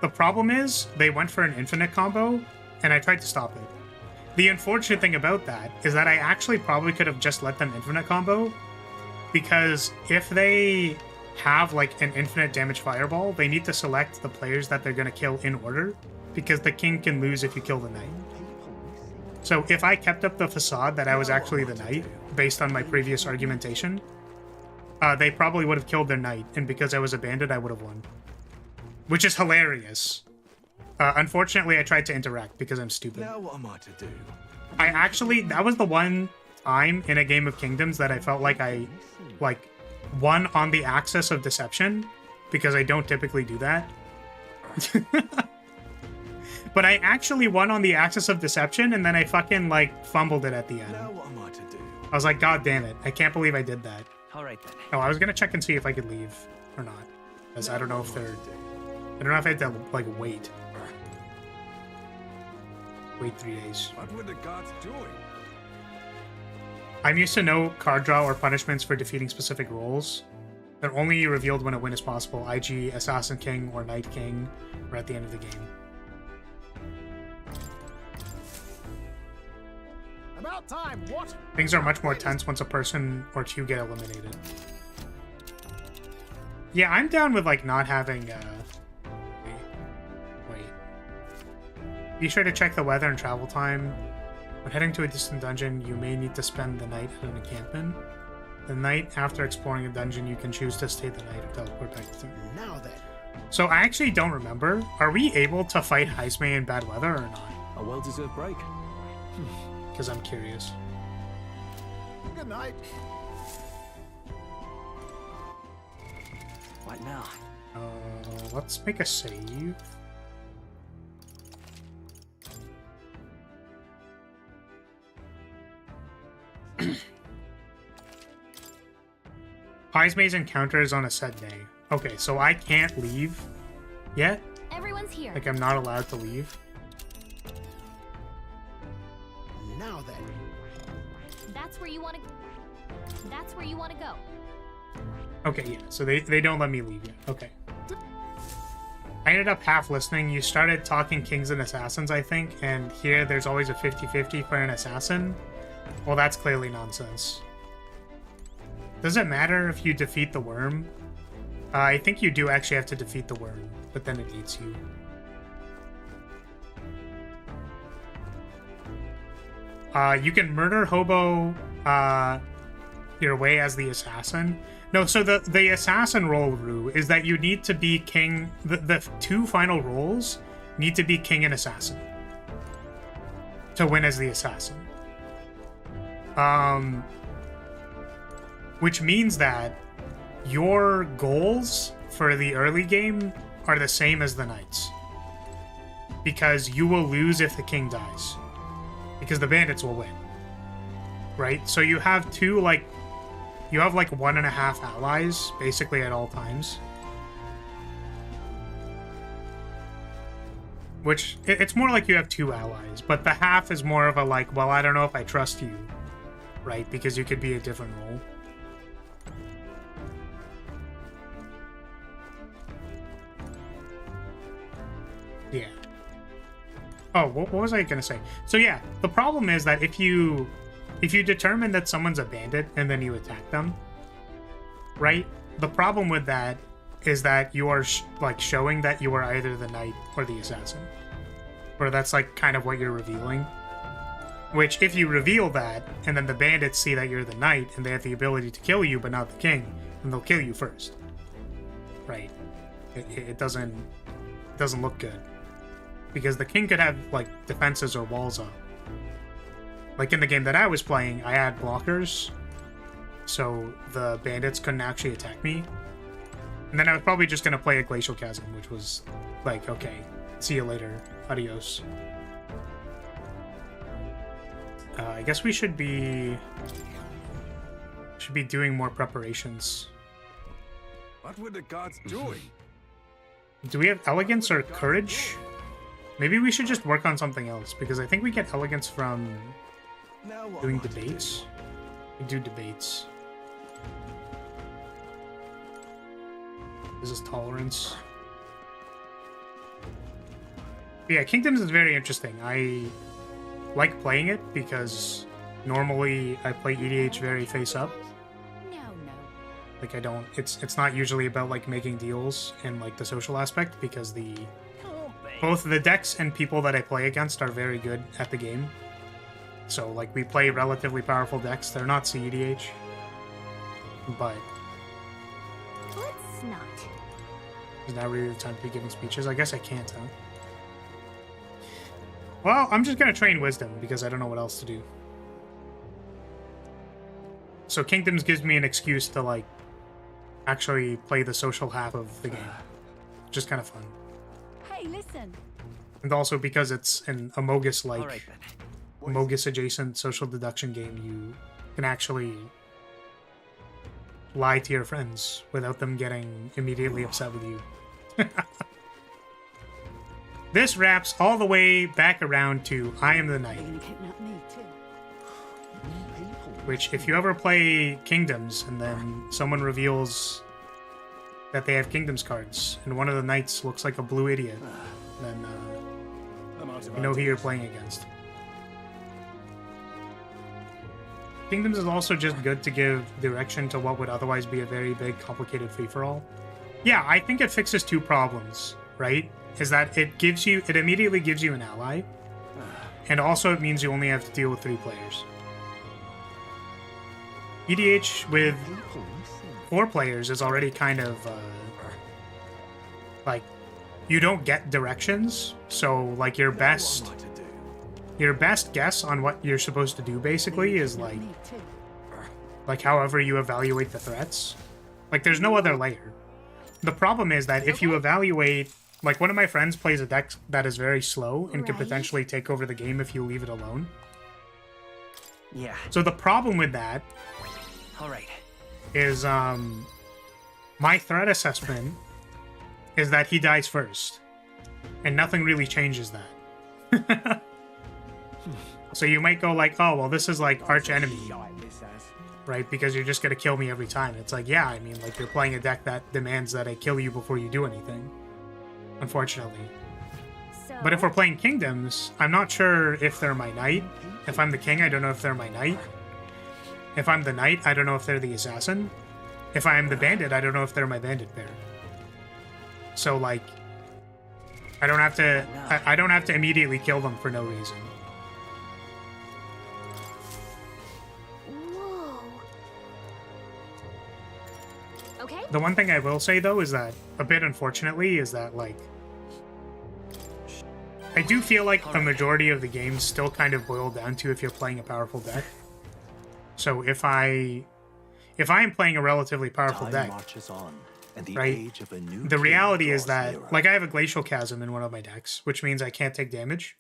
The problem is, they went for an infinite combo, and I tried to stop it. The unfortunate thing about that is that I actually probably could have just let them infinite combo, because if they have, like, an infinite damage fireball, they need to select the players that they're going to kill in order, because the king can lose if you kill the knight. So if I kept up the facade that I was actually the knight, based on my previous argumentation, they probably would have killed their knight, and because I was a bandit, I would have won. Which is hilarious. Unfortunately, I tried to interact because I'm stupid. Now what am I to do? That was the one time in a game of Kingdoms that I felt like I, like, won on the axis of deception, because I don't typically do that. But I actually won on the axis of deception, and then I fucking, like, fumbled it at the end. Now what am I to do? I was like, God damn it. I can't believe I did that. All right then. Oh, I was gonna check and see if I could leave or not. Because I don't know if they're... I don't know if I had to, like, wait. Wait 3 days. What were the gods doing? I'm used to no card draw or punishments for defeating specific roles. They're only revealed when a win is possible. IG, Assassin King, or Knight King, or at the end of the game. About time, what? Things are much more tense once a person or two get eliminated. Yeah, I'm down with, like, not having, Wait. Be sure to check the weather and travel time. When heading to a distant dungeon, you may need to spend the night at an encampment. The night after exploring a dungeon, you can choose to stay the night or teleport back to... Now then. So I actually don't remember. Are we able to fight Heismay in bad weather or not? A well-deserved break. Because I'm curious. Good night. What now? Let's make a save. Heismay's encounter is on a set day. Okay, so I can't leave yet? Everyone's here. Like, I'm not allowed to leave? Now then. That's where you want to. That's where you want to go. Okay, yeah, so they don't let me leave yet. Okay. I ended up half listening. You started talking kings and assassins, I think, and here there's always a 50-50 for an assassin. Well, that's clearly nonsense. Does it matter if you defeat the worm? I think you do actually have to defeat the worm, but then it eats you. You can murder Hobo your way as the assassin. No, so the assassin role, Rue, is that you need to be king. The two final roles need to be king and assassin to win as the assassin. Which means that your goals for the early game are the same as the knights. Because you will lose if the king dies. Because the bandits will win. Right? So you have two, like... You have, like, 1.5 allies, basically, at all times. Which, it's more like you have 2 allies. But the half is more of a, like, well, I don't know if I trust you. Right? Because you could be a different role. Yeah. Oh, what was I gonna say? So yeah, the problem is that if you determine that someone's a bandit and then you attack them, right? The problem with that is that you are like showing that you are either the knight or the assassin, or that's like kind of what you're revealing. Which, if you reveal that and then the bandits see that you're the knight and they have the ability to kill you but not the king, then they'll kill you first, right? It doesn't look good. Because the king could have, like, defenses or walls up. Like, in the game that I was playing, I had blockers, so the bandits couldn't actually attack me. And then I was probably just going to play a Glacial Chasm, which was, like, okay, see you later, adios. I guess we should be doing more preparations. What were the gods doing? Do we have Elegance or Courage? Maybe we should just work on something else, because I think we get Elegance from doing debates. We do debates. This is Tolerance. But yeah, Kingdoms is very interesting. I like playing it because normally I play EDH very face up. No. Like, I don't... It's not usually about, like, making deals and, like, the social aspect, because both the decks and people that I play against are very good at the game. So, like, we play relatively powerful decks. They're not CEDH. But... Let's not. Is now really the time to be giving speeches? I guess I can't, huh? Well, I'm just gonna train Wisdom, because I don't know what else to do. So Kingdoms gives me an excuse to, like, actually play the social half of the game. Just kind of fun. Hey, listen. And also because it's an Amogus-like, All right, then. Amogus-adjacent social deduction game, you can actually lie to your friends without them getting immediately upset with you. This wraps all the way back around to I Am the Knight, They're gonna kidnap me too. which if you ever play Kingdoms and then someone reveals that they have Kingdoms cards and one of the knights looks like a blue idiot, then you know who you're playing against. Kingdoms is also just good to give direction to what would otherwise be a very big, complicated free-for-all. Yeah, I think it fixes two problems, right? Is that it immediately gives you an ally, and also it means you only have to deal with 3 players. EDH with 4 players is already kind of, like, you don't get directions, so, like, your best guess on what you're supposed to do, basically, is, like however you evaluate the threats. Like, there's no other layer. The problem is that if you evaluate... Like, one of my friends plays a deck that is very slow and could potentially take over the game if you leave it alone. Yeah. So the problem with that All right. is, my threat assessment is that he dies first. And nothing really changes that. So you might go like, oh, well, this is like arch enemy, right? Because you're just gonna kill me every time. It's like, yeah, I mean, like, you're playing a deck that demands that I kill you before you do anything. Unfortunately. So, But if we're playing Kingdoms, I'm not sure if they're my knight. If I'm the king, I don't know if they're my knight. If I'm the knight, I don't know if they're the assassin. If I am the bandit, I don't know if they're my bandit pair. So, like, I don't have to immediately kill them for no reason. whoa. Okay. The one thing I will say, though, is that, a bit unfortunately, is that, like, I do feel like the majority of the games still kind of boil down to if you're playing a powerful deck. So if I am playing a relatively powerful Time deck, marches on, and the right, age of a new the king reality is draws that, nearer. like, I have a Glacial Chasm in one of my decks, which means I can't take damage.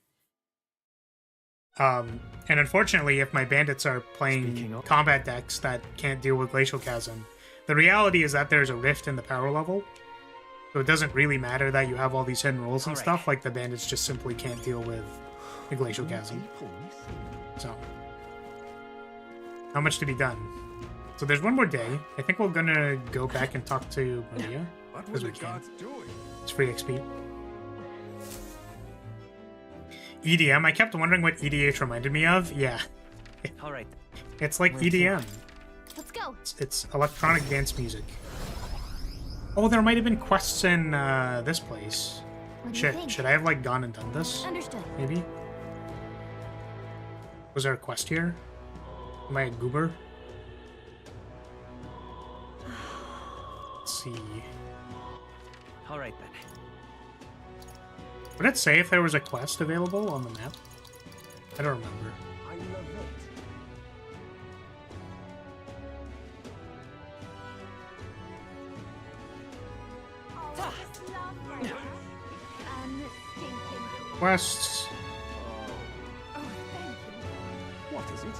And unfortunately, if my bandits are playing Speaking of- combat decks that can't deal with Glacial Chasm, the reality is that there's a rift in the power level. So it doesn't really matter that you have all these hidden rolls and Alright. stuff, like the bandits just simply can't deal with the Glacial Chasm. So, not much to be done. So there's one more day. I think we're gonna go back and talk to Maria, because we can. It's free XP. EDM, I kept wondering what EDH reminded me of. Yeah, All right. it's like EDM. Let's go. It's electronic dance music. Oh, there might have been quests in this place. What do you think? Should I have, like, gone and done this? Understood. Maybe? Was there a quest here? Am I a goober? Let's see. All right, then. Would it say if there was a quest available on the map? I don't remember. Quests. What is it?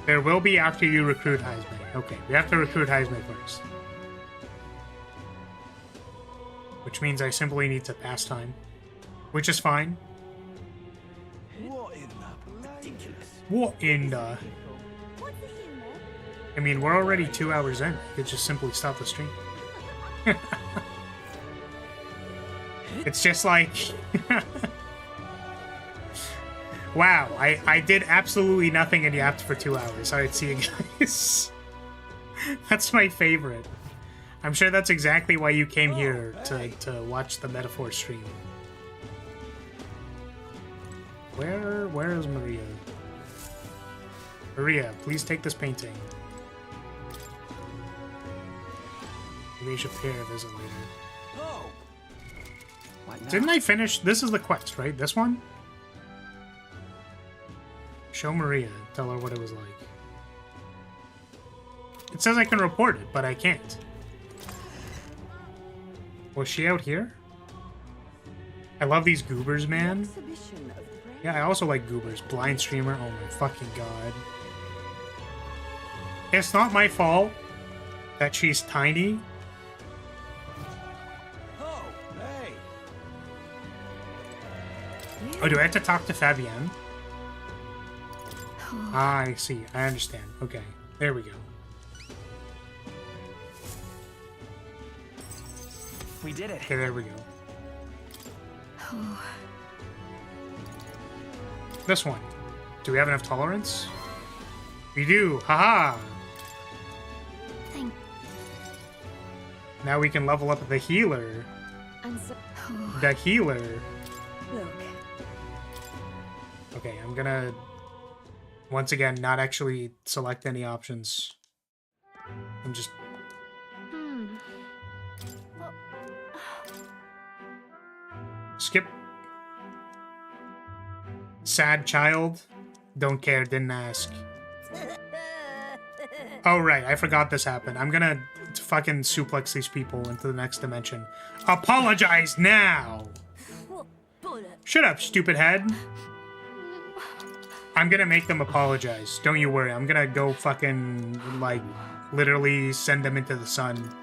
There will be after you recruit Heisman. Okay, we have to recruit Heisman first. Which means I simply need to pass time. Which is fine. What in the ridiculous? What in the... I mean, we're already 2 hours in. You could just simply stop the stream. It's just like... Wow, I did absolutely nothing and yapped for 2 hours. Alright, see you guys. That's my favorite. I'm sure that's exactly why you came here to watch the Metaphor stream. Where is Maria? Maria, please take this painting. Maybe you should pay a visit later. Oh, Didn't I finish? This is the quest, right? This one? Show Maria. Tell her what it was like. It says I can report it, but I can't. Was she out here? I love these goobers, man. Yeah, I also like goobers. Blind streamer. Oh my fucking god. It's not my fault that she's tiny. Oh, hey. Oh, do I have to talk to Fabienne? Ah, I see. I understand. Okay. There we go. We did it. Okay, there we go. This one. Do we have enough tolerance? We do. Haha. Thank. Now we can level up the healer. The healer. Look. Okay, I'm gonna once again not actually select any options. I'm just skip. Sad child. Don't care, didn't ask. Oh right, I forgot this happened. I'm gonna fucking suplex these people into the next dimension. Apologize now! Shut up, stupid head. I'm gonna make them apologize. Don't you worry. I'm gonna go fucking, like, literally send them into the sun.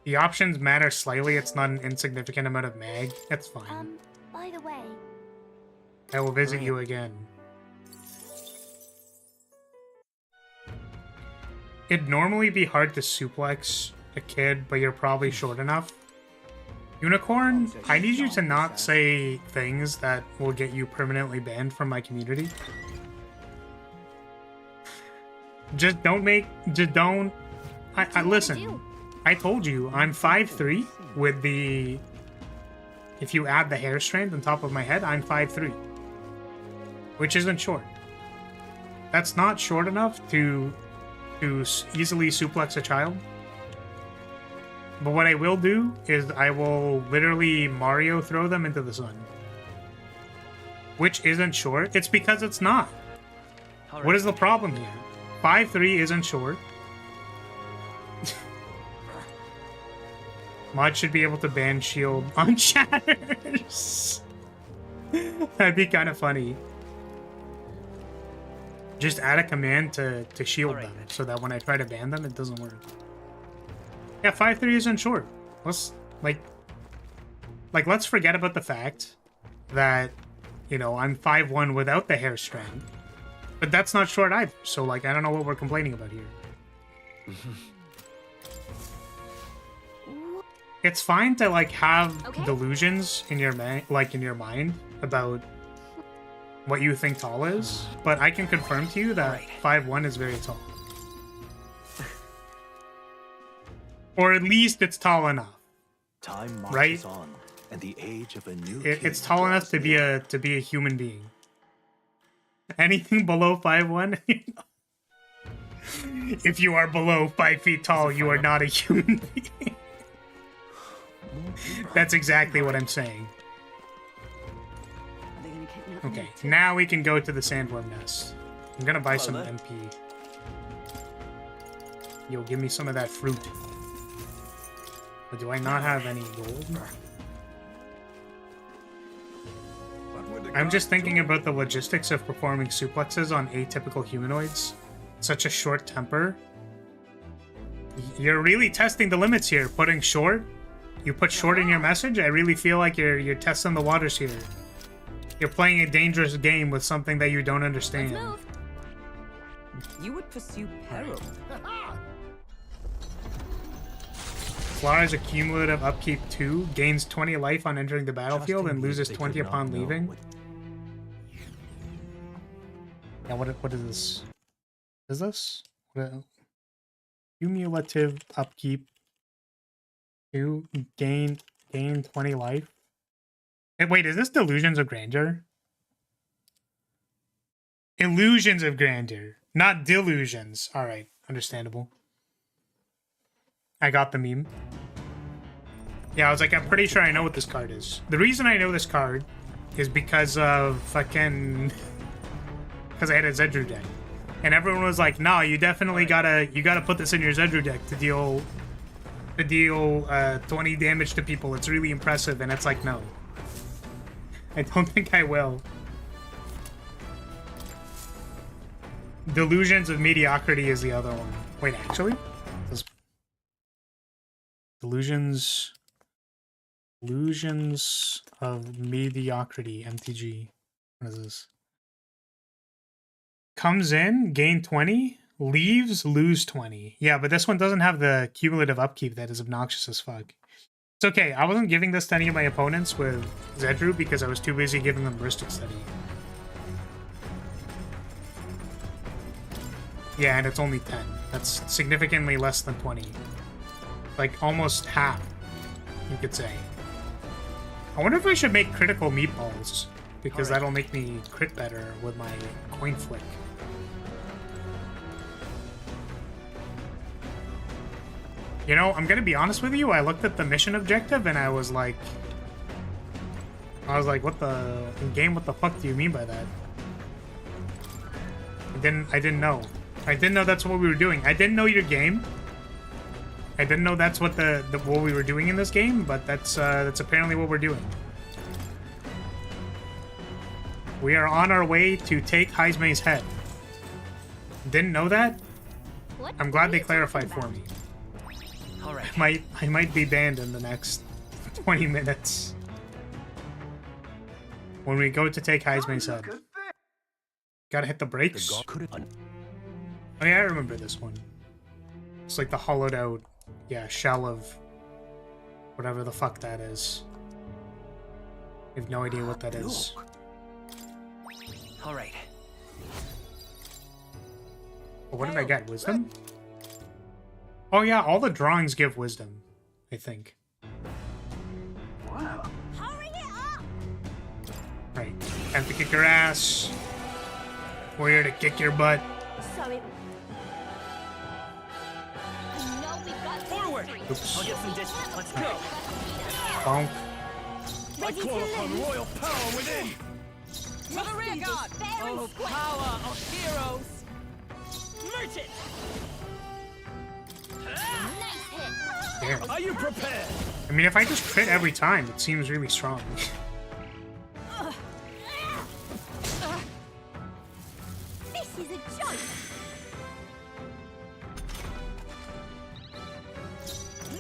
The options matter slightly. It's not an insignificant amount of mag. That's fine. By the way. I will visit you again. It'd normally be hard to suplex a kid, but you're probably short enough. Unicorn, I need you to not say things that will get you permanently banned from my community. Just don't make... Just don't... I listen. I told you, I'm 5'3", with the... If you add the hair strand on top of my head, I'm 5'3". Which isn't short. That's not short enough to easily suplex a child. But what I will do is I will literally Mario throw them into the sun. Which isn't short. It's because it's not. What is the problem here? 5'3" isn't short. Mod should be able to ban shield on chatters. That'd be kind of funny. Just add a command to shield them so that when I try to ban them, it doesn't work. Yeah, 5'3" isn't short. Let's let's forget about the fact that, you know, I'm 5'1" without the hair strand. But that's not short either. So like I don't know what we're complaining about here. It's fine to like have delusions in your mind about what you think tall is, but I can confirm to you that 5'1" is very tall. Or at least it's tall enough. Time marches right? on, and the age of a new It's tall enough to be a human being. Anything below 5'1", if you are below 5 feet tall, you are not a human being. That's exactly what I'm saying. Okay, now we can go to the sandworm nest. I'm gonna buy some MP. Yo, give me some of that fruit. But do I not have any gold? I'm just thinking about the logistics of performing suplexes on atypical humanoids. Such a short temper. You're really testing the limits here, putting short. You put short in your message? I really feel like you're testing the waters here. You're playing a dangerous game with something that you don't understand. You would pursue peril. Flara's a cumulative upkeep 2, gains 20 life on entering the battlefield and loses 20 upon leaving. Yeah, what is this? Is this? Cumulative upkeep 2, gain 20 life. Hey, wait, is this Delusions of Grandeur? Illusions of Grandeur, not delusions. Alright, understandable. I got the meme. Yeah, I was like, I'm pretty sure I know what this card is. The reason I know this card is because of fucking... Because I had a Zedru deck. And everyone was like, no, you definitely gotta put this in your Zedru deck to deal 20 damage to people. It's really impressive. And it's like, no. I don't think I will. Delusions of Mediocrity is the other one. Wait, actually? Delusions of Mediocrity, MTG. What is this? Comes in, gain 20, leaves, lose 20. Yeah, but this one doesn't have the cumulative upkeep that is obnoxious as fuck. It's okay, I wasn't giving this to any of my opponents with Zedru because I was too busy giving them Ballistic Study. Yeah, and it's only 10. That's significantly less than 20. Like, almost half, you could say. I wonder if I should make critical meatballs, because that'll make me crit better with my coin flick. You know, I'm gonna be honest with you, I looked at the mission objective and I was like, what the, in game, what the fuck do you mean by that? I didn't know. I didn't know that's what we were doing. I didn't know your game. I didn't know that's what what we were doing in this game, but that's apparently what we're doing. We are on our way to take Heismay's head. Didn't know that? What? I'm glad they clarified for me. All right. I might be banned in the next 20 minutes. When we go to take Heismay's head. Gotta hit the brakes. Oh yeah, I remember this one. It's like the hollowed out, yeah, shell of whatever the fuck that is. I have no idea what that is. All right. Well, what did I get? Wisdom? Oh yeah, all the drawings give wisdom, I think. Hurry it up! Right. Time to kick your ass. We're here to kick your butt. So it... No, we've got Forward! Oops. I'll get some dishes. Let's go. Bonk. I call upon royal power within! For the rear guard! Oh, power of heroes! Merge it! nice hit. Damn. Are you prepared? I mean, if I just crit every time, it seems really strong. This is a joke!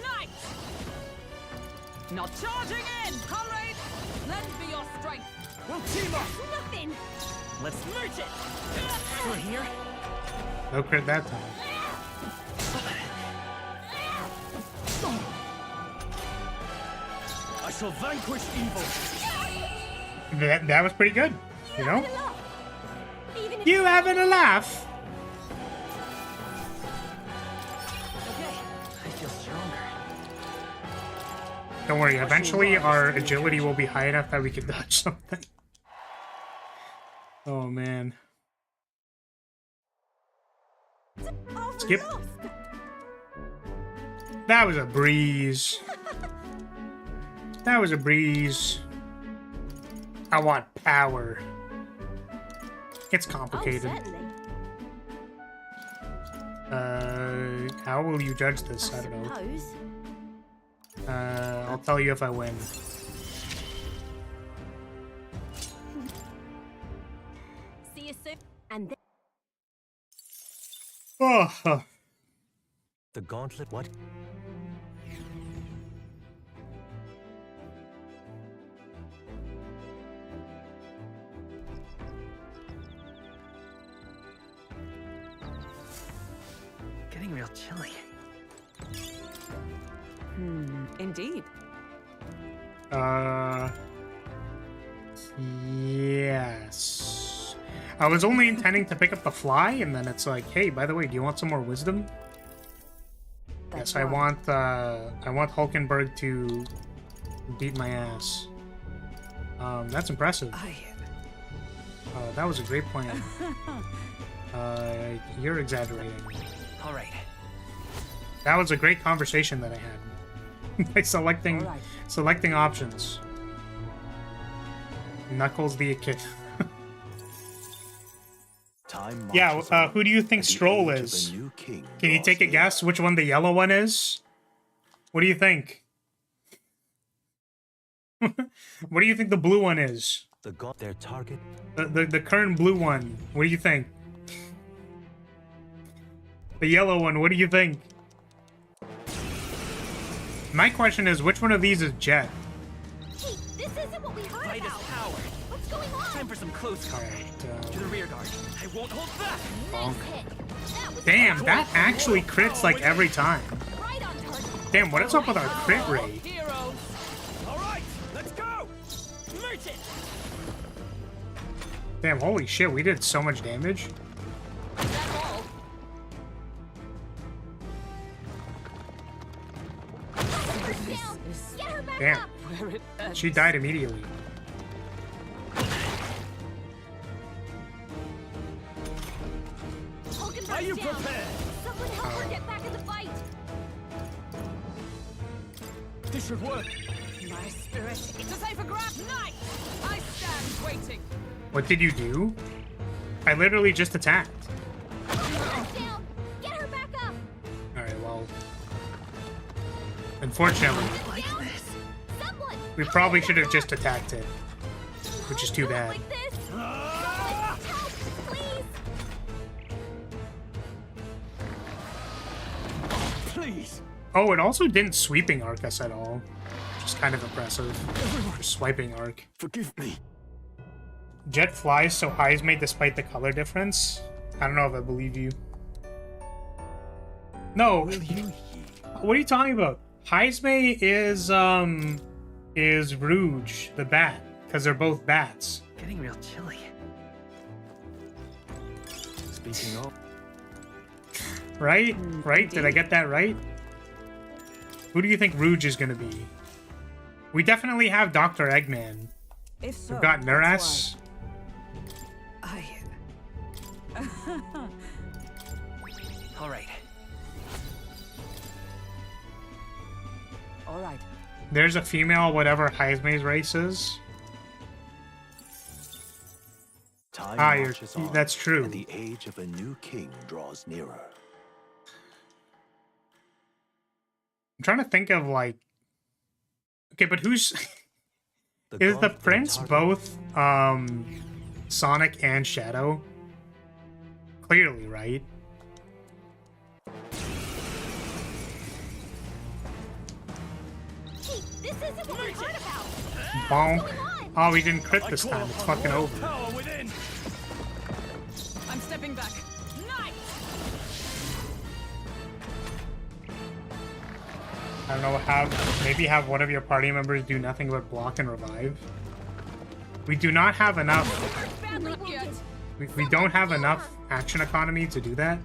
Nice! Now charging in, comrades! Lend me your strength! We'll team up! Nothing! Let's Merge it! we're here. No crit that time. I shall vanquish evil! That was pretty good, you know? Even if You having a laugh? Okay. I feel stronger. Don't worry, eventually our agility will be high enough that we can dodge something. Oh man. Skip. That was a breeze. That was a breeze. I want power. It's Oh, complicated. certainly. How will you judge this? I don't know. Suppose. I'll tell you if I win. See you soon. And then... Oh, The gauntlet, what? Getting real chilly. Indeed. Yes. I was only intending to pick up the fly, and then it's like, hey, by the way, do you want some more wisdom? Yes, I want Hulkenberg to beat my ass. That's impressive. That was a great plan. You're exaggerating. All right. That was a great conversation that I had. By selecting options. Knuckles the kid. Time Yeah, marches on, who do you think and the Stroll age of is? a new king Can you draws take a near. guess which one the yellow one is? What do you think? What do you think the blue one is? The god, their target. The current blue one. What do you think? The yellow one. What do you think? My question is, which one of these is Jet? Hey, this isn't what we heard Fight is about. power. What's going on? Time for some close combat. To the rear guard. I won't hold back. Nice hit. That was Damn, that actually crits like every time. right on target. Damn, what is up with our crit rate? Heroes. All right, let's go. Merge it. Damn, holy shit, we did so much damage. That's all. Down. Get her back Damn, up. Where it ends. she died immediately. Are you down. prepared? Someone help her get back in the fight. This should work. My spirit. It's a safer grab. Nice. I stand waiting. What duld you do? I literally just attacked. Down. Get her back up. Alright, well. Unfortunately, Down. Someone. we probably should have just attacked it. Which is too Not bad. Like this. Help, please. Please. Oh, it also didn't sweeping arc us at all. Which is kind of impressive. Or swiping arc. Forgive me. Jet flies so high is made despite the color difference. I don't know if I believe you. No. What are you talking about? Heisme is Rouge, the bat, because they're both bats. Getting real chilly. Speaking of, Right? Right? Did I get that right? Who do you think Rouge is gonna be? We definitely have Dr. Eggman. If so, We've got Nuras. All right. All right. There's a female, whatever Heisme's race is. Time Ah, marches on, that's true. and the age of a new king draws nearer. I'm trying to think of like. Okay, but who's is god, the their prince target. both Sonic and Shadow? Clearly, right? Hey, this isn't what we heard about. Bonk. Going on. Oh, we didn't crit this time. It's fucking over. Power within. I'm stepping back. Nice. I don't know, maybe have one of your party members do nothing but block and revive. We do not have enough. Badly wounded. We don't have enough action economy to do that.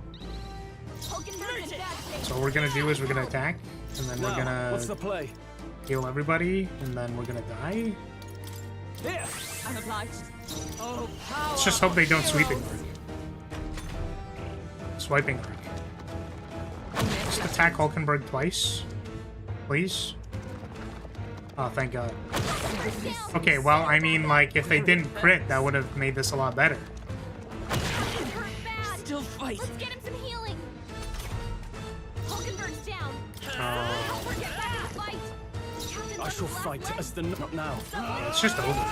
Hulkenberg's in bad shape. So what we're gonna do is we're gonna attack, and then we're now, what's the gonna play? heal everybody, and then we're gonna die. Here. I'm obliged. Oh, power. Let's just hope they don't sweeping heroes. arc. Swiping arc. Just attack Hulkenberg twice, please. Oh, thank God. Okay, well, I mean, like, if they didn't crit, that would have made this a lot better. He's hurt bad. Still fight. Let's get him some healing. Hulkenberg's down. Oh, Help her get back in the fight. Captain's I on shall the last fight leg. as the not now. it's just over.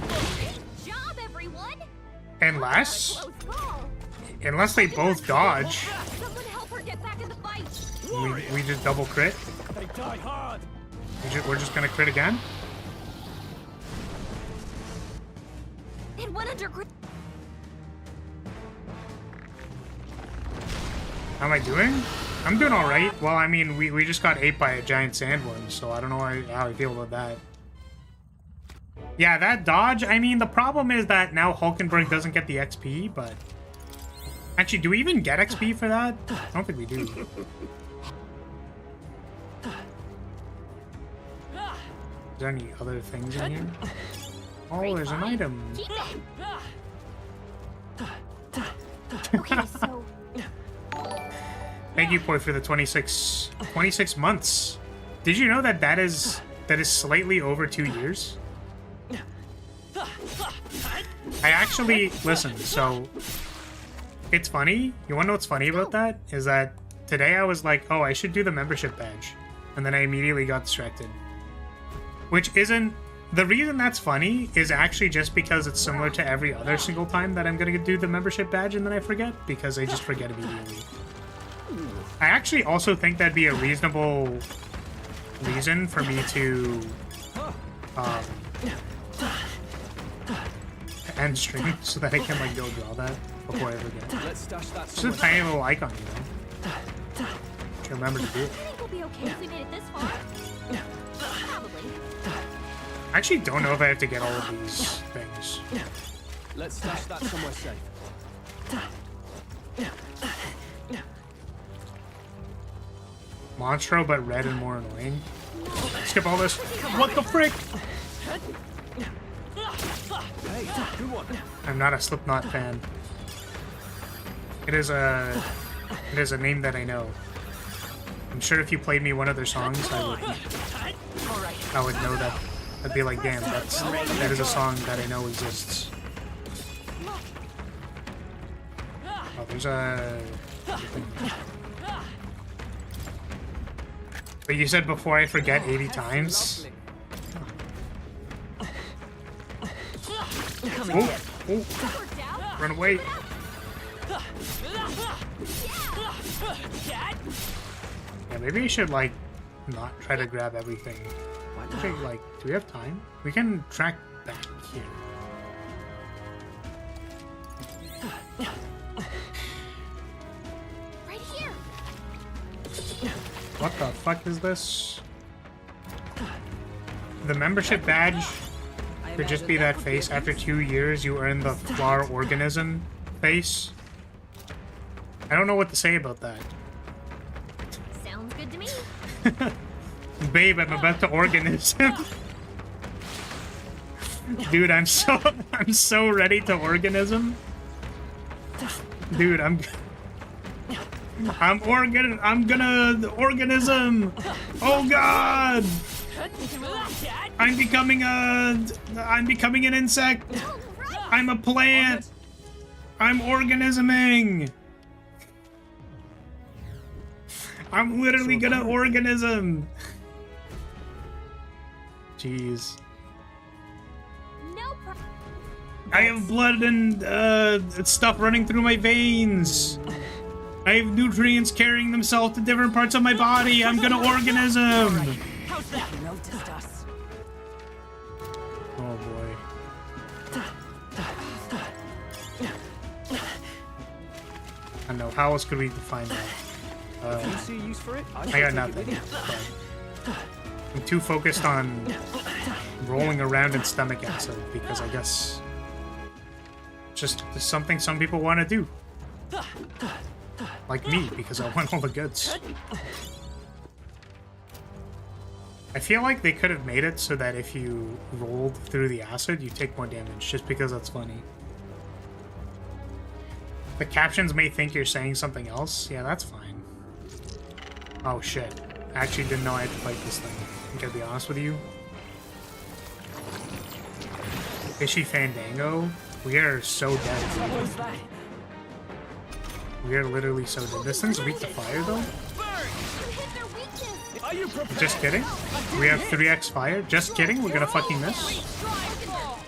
Great job, everyone. Unless, Close call. unless they both dodge, Someone help her get back in the fight. we just double crit. They die hard. We're just gonna crit again. It went under. How am I doing? I'm doing all right. Well, I mean, we just got ate by a giant sandworm, so I don't know how I feel about that. Yeah, that dodge, I mean, the problem is that now Hulkenberg doesn't get the XP, but... Actually, do we even get XP for that? I don't think we do. Is there any other things in here? Oh, there's an item. Keep it. Okay, so Thank you, Poi, for the 26 months. Did you know that that is slightly over 2 years? I actually listen. So it's funny. You want to know what's funny about that? Is that today I was like, oh, I should do the membership badge, and then I immediately got distracted. Which isn't the reason that's funny. Is actually just because it's similar to every other single time that I'm gonna do the membership badge and then I forget, because I just forget immediately. I actually also think that'd be a reasonable reason for me to end stream so that I can like go draw that before I forget. Let's stash that Just a tiny little icon, you know. To remember to do it. I think we'll be okay if we made it this far. Probably. I actually don't know if I have to get all of these things. Let's stash that somewhere safe. Monstro, but red and more annoying. Skip all this. What the frick? Hey, good one. I'm not a Slipknot fan. It is a name that I know. I'm sure if you played me one of their songs, I would know that. I'd be like, damn, that is a song that I know exists. Oh, there's a... But you said before I forget 80 times? Oh, oh. Run away. Yeah, maybe I should, like, not try to grab everything. Okay, like, do we have time? We can track back here. Right here. What the fuck is this? The membership badge could just be that face. After 2 years, you earn the flower organism face. I don't know what to say about that. Sounds good to me. Babe, I'm about to organism. Dude, I'm so ready to organism. Dude, I'm gonna organism. Oh god! I'm becoming an insect. I'm a plant. I'm organisming. I'm literally gonna organism. Jeez. No problem. I have blood and stuff running through my veins. I have nutrients carrying themselves to different parts of my body. I'm gonna organism. How's that? Noticed us. Oh boy. I know. How else could we define that? You see a use for it? I got nothing. I'm too focused on rolling around in stomach acid because I guess just something some people want to do. Like me, because I want all the goods. I feel like they could have made it so that if you rolled through the acid, you take more damage, just because that's funny. The captions may think you're saying something else. Yeah, that's fine. Oh shit. I actually didn't know I had to fight this thing. I'm gonna be honest with you. Fishy Fandango? We are so dead. What's that? We are literally so dead. This thing's weak to fire though? You hit their weakness. Are you prepared? Just kidding? We have 3x fire? Just kidding? We're gonna fucking miss?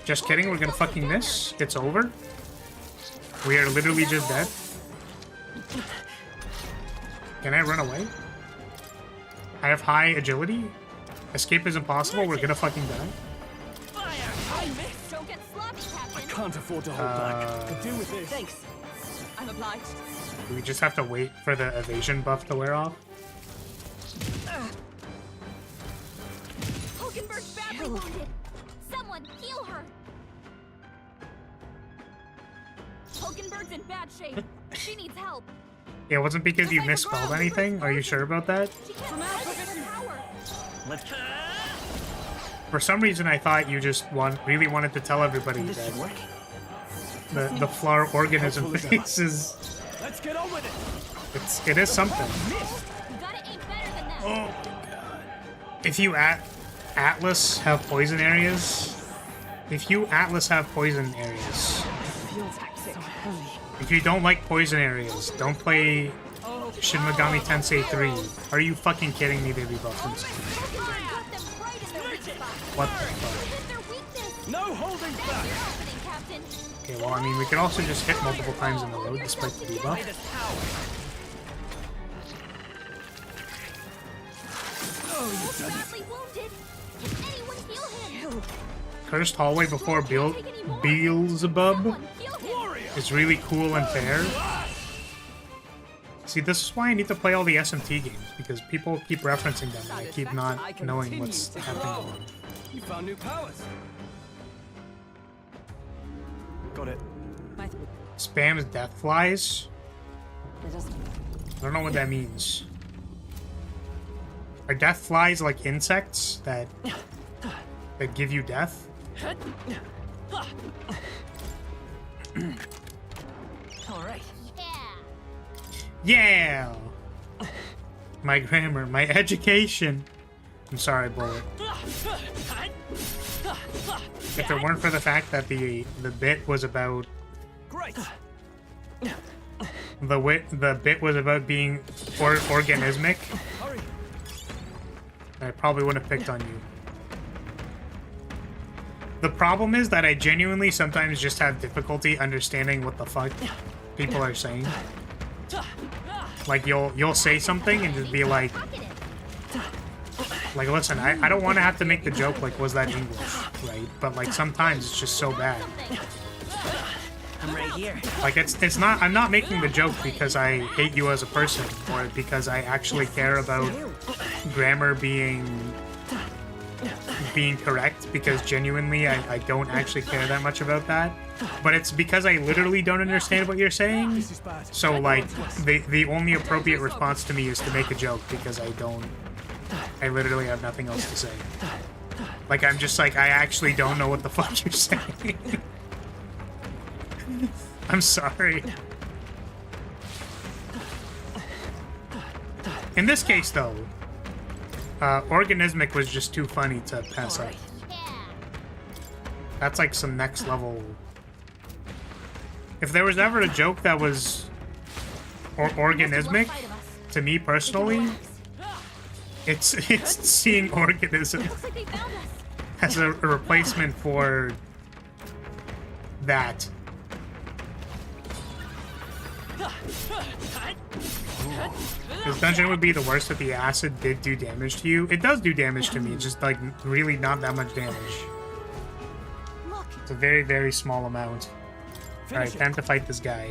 Just kidding? We're gonna fucking miss? It's over? We are literally just dead? Can I run away? I have high agility? Escape is impossible? We're gonna fucking die? Don't get sloppy, I Captain. can't afford to hold back. Could do with this. Thanks. I'm obliged. Do we just have to wait for the evasion buff to wear off? Hulkenberg's badly wounded. Someone heal her. Hulkenberg's in bad shape. She needs help. Yeah, it wasn't because you misspelled anything? Are you sure about that? She can't focus her power. Let's For some reason, I thought you just really wanted to tell everybody this should that work. the flower organism face is... Let's get on with it. It is something. You gotta aim better than that. Oh. If you Atlus have poison areas, if you don't like poison areas, don't play Shin Megami Tensei 3. Are you fucking kidding me? They rebuffed themselves. What the fuck? No holding back. Okay, well, I mean, we could also just hit multiple times in a row despite the debuff. Cursed hallway before Beelzebub is really cool and fair. See, this is why I need to play all the SMT games, because people keep referencing them and I keep not knowing what's happening. You found new powers. Got it. Spams death flies? I don't know what that means. Are death flies like insects that give you death? Alright. Yeah! My grammar, my education. I'm sorry, Bullet. If it weren't for the fact that the bit was about the bit was about being organismic, I probably wouldn't have picked on you. The problem is that I genuinely sometimes just have difficulty understanding what the fuck people are saying. Like you'll say something and just be like, listen, I don't want to have to make the joke like, was that English, right? But like sometimes it's just so bad. I'm right here. Like it's not, I'm not making the joke because I hate you as a person or because I actually care about grammar being correct, because genuinely I don't actually care that much about that. But it's because I literally don't understand what you're saying. So like the only appropriate response to me is to make a joke because I literally have nothing else to say. Like I'm just like, I actually don't know what the fuck you're saying. I'm sorry. In this case though, organismic was just too funny to pass up. That's like some next level. If there was ever a joke that was organismic, to me personally, it's seeing organism as a replacement for that. This dungeon would be the worst if the acid did do damage to you. It does do damage to me, just like really not that much damage. It's a very, very small amount. Alright, time to fight this guy.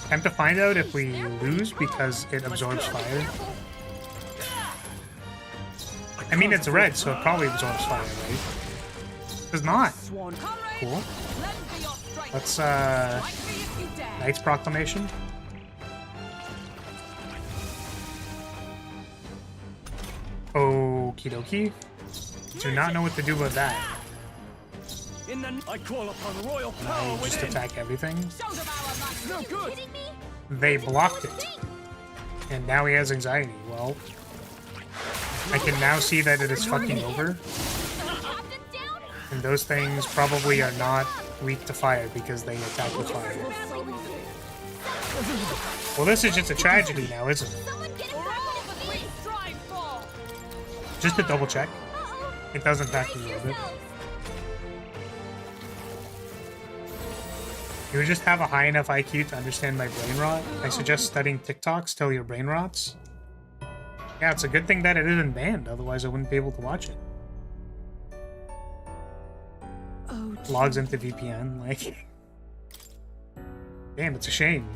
Time to find out if we lose because it absorbs fire. I mean, it's red, so it probably absorbs fire, right? It does not. Cool. Let's, Knight's Proclamation. Okie dokie. Do not know what to do about that. I call upon royal Now power just within. attack everything. No good. They blocked it. And now he has anxiety. Well, I can now see that it is fucking over. And those things probably are not weak to fire because they attack with fire. Well, this is just a tragedy now, isn't it? Just to double check. It doesn't attack you with it. You would just have a high enough IQ to understand my brain rot. I suggest studying TikToks till your brain rots. Yeah, it's a good thing that it isn't banned, otherwise I wouldn't be able to watch it. Logs into VPN, like... Damn, it's a shame.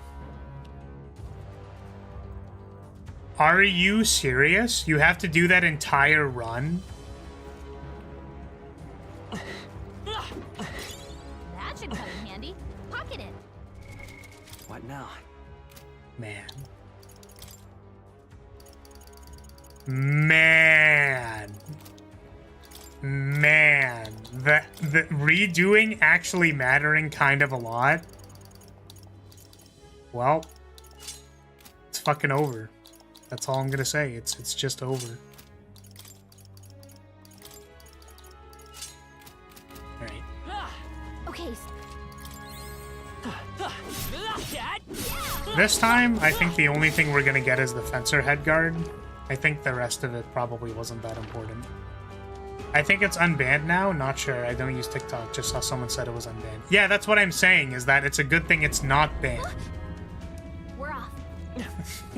Are you serious? You have to do that entire run? That should come in handy. Pocket it. What now? Man. Man. Man. the redoing actually mattering kind of a lot. Well, it's fucking over. That's all I'm gonna say. It's just over. Alright. Okay. This time, I think the only thing we're gonna get is the fencer headguard. I think the rest of it probably wasn't that important. I think it's unbanned now. Not sure. I don't use TikTok. Just saw someone said it was unbanned. Yeah, that's what I'm saying, is that it's a good thing it's not banned. We're off.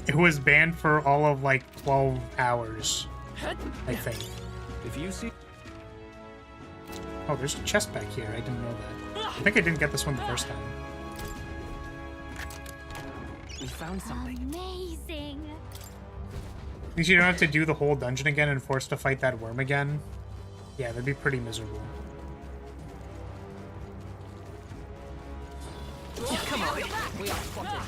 It was banned for all of like 12 hours, I think. If you see... Oh, there's a chest back here. I didn't know that. I think I didn't get this one the first time. We found something. Amazing. At least you don't have to do the whole dungeon again and forced to fight that worm again. Yeah, that'd be pretty miserable. Come on. We are spotted.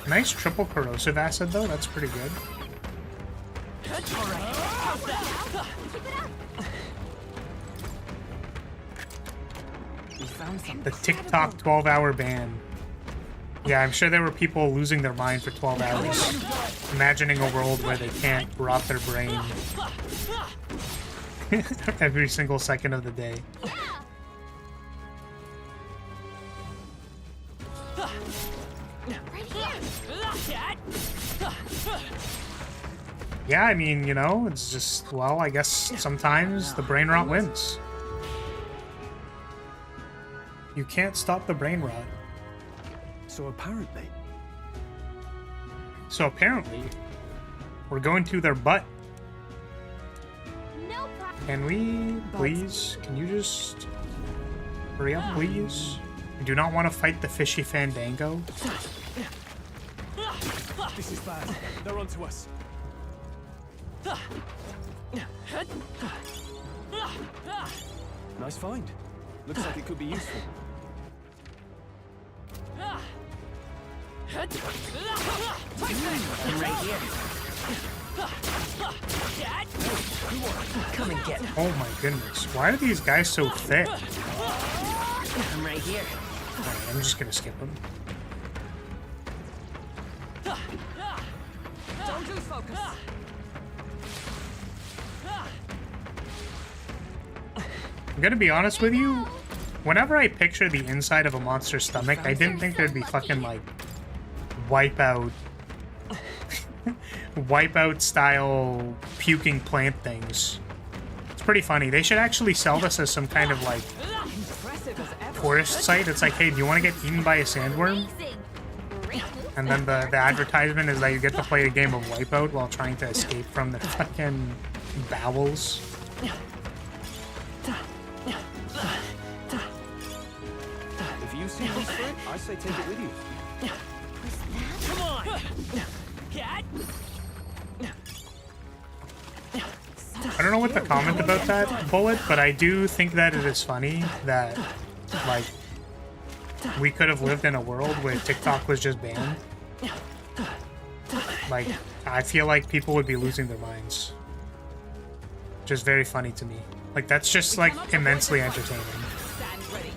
Nice triple corrosive acid, though. That's pretty good. We found something. The TikTok 12-hour ban. Yeah, I'm sure there were people losing their mind for 12 hours, imagining a world where they can't rot their brain every single second of the day. Yeah, I mean, you know, it's just, well, I guess sometimes the brain rot wins. You can't stop the brain rot. So apparently... So apparently, we're going to their butt. No problem. Can we, please? Can you just hurry up, please? I do not want to fight the fishy fandango. This is bad. They're onto us. Nice find. Looks like it could be useful. I'm right here. Come and get me. Oh my goodness. Why are these guys so thick? I'm right here. Alright, I'm just gonna skip them. Don't lose focus. I'm gonna be honest with you. Whenever I picture the inside of a monster's stomach, I didn't think there'd be fucking, like, Wipeout style puking plant things. It's pretty funny. They should actually sell this as some kind of, like, Impressive as ever. tourist site. It's like, hey, do you want to get eaten by a sandworm? Amazing. Great move. And then the advertisement is that you get to play a game of Wipeout while trying to escape from their fucking bowels. If you see this thing, I say take it with you. Come on. Cat. I don't know what to comment about that bullet, but I do think that it is funny that, like, we could have lived in a world where TikTok was just banned. Like, I feel like people would be losing their minds. Just very funny to me. Like, that's just, like, immensely entertaining. Stand ready.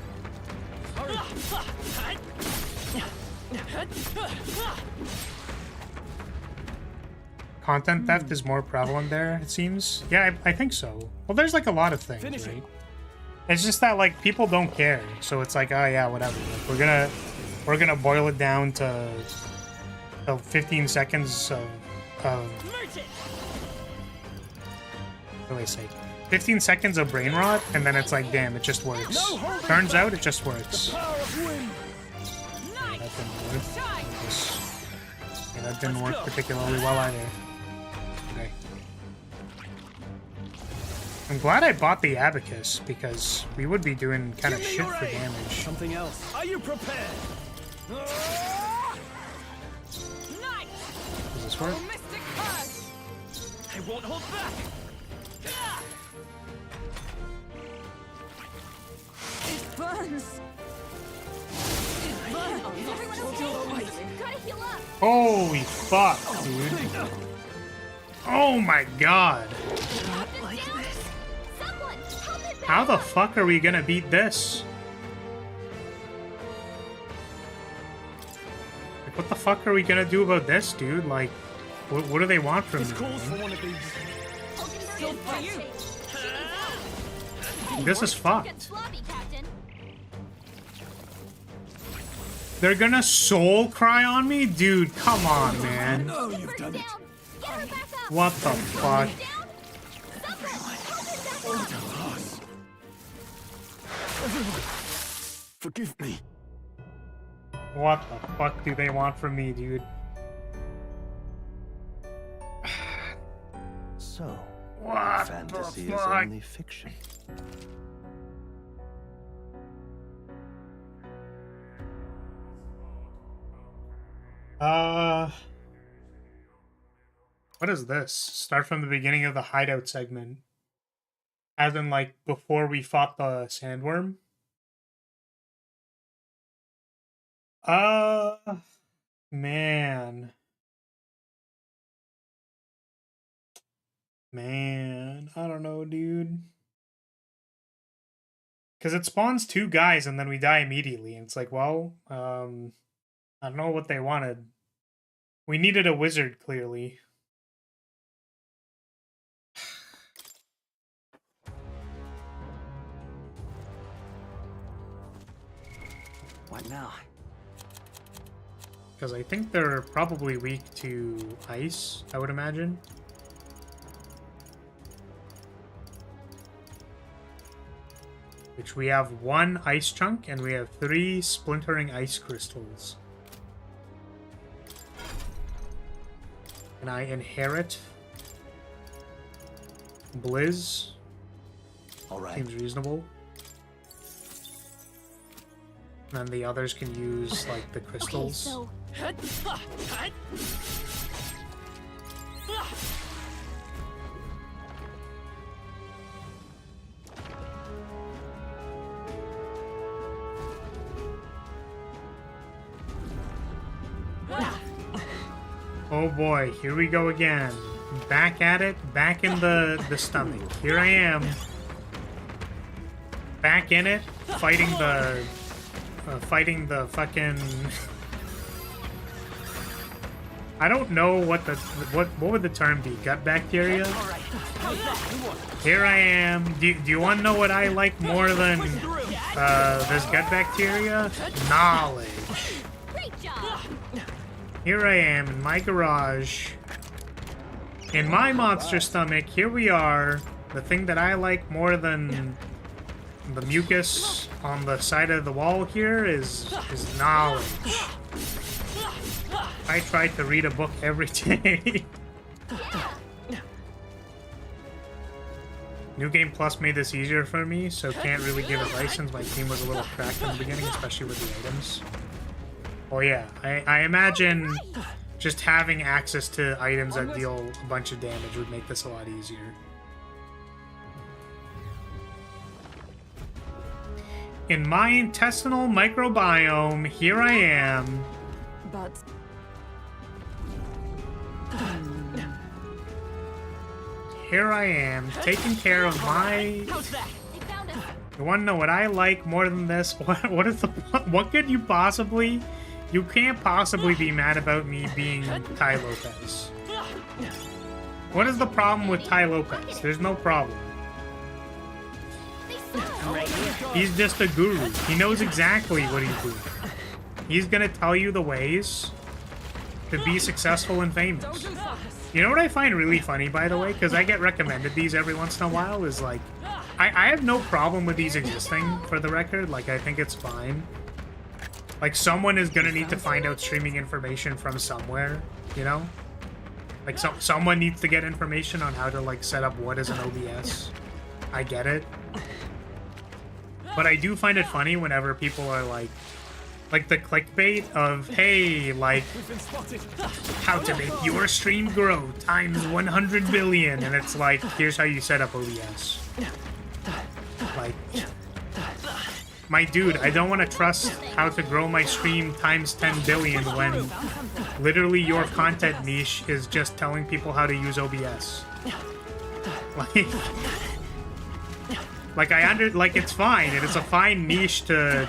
Content theft is more prevalent there, it seems. Yeah, I think so. Well, there's, like, a lot of things, Finish it. right? It's just that, like, people don't care. So it's like, oh, yeah, whatever. Like, we're gonna boil it down to 15 seconds of what do I say? 15 seconds of brain rot, and then it's like, damn, it just works. Turns out it just works. Yeah, that didn't work. Yeah, that didn't work particularly well either. Okay. I'm glad I bought the abacus, because we would be doing kind of shit for damage. Something else. Are you prepared? Does this work? Mystic curse. I won't hold back. It burns. It burns. Everyone okay? Gotta heal up. Holy fuck, dude. Oh my god. Someone, help it back How the up. fuck are we gonna beat this? Like, what the fuck are we gonna do about this, dude? Like, what do they want from This me? calls for one of these. Good for you. This is fucked. Get sloppy, Captain. They're gonna soul cry on me? Dude, come on, man. Oh, you've done it. Down. Get her back up. What the fuck? Down. Someone, help it back up. Everyone, forgive me. What the fuck do they want from me, dude? So, What fantasy the is fuck? only fiction. What is this? Start from the beginning of the hideout segment. As in, like, before we fought the sandworm? Man. Man, I don't know, dude. Because it spawns 2 guys and then we die immediately. And it's like, well, I don't know what they wanted. We needed a wizard, clearly. What now? Because I think they're probably weak to ice, I would imagine. Which we have 1 ice chunk and we have 3 splintering ice crystals. Can I inherit Blizz? All right. Seems reasonable. And then the others can use, like, the Okay, crystals. so Oh boy, here we go again. Back at it, back in the stomach. Here I am. Back in it, fighting the fucking... I don't know what would the term be? Gut bacteria? Here I am. Do you want to know what I like more than this gut bacteria? Knowledge. great job. Here I am in my garage. In my monster stomach, here we are. The thing that I like more than the mucus on the side of the wall here is knowledge. I try to read a book every day. New Game Plus made this easier for me, so can't really give advice since my team was a little cracked in the beginning, especially with the items. Oh yeah, I imagine just having access to items that deal a bunch of damage would make this a lot easier. In my intestinal microbiome, here I am. But Here I am, taking care of my... How's that? They found us. You want to know what I like more than this? What is the... What could you possibly... You can't possibly be mad about me being Ty Lopez. What is the problem with Ty Lopez? There's no problem. They saw us. He's just a guru. He knows exactly what he's doing. He's gonna tell you the ways to be successful and famous. You know what I find really funny, by the way? Because I get recommended these every once in a while, is like... I have no problem with these existing, for the record. Like, I think it's fine. Like, someone is gonna need to find out streaming information from somewhere, you know? Like, someone needs to get information on how to, like, set up what is an OBS. I get it. But I do find it funny whenever people are like the clickbait of, hey, like, We've been spotted. how to make your stream grow times 100 billion, and it's like, here's how you set up OBS. Like, my dude, I don't want to trust how to grow my stream times 10 billion when literally your content niche is just telling people how to use OBS. Like it's fine. It is a fine niche to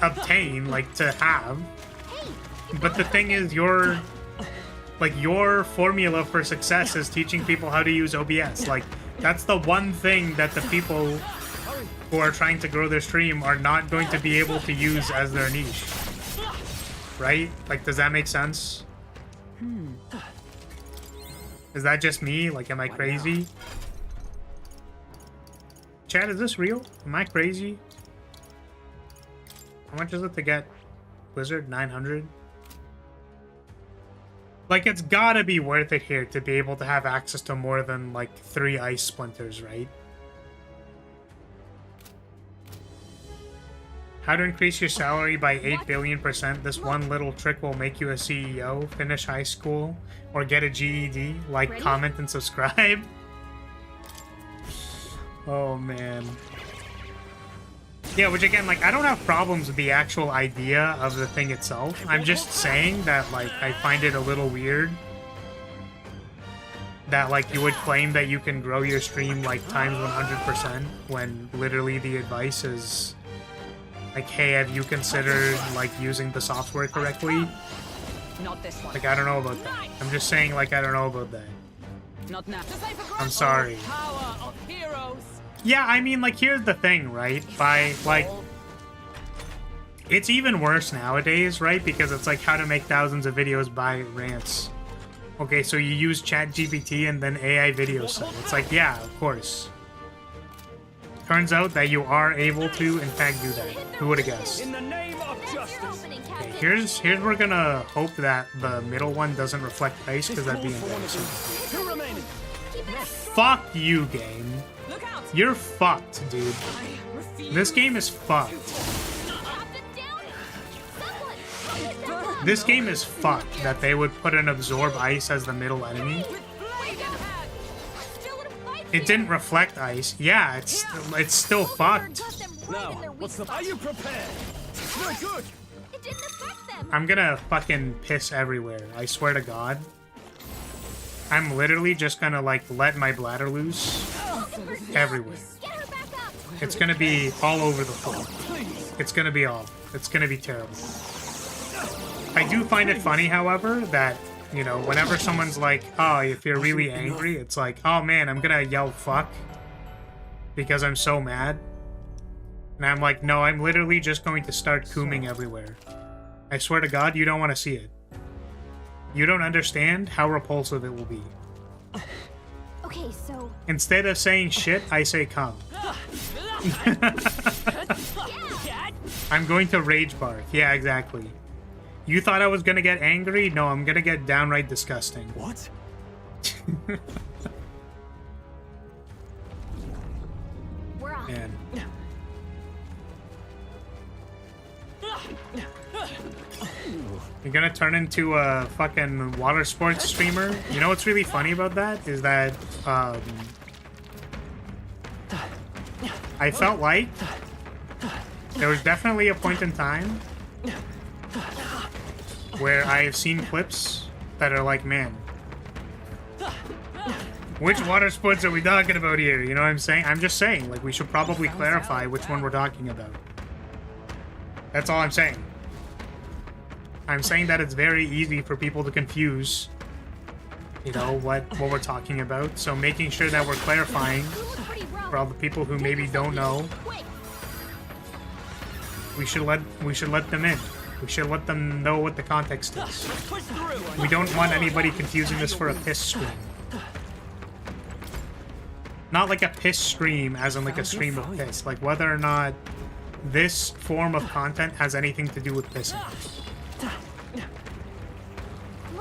obtain, like to have. But the thing is, your formula for success is teaching people how to use OBS. Like, that's the one thing that the people who are trying to grow their stream are not going to be able to use as their niche. Right? Like, does that make sense? Is that just me? Like, am I crazy? Chat, is this real? Am I crazy? How much is it to get Blizzard? 900? Like, it's gotta be worth it here to be able to have access to more than, like, 3 ice splinters, right? How to increase your salary by 8 billion%. This one little trick will make you a CEO, finish high school, or get a GED. Like, comment, and subscribe. Oh, man. Yeah, which again, like, I don't have problems with the actual idea of the thing itself. I'm just saying that, like, I find it a little weird that, like, you would claim that you can grow your stream, like, times 100% when literally the advice is, like, hey, have you considered, like, using the software correctly? Not this one. Like, I don't know about that. I'm just saying, like, I don't know about that. Not now. I'm sorry. Power of heroes. Yeah, I mean, like, here's the thing, right? By, like, it's even worse nowadays, right? Because it's like how to make thousands of videos by rants. Okay, so you use ChatGPT and then AI video set. It's like, yeah, of course. Turns out that you are able to, in fact, do that. Who would have guessed? In the name of justice. Okay, here's we're gonna hope that the middle one doesn't reflect ice, because that'd be embarrassing. Two remaining. Fuck you, game. Look out. You're fucked, dude. This game is fucked. This game is fucked that they would put an absorb ice as the middle enemy. It didn't reflect ice. Yeah, it's still fucked. Now, what's the... Are you prepared? We're good. It didn't affect them. I'm gonna fucking piss everywhere. I swear to God. I'm literally just gonna, like, let my bladder loose everywhere. Get her back up. It's gonna be all over the floor. It's gonna be it's gonna be terrible. I do find it funny, however, that, you know, whenever someone's like, oh, if you're really angry, it's like, oh man, I'm gonna yell fuck because I'm so mad. And I'm like, no, I'm literally just going to start cooming everywhere. I swear to God, you don't want to see it. You don't understand how repulsive it will be. Okay, so Instead of saying shit, I say come. I'm going to rage bark. Yeah, exactly. You thought I was gonna get angry? No, I'm gonna get downright disgusting. What? we're off. Man. You're gonna turn into a fucking water sports streamer? You know what's really funny about that? Is that, I felt like there was definitely a point in time where I have seen clips that are like, man, which water sports are we talking about here? You know what I'm saying? I'm just saying, like, we should probably clarify which one we're talking about. That's all I'm saying. I'm saying that it's very easy for people to confuse, you know, what we're talking about. So making sure that we're clarifying for all the people who maybe don't know, we should let them in. We should let them know what the context is. We don't want anybody confusing this for a piss stream. Not like a piss stream, as in like a stream of piss. Like whether or not this form of content has anything to do with pissing.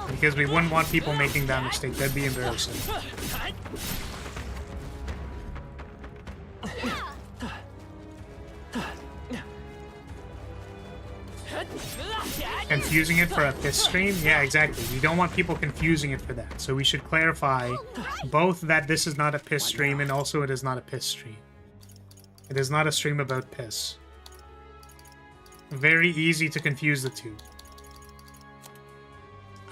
Because we wouldn't want people making that mistake. That'd be embarrassing. Confusing it for a piss stream? Yeah, exactly. We don't want people confusing it for that. So we should clarify both that this is not a piss stream and also it is not a piss stream. It is not a stream about piss. Very easy to confuse the two.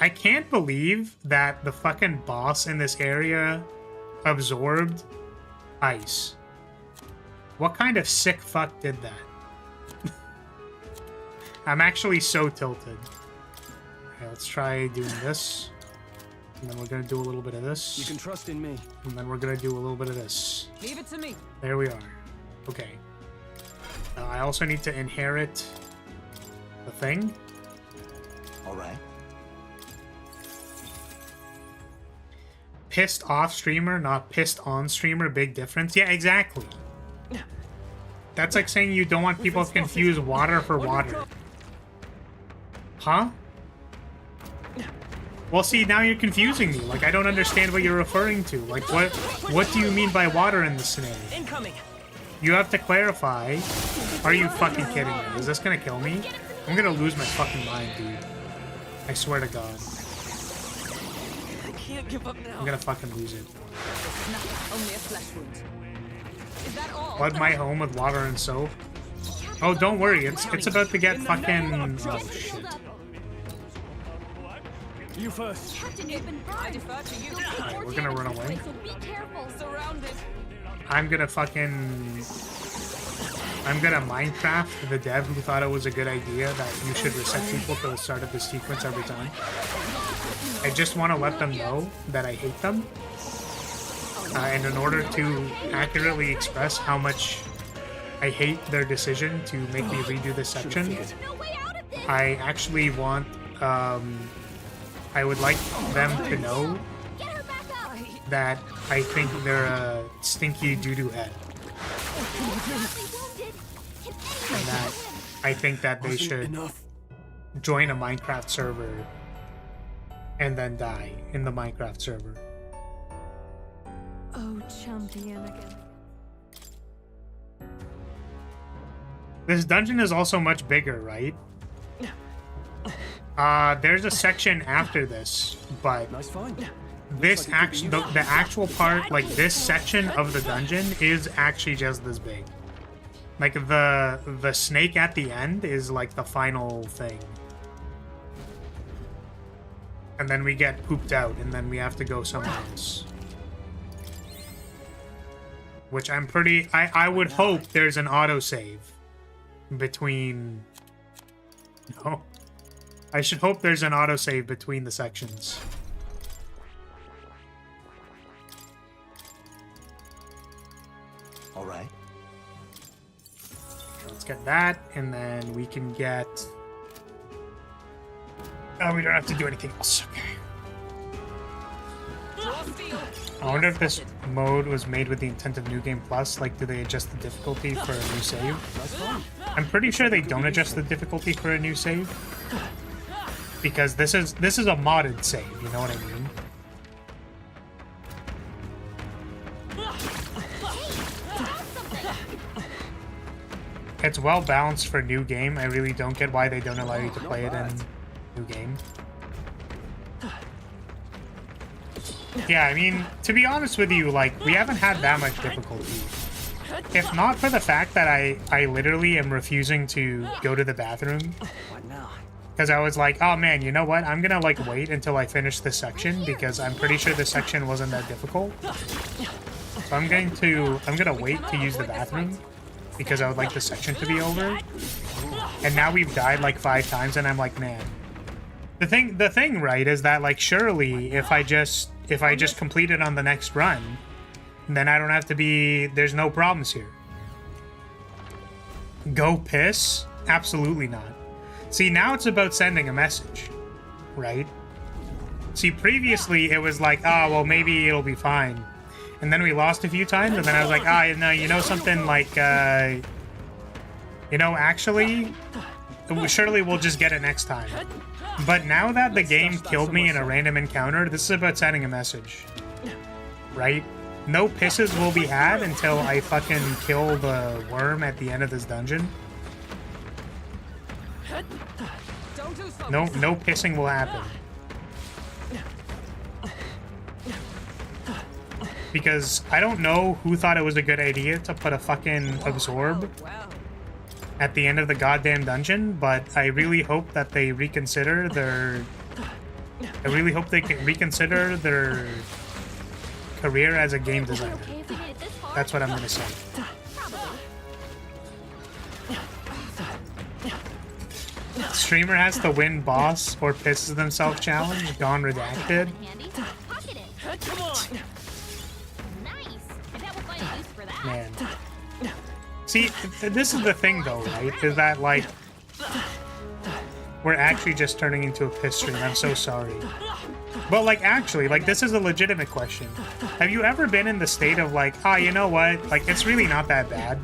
I can't believe that the fucking boss in this area absorbed ice. What kind of sick fuck did that? I'm actually so tilted. Okay, let's try doing this. And then we're gonna do a little bit of this. You can trust in me. And then we're gonna do a little bit of this. Leave it to me. There we are. Okay. I also need to inherit the thing. All right. Pissed off streamer, not pissed on streamer. Big difference. Yeah, exactly. That's like saying you don't want people to confuse water for water. Huh? Well, see, now you're confusing me. Like, I don't understand what you're referring to. Like, what do you mean by water in this scenario? Incoming. You have to clarify. Are you fucking kidding me? Is this gonna kill me? I'm gonna lose my fucking mind, dude. I swear to God. I can't give up now. I'm gonna fucking lose it. Only a flesh wound. Is that all? Flood my home with water and soap. Oh, don't worry. It's about to get fucking... Oh, shit. You first. Captain, you've been burned. I defer to you. Alright, we're gonna run away. So be careful. Surrounded. I'm gonna Minecraft the dev who thought it was a good idea that you should reset people to the start of the sequence every time. I just want to let them know that I hate them. And in order to accurately express how much I hate their decision to make me redo this section, I actually want, I would like them to know that I think they're a stinky doo-doo head. And that I think that they should join a Minecraft server and then die in the Minecraft server. Oh, champion again. This dungeon is also much bigger, right? There's a section after this, but Nice find. this the actual part, like this section of the dungeon, is actually just this big. Like the snake at the end is like the final thing. And then we get pooped out, and then we have to go somewhere else. Which I'm pretty... I would hope there's an autosave between... No. I should hope there's an autosave between the sections. All right. Let's get that, and then we can get... Oh, we don't have to do anything else. Okay. I wonder if this mode was made with the intent of New Game Plus. Like, do they adjust the difficulty for a new save? I'm pretty sure they don't adjust the difficulty for a new save. Because this is a modded save, you know what I mean? It's well balanced for new game. I really don't get why they don't allow you to play it in new game. Yeah, I mean, to be honest with you, like, we haven't had that much difficulty. If not for the fact that I literally am refusing to go to the bathroom. What now? Because I was like, oh man, you know what? I'm gonna, like, wait until I finish this section, because I'm pretty sure this section wasn't that difficult. So I'm gonna wait to use the bathroom, because I would like the section to be over. And now we've died, like, 5 times, and I'm like, man. The thing, right, is that, like, surely if I just complete it on the next run, then I don't have to be... There's no problems here. Go piss? Absolutely not. See, now it's about sending a message, right? See, previously it was like, oh, well, maybe it'll be fine. And then we lost a few times, and then I was like, ah, no, you know something, like, you know, actually, surely we'll just get it next time. But now that the game killed me in a random encounter, this is about sending a message. Right? No pisses will be had until I fucking kill the worm at the end of this dungeon. No pissing will happen. Because I don't know who thought it was a good idea to put a fucking absorb at the end of the goddamn dungeon, but I really hope that they reconsider I really hope they can reconsider their career as a game designer. Okay if we made it this far? That's what I'm gonna say. Probably. Streamer has to win boss or pisses themselves challenge. Gone redacted. Handy. Pocket it. Come on. Nice. I bet we'll find a use for that. Man. See, this is the thing though, right? Is that like we're actually just turning into a piss stream. I'm so sorry. But like actually, like this is a legitimate question. Have you ever been in the state of like, oh, you know what? Like it's really not that bad.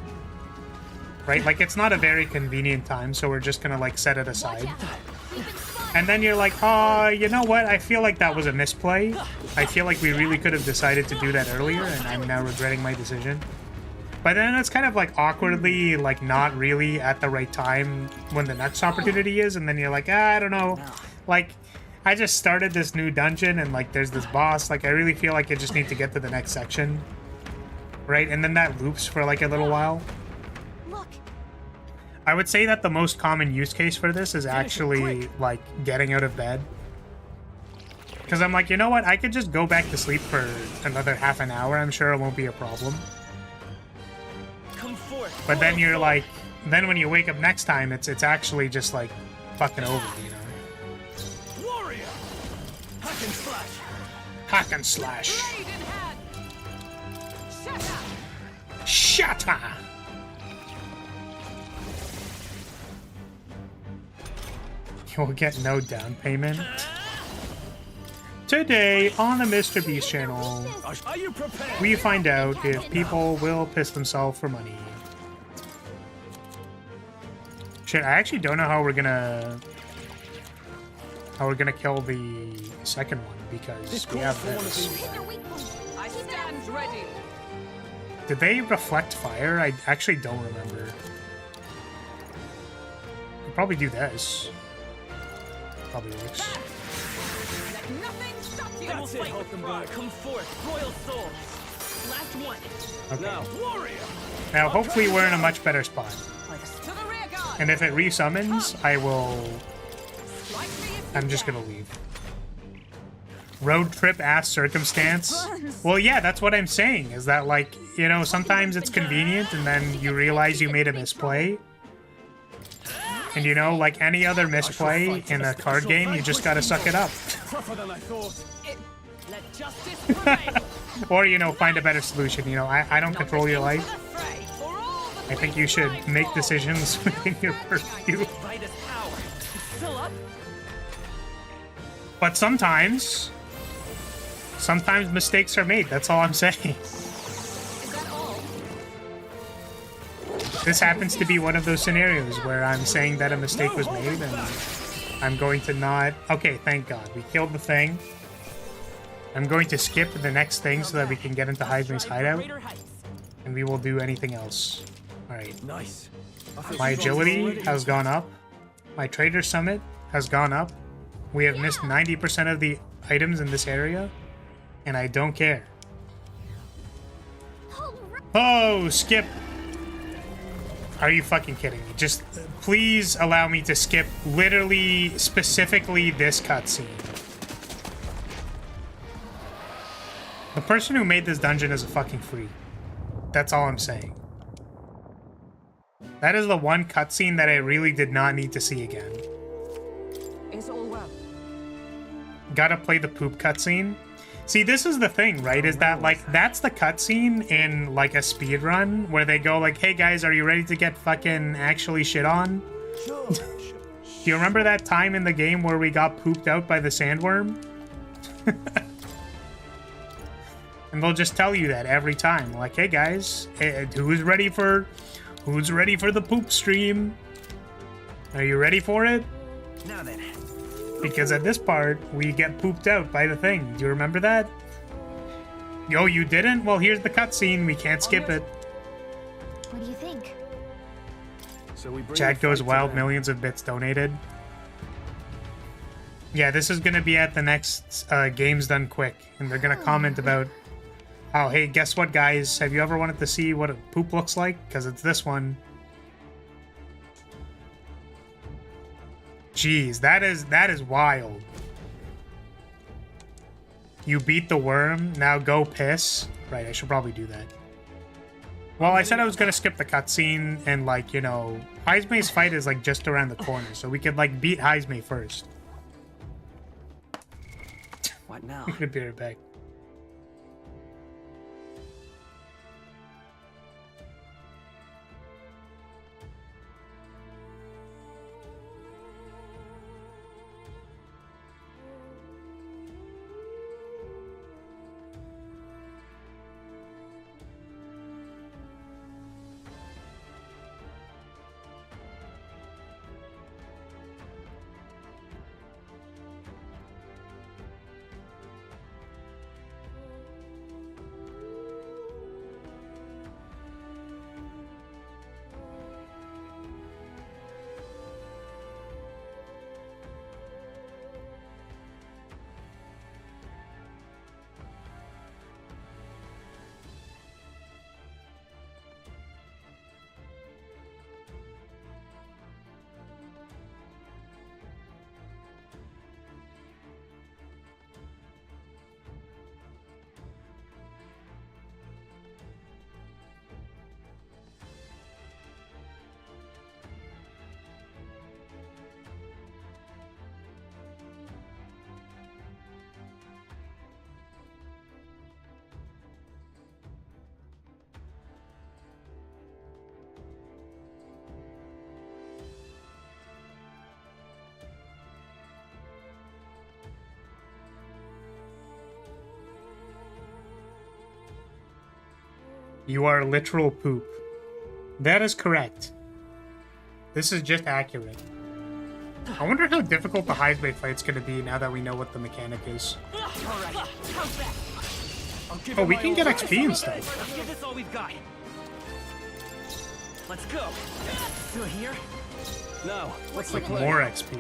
Right? Like it's not a very convenient time, so we're just gonna like set it aside. And then you're like, oh, you know what? I feel like that was a misplay. I feel like we really could have decided to do that earlier, and I'm now regretting my decision. But then it's kind of like awkwardly, like not really at the right time when the next opportunity is, and then you're like, I don't know. Like, I just started this new dungeon, and like there's this boss. Like, I really feel like I just need to get to the next section. Right? And then that loops for like a little while. Look. I would say that the most common use case for this is actually like getting out of bed. Because I'm like, you know what? I could just go back to sleep for another half an hour. I'm sure it won't be a problem. Come forth. But then you're like, then when you wake up next time, it's actually just like fucking over, you know? Warrior. Hack and slash. Hack and slash. Blade in hand. Shatter. Shatter! You'll get no down payment. Today on the Mr. Beast channel, Are you prepared? we find out if people will piss themselves for money. Shit, I actually don't know how we're gonna kill the second one because we have this. I stand ready. Did they reflect fire? I actually don't remember. Could probably do this. Probably works. Let nothing stop you. That's it, Hulkenberg. Come forth, royal souls. Last one. Okay. Now, warrior. Now, hopefully we're in a much better spot. To the rear guard. And if it resummons, I will... Strike me if you I'm just can. gonna leave. Road trip ass circumstance. Well, yeah, that's what I'm saying. Is that, like, you know, sometimes it's convenient and then you realize you made a misplay. And you know, like any other misplay in a card game, you just gotta suck it up. Tougher than I thought. Let justice prevail. Or, you know, find a better solution. You know, I don't control your life. To the fray, for all the I think you should make decisions within your purview. Vitus power. Fill up. But sometimes mistakes are made. That's all I'm saying. Is that all? This happens to be one of those scenarios where I'm saying that a mistake was made and I'm going to not... Okay, thank God. We killed the thing. I'm going to skip the next thing so that we can get into Hydra's hideout. And we will do anything else. Alright. Nice. My agility has gone up. My trader summit has gone up. We have missed 90% of the items in this area. And I don't care. Oh, skip. Are you fucking kidding me? Just please allow me to skip literally, specifically this cutscene. The person who made this dungeon is a fucking freak. That's all I'm saying. That is the one cutscene that I really did not need to see again. Is all well? Gotta play the poop cutscene. See, this is the thing, right? Is that, like, that's the cutscene in, like, a speed run where they go, like, hey, guys, are you ready to get fucking actually shit on? Do you remember that time in the game where we got pooped out by the sandworm? And they'll just tell you that every time. Like, hey, guys, who's ready for the poop stream? Are you ready for it? Now then. Because at this part, we get pooped out by the thing. Do you remember that? Yo, you didn't? Well, here's the cutscene. We can't skip it. What do you think? So we bring Chat the goes fight to wild, them. millions of bits donated. Yeah, this is going to be at the next Games Done Quick. And they're going to comment about, oh, hey, guess what, guys? Have you ever wanted to see what a poop looks like? Because it's this one. Jeez, that is wild. You beat the worm, now go piss. Right, I should probably do that. Well, I said I was gonna skip the cutscene and, like, you know, Heismei's fight is, like, just around the corner, so we could, like, beat Heismei first. What now? I'm gonna be right back. You are literal poop. That is correct. This is just accurate. I wonder how difficult the Heismei fight's gonna be now that we know what the mechanic is. Oh, we can get XP and stuff. Let's give this all we've got. Let's go. Still here? No. What's the play? More XP.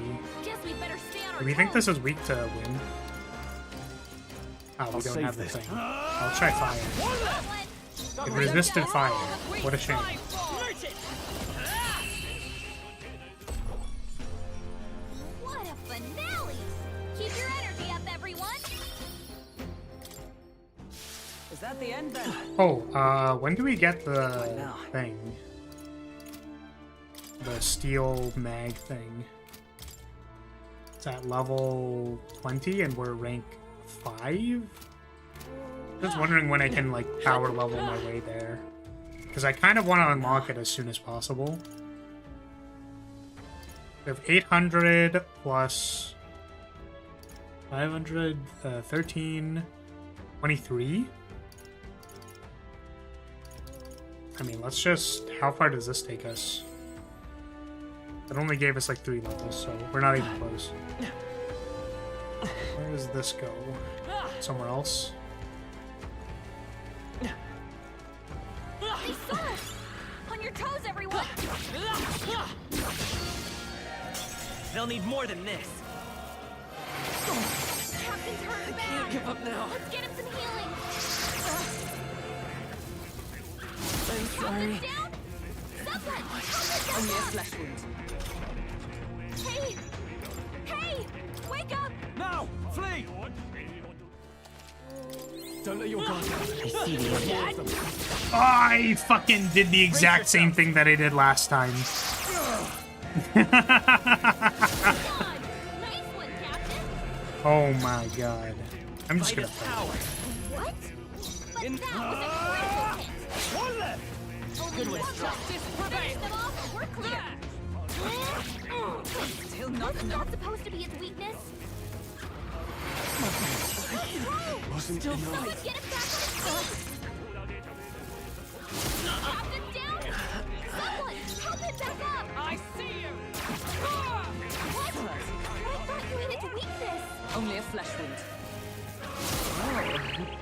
Guess we better stay on our Do we think toes. this is weak to win? Oh, we don't have the thing. I'll try fire. It resisted fire. What a shame. What a finale! Keep your energy up, everyone! Is that the end then? Oh, when do we get the now. thing? The steel mag thing. It's at level 20 and we're rank 5? Just wondering when I can, like, power level my way there. Because I kind of want to unlock it as soon as possible. We have 800 plus 500, 13, 23. I mean, let's just... How far does this take us? It only gave us, like, 3 levels, so we're not even close. Where does this go? Somewhere else? They saw us! On your toes, everyone! They'll need more than this. Captain's hurt bad! Can't give up now. Let's get him some healing! I'm sorry. Captain's down? Someone! Help Only a us flesh wound. up! Hey! Hey! Wake up! Now! Flee! Don't let your guard down. I see the end. I fucking did the exact same thing that I did last time. God! Nice one, Captain! Oh my god. I'm just gonna Lightest fight. power. What? But that was a critical hit! One left. Only Good one one, Strong. left. Finish them off, we're clear! Still not Wasn't enough. that supposed to be its weakness? Wasn't Still enough. Someone get him back on his feet! Captain down! Someone, help him back up! I see you. What? I thought you ate its weakness! Only a flesh wound. Oh,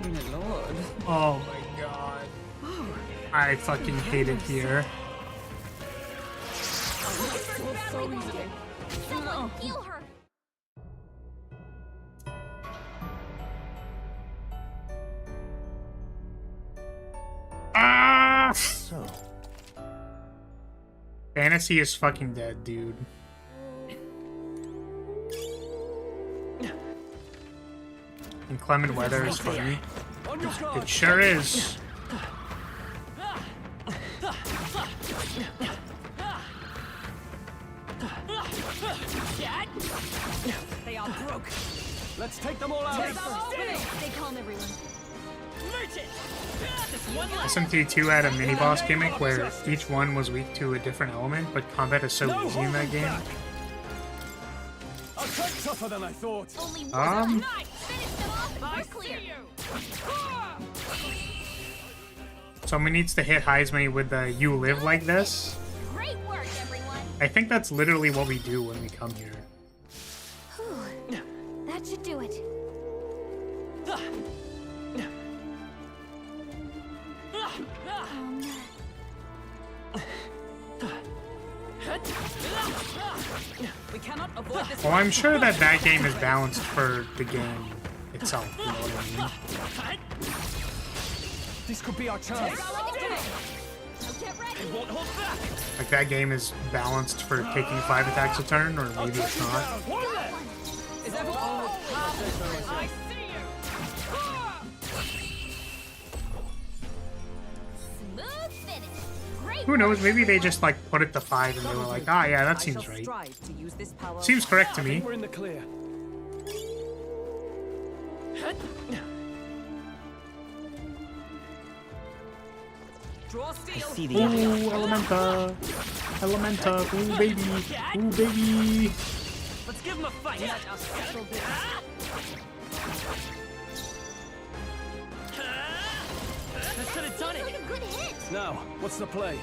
my lord. Oh my god. I fucking hate it here. Badly wounded. Someone, heal her! Ah! So, Fantasy is fucking dead, dude. And inclement weather is funny. On your guard. It sure is. They are broke. Let's take them all out. Stay calm, everyone. SMT2 had a mini-boss gimmick where each one was weak to a different element, but combat is so easy in that game. I'll cut tougher than I thought. Only one. Nice. Finish them off and we're clear. Someone needs to hit Heisme with the "you live like this." Great work, everyone. I think that's literally what we do when we come here. Whew. That should do it. We cannot avoid this. Well, I'm sure that that game is balanced for the game itself. You know what I mean? This could be our chance. Now get ready. Won't hold back. Like that game is balanced for taking 5 attacks a turn, or maybe it's not. Is everyone? I see you. Smooth finish. Great Who knows? Maybe they just like put it to 5 and they were like, ah, yeah, that I seems shall right. strive to use this power. Seems correct to me. We're in the clear. Draw steel. Ooh, Elementa. Elementa. Ooh, baby. Ooh, baby. Let's give him a fight. Let us settle this. That should have done Like it. a good hit. Now, what's the play?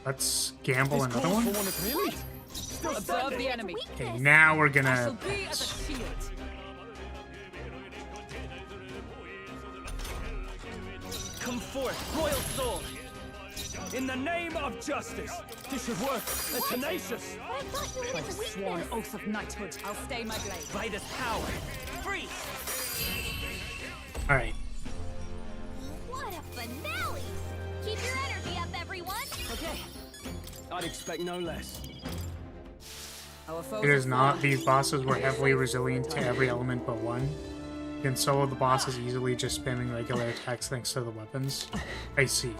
Let's gamble another Calls one. for one of really? Observe the enemy. Okay, now we're I shall gonna. be as a shield. Come forth, royal soul. In the name of justice. This should work. They're tenacious. I thought you By needed the the sworn weakness. oath of knighthood, I'll stay my blade. By this power. Freeze. All right. What a finale. Keep your energy up, everyone. Okay. I'd expect no less. Our foes It is are not. fallen. These bosses were heavily resilient to every element but one. You can solo the bosses easily just spamming regular attacks thanks to the weapons. I see.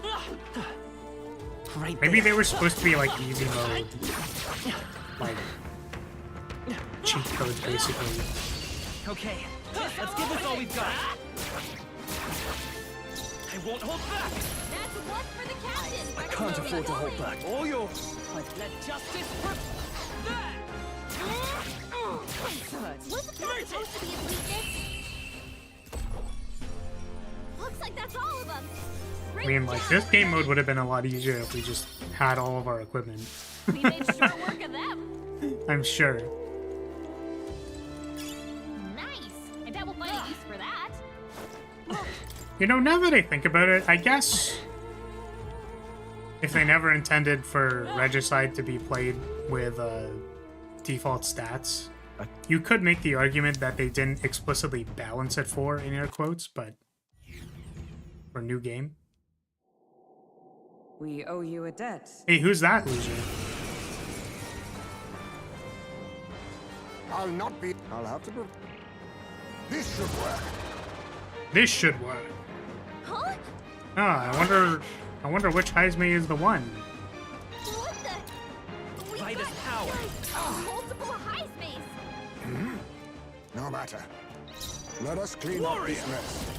Right Maybe they were supposed to be like easy mode. Like cheat codes basically. Okay, let's give this all we've got. I won't hold back. That's one for the captain. I can't afford to hold back. All yours. Let justice there. Wasn't that supposed to be his weakness? Looks like that's all of them. I mean, like, this game mode would have been a lot easier if we just had all of our equipment. We made short work of them. I'm sure. Nice. I bet we'll find a use for that. You know, now that I think about it, I guess if they never intended for Regicide to be played with default stats, you could make the argument that they didn't explicitly balance it for, in air quotes, but for new game. We owe you a debt. Hey, who's that loser? I'll not be. I'll have to go. This should work. This should work. Huh? Ah, I wonder which Heisme is the one. What the? We've By this got, power. guys, multiple high space. No matter. Let us clean up this mess.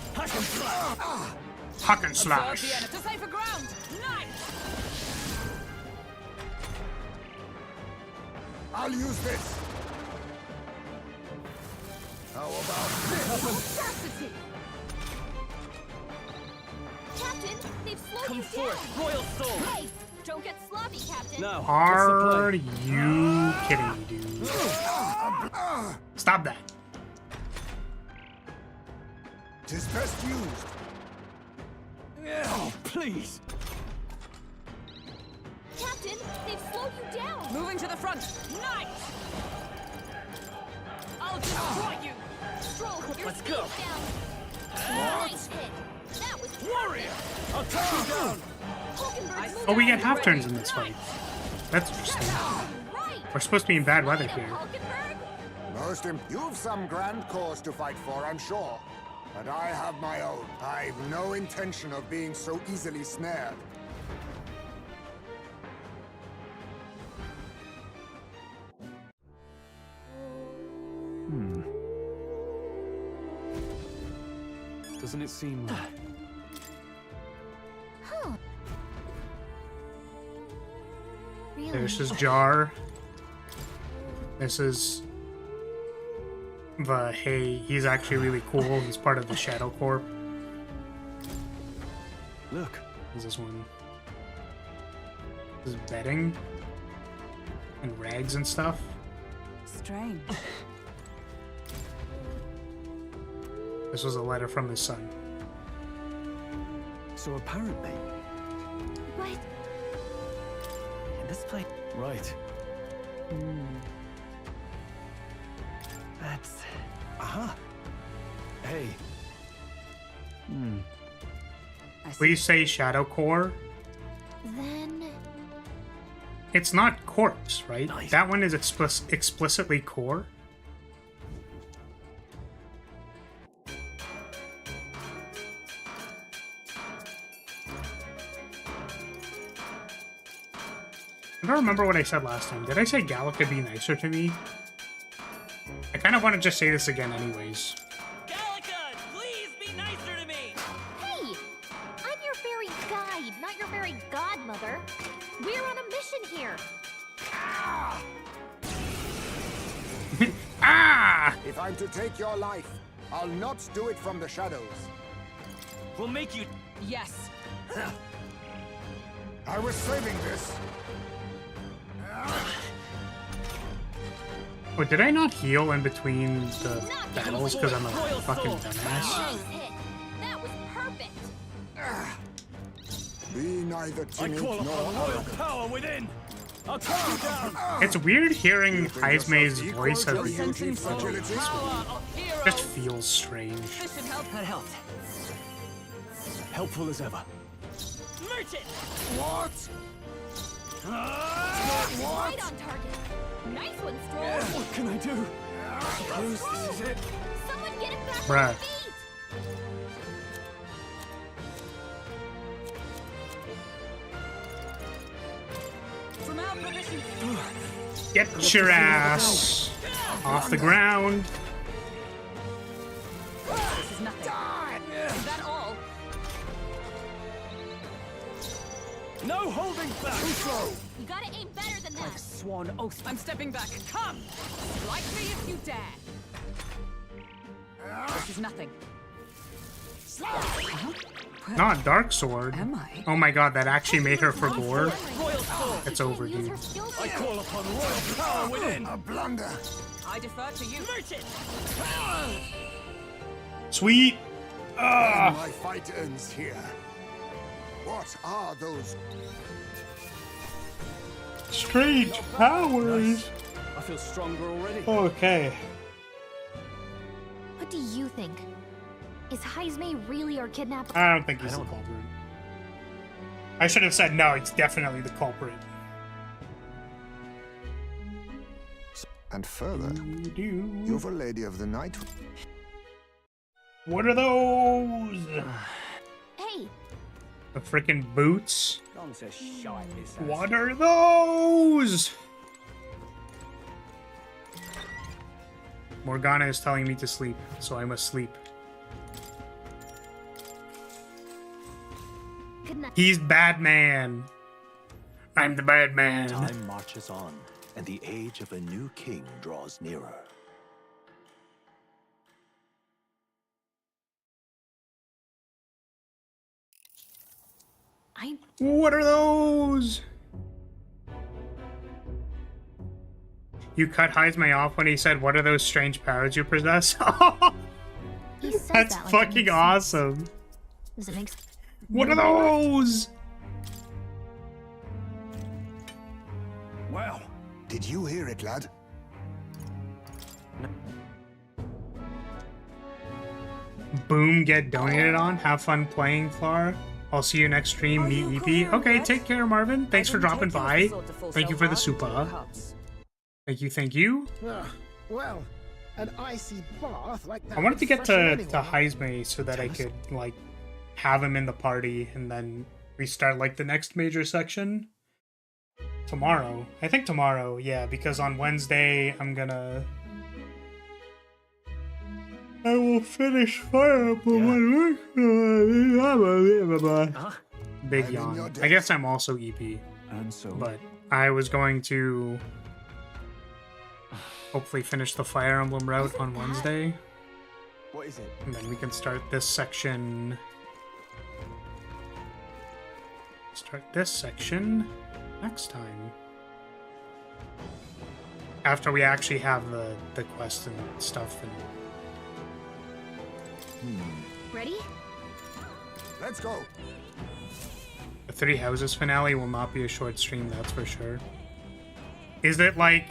Huck and Observe slash. the enemy to safer ground. Nice. I'll use this. How about this? Audacity. Captain, they've slowed Come you forth, down. royal soul. Hey, don't get sloppy, Captain. Now, Are what's the play? you kidding me, dude? Stop that. Tis best used. Oh, please. Captain, they've slowed you down. Moving to the front. Nice. I'll destroy you. Stroll, your Let's speed's go. down. Nice hit. That was Warrior! I'll take you down. Hulkenberg's Oh, we moving get half turns in this fight. That's interesting. right. We're supposed to be in bad weather here. Hulkenberg. You've some grand cause to fight for, I'm sure. But I have my own. I've no intention of being so easily snared. Doesn't it seem... Really? There's his jar. This is the hey, he's actually really cool. He's part of the Shadow Corp. Look. Is this one? This is bedding and rags and stuff. Strange. This was a letter from his son. So apparently... What? In this place. Right. That's... Aha. Hey. I see. Please say Shadow Core. Then... It's not corpse, right? Nice. That one is explicitly core. I don't remember what I said last time. Did I say Gallic could be nicer to me? I kind of want to just say this again anyways. Gallica, please be nicer to me! Hey! I'm your fairy guide, not your fairy godmother. We're on a mission here. Ah! If I'm to take your life, I'll not do it from the shadows. We'll make you... Yes. I was saving this. Oh, did I not heal in between the battles because I'm a fucking dumbass? Nice hit. That was perfect. Be neither I timid call upon nor royal power within! I'll take you down! It's weird hearing Haizume's voice as Your the duty, fragility. Power of heroes. just feels strange. This should help. That helped. Helpful as ever. merchant! What? Right on target. Nice one, Stroll. What can I do? Suppose this is it. Someone get him back Bruh. on his feet. From our provision. Get your ass off the ground. This is nothing. Is that all? No holding back! You gotta aim better than that. Sworn oath. I'm stepping back. Come! Strike me if you dare. This is nothing. Not Dark Sword. Am I? Oh my god, that actually made her for gore. Royal sword! It's over, Use dude. her skills I here. call upon royal power within! A blunder. I defer to you. Merchant! Sweet. And my fight ends here. What are those? Strange powers. I feel stronger already. Okay. What do you think? Is Haizume really our kidnapper? I don't think he's the culprit. I should have said no, it's definitely the culprit. And further, Do. you're a lady of the night. What are those? Hey, The frickin' boots? Gone to shite this What are those? Morgana is telling me to sleep, so I must sleep. good night. He's Batman. I'm the Batman. Time marches on, and the age of a new king draws nearer. What are those? You cut Haizume off when he said, "What are those strange powers you possess?" He says That's that like it fucking makes sense. awesome. Does it make sense? What are those? Well, did you hear it, lad? Boom, get donated on. Have fun playing, Clara. I'll see you next stream. Meet EP. Okay, take care, Marvin. Thanks for dropping by. Thank you for the super. Thank you, thank you. Well, An icy bath like that. I wanted to get freshen to anyone. Heisme so that I could like have him in the party and then restart like the next major section tomorrow. I think tomorrow, yeah, because on Wednesday I will finish Fire Emblem. Big yawn. I guess I'm also EP, And so, but I was going to hopefully finish the Fire Emblem route on Wednesday, what is it? and then we can start this section. Next time. After we actually have the quest and stuff. And Ready? Let's go. the Three Houses finale will not be a short stream, that's for sure. Is it like...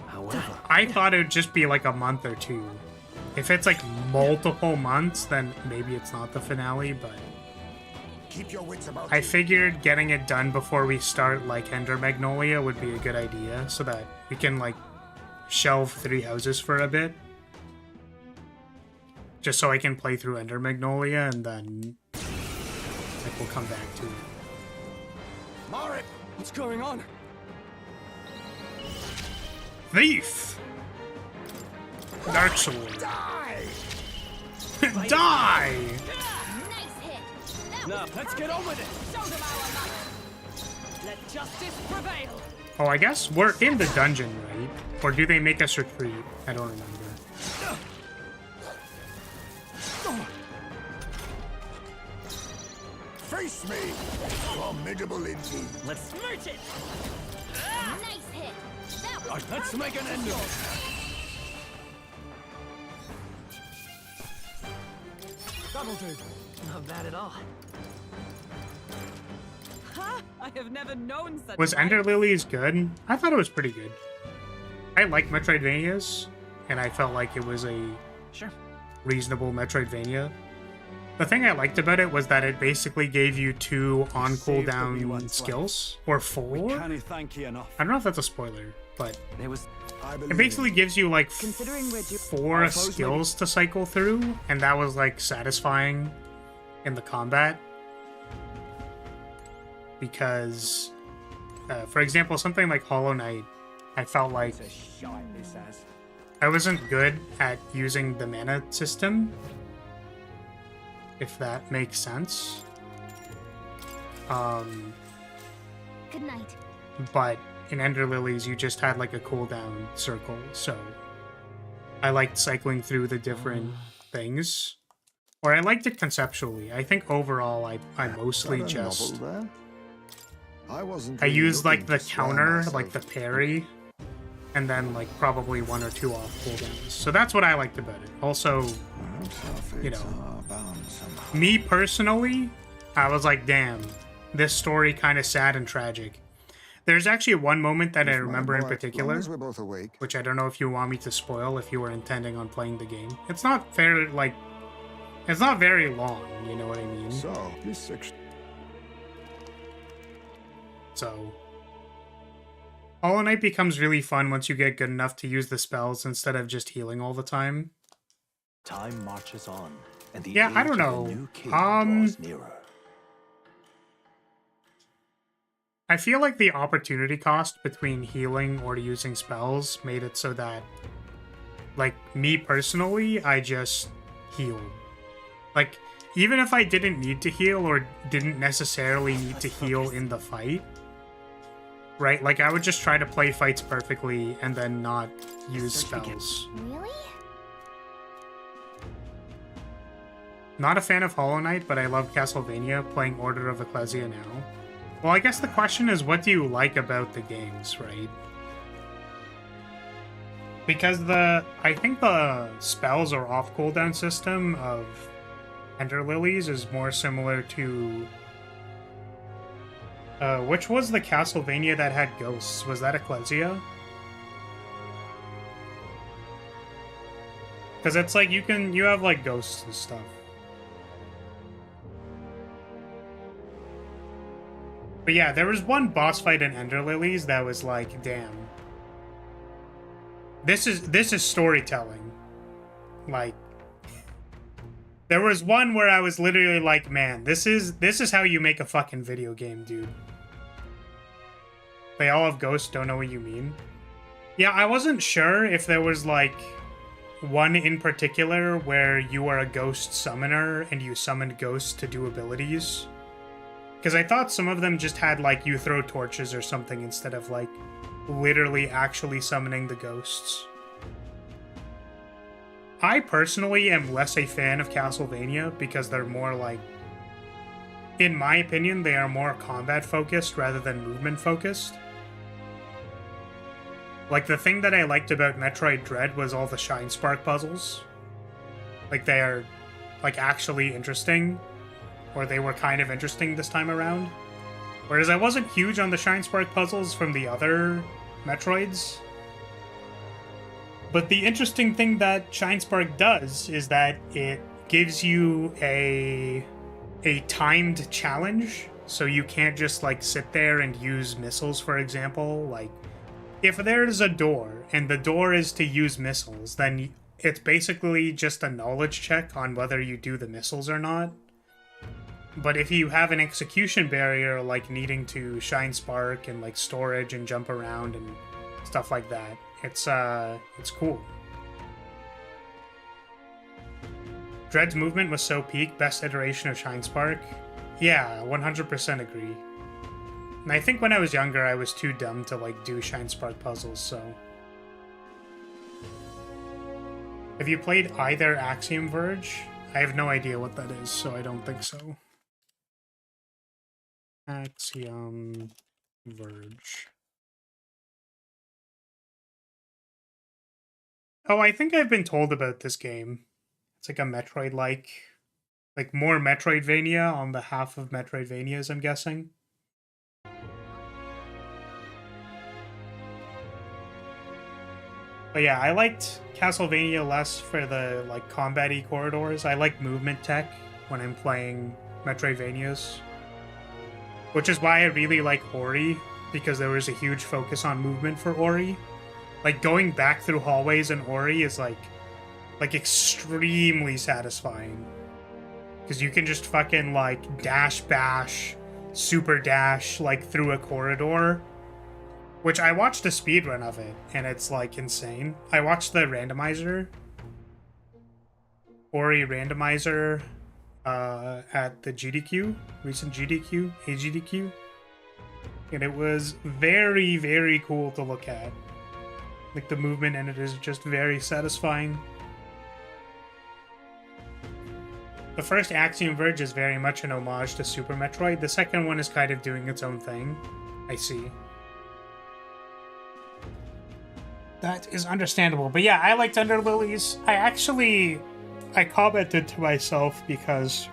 However, I thought it would just be like a month or two. If it's like multiple months, then maybe it's not the finale, but... Keep your wits about I you. figured getting it done before we start like Ender Magnolia would be a good idea, so that we can like shelve Three Houses for a bit. Just so I can play through Ender Magnolia and then like we'll come back to it. Marit, what's going on? Thief! Dark Sword. die! Die! Nice hit. That Now, let's get on with it. Show them our light. Let justice prevail. Oh, I guess we're in the dungeon, right? Or do they make us retreat? I don't remember. Face me! Formidable indeed. Let's smooch it! nice hit. That was Let's make an end of it. That'll do. Not bad at all. Ha! I have never known such. Was light. Ender Lilies good? I thought it was pretty good. I like Metroidvanias, and I felt like it was a Sure. reasonable Metroidvania. The thing I liked about it was that it basically gave you 2 on Saved the wee cooldown ones, skills, or 4. Can I thank you enough? I don't know if that's a spoiler, but It was I it believe basically gives you like Considering we're due- 4 suppose skills to cycle through, and that was like satisfying in the combat. Because, for example, something like Hollow Knight, I felt like It's a shite, this has. I wasn't good at using the mana system, if that makes sense. good night. But in Ender Lilies, you just had like a cooldown circle, so I liked cycling through the different things. Or I liked it conceptually. I think overall, I mostly Got a just... novel there? I wasn't I really used like looking the to swell counter, myself. like the parry, and then like probably 1 or 2 off cooldowns. So that's what I liked about it. Also, Perhaps our fates you know, are bound somehow. me personally, I was like, damn, this story kind of sad and tragic. There's actually one moment that I If my remember in boy, as long particular, as we're both awake. which I don't know if you want me to spoil if you were intending on playing the game. It's not fair, like, it's not very long, you know what I mean? So, this section. So, Hollow Knight becomes really fun once you get good enough to use the spells instead of just healing all the time. Time marches on, and the Yeah, I age don't of know. the new king Um, draws nearer. I feel like the opportunity cost between healing or using spells made it so that, like, me personally, I just healed. Like, even if I didn't need to heal or didn't necessarily need to heal in the fight, right? Like, I would just try to play fights perfectly and then not use spells. Really? Not a fan of Hollow Knight, but I love Castlevania, playing Order of Ecclesia now. Well, I guess the question is, what do you like about the games, right? Because I think the spells or off cooldown system of Ender Lilies is more similar to... which was the Castlevania that had ghosts? Was that Ecclesia? Because it's like you have like ghosts and stuff. But yeah, there was one boss fight in Ender Lilies that was like, damn. This is storytelling. Like, there was one where I was literally like, man, this is how you make a fucking video game, dude. They all have ghosts, don't know what you mean. Yeah, I wasn't sure if there was, like, one in particular where you are a ghost summoner and you summoned ghosts to do abilities. Because I thought some of them just had, like, you throw torches or something instead of, like, literally actually summoning the ghosts. I personally am less a fan of Castlevania because they're more, like... In my opinion, they are more combat-focused rather than movement-focused. Like, the thing that I liked about Metroid Dread was all the Shine Spark puzzles. Like, they are, like, actually interesting. Or they were kind of interesting this time around. Whereas I wasn't huge on the Shine Spark puzzles from the other Metroids. But the interesting thing that Shine Spark does is that it gives you a timed challenge. So you can't just, like, sit there and use missiles, for example. Like, if there's a door, and the door is to use missiles, then it's basically just a knowledge check on whether you do the missiles or not. But if you have an execution barrier, like needing to shine spark and, like, storage and jump around and stuff like that, it's cool. Dread's movement was so peak, best iteration of Shine Spark. Yeah, 100% agree. And I think when I was younger, I was too dumb to, like, do Shine Spark puzzles, so... Have you played either Axiom Verge? I have no idea what that is, so I don't think so. Axiom Verge. Oh, I think I've been told about this game. It's like a Metroid-like... Like, more Metroidvania on behalf of Metroidvanias, I'm guessing. But yeah, I liked Castlevania less for the, like, combat-y corridors. I like movement tech when I'm playing Metroidvanias. Which is why I really like Ori, because there was a huge focus on movement for Ori. Like, going back through hallways in Ori is, like extremely satisfying. Because you can just fucking, like, dash, bash, super dash, like, through a corridor. Which I watched a speedrun of it, and it's, like, insane. I watched the randomizer. Ori randomizer at the GDQ, recent GDQ, AGDQ. And it was very, very cool to look at. Like, the movement in it is just very satisfying. The first Axiom Verge is very much an homage to Super Metroid. The second one is kind of doing its own thing. I see. That is understandable. But yeah, I liked Under Lilies. I commented to myself because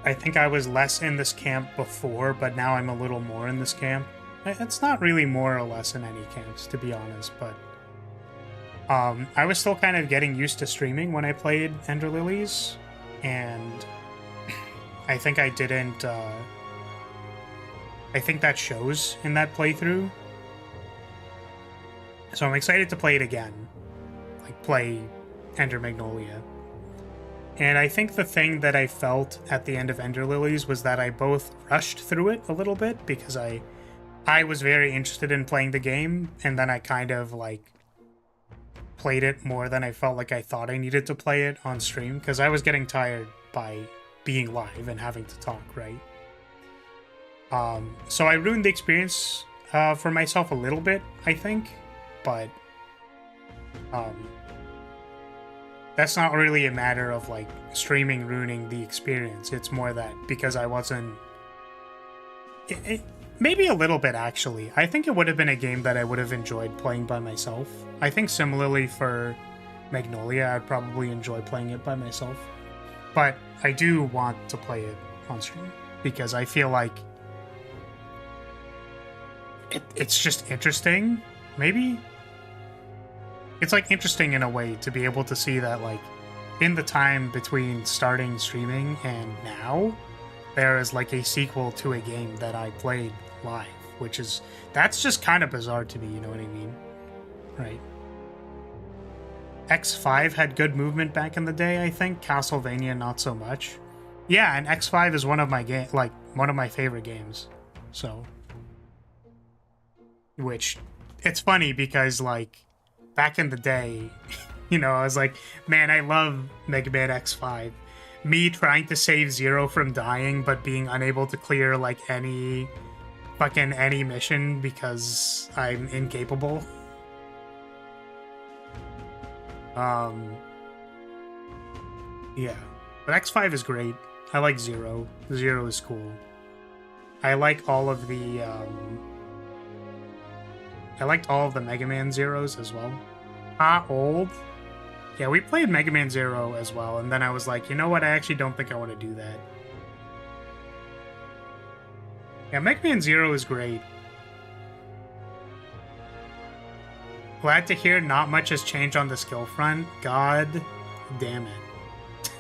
I think I was less in this camp before, but now I'm a little more in this camp. It's not really more or less in any camps, to be honest, but I was still kind of getting used to streaming when I played Ender Lilies, and I think I didn't, I think that shows in that playthrough. So I'm excited to play it again, like play Ender Magnolia. And I think the thing that I felt at the end of Ender Lilies was that I both rushed through it a little bit because I was very interested in playing the game, and then I kind of, like, played it more than I felt like I thought I needed to play it on stream, because I was getting tired by being live and having to talk, right? So I ruined the experience for myself a little bit, I think, but that's not really a matter of, like, streaming ruining the experience. It's more that because I wasn't... Maybe a little bit, actually. I think it would have been a game that I would have enjoyed playing by myself. I think similarly for Magnolia, I'd probably enjoy playing it by myself. But I do want to play it on stream, because I feel like it's just interesting, maybe? It's, like, interesting in a way to be able to see that, like, in the time between starting streaming and now, there is, like, a sequel to a game that I played live, which is... That's just kind of bizarre to me, you know what I mean? Right. X5 had good movement back in the day, I think. Castlevania, not so much. Yeah, and X5 is one of my one of my favorite games. So, which it's funny because like back in the day, you know, I was like, man, I love Mega Man X5. Me trying to save Zero from dying, but being unable to clear like any mission because I'm incapable. Yeah, but X5 is great. I like Zero. Zero is cool. I like all of the I liked all of the Mega Man Zeros as well. Old. Yeah, we played Mega Man Zero as well, and then I was like, you know what? I actually don't think I want to do that. Yeah, Mega Man Zero is great. Glad to hear not much has changed on the skill front. God damn it.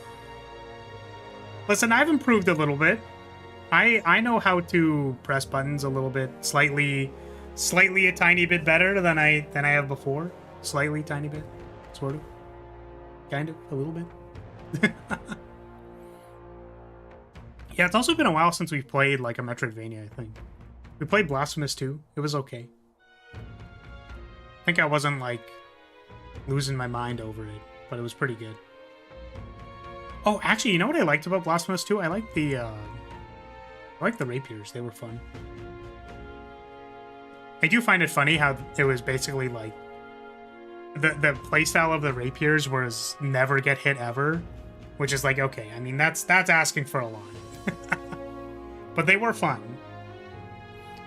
Listen, I've improved a little bit. I know how to press buttons a little bit, slightly a tiny bit better than I have before. Slightly, tiny bit, sort of. Kind of, a little bit. Yeah, it's also been a while since we've played like a Metroidvania, I think. We played Blasphemous 2. It was okay. I think I wasn't like losing my mind over it, but it was pretty good. Oh, actually, you know what I liked about Blasphemous 2? I liked the rapiers. They were fun. I do find it funny how it was basically like the playstyle of the rapiers was never get hit ever, which is like, okay, I mean that's asking for a lot. But they were fun.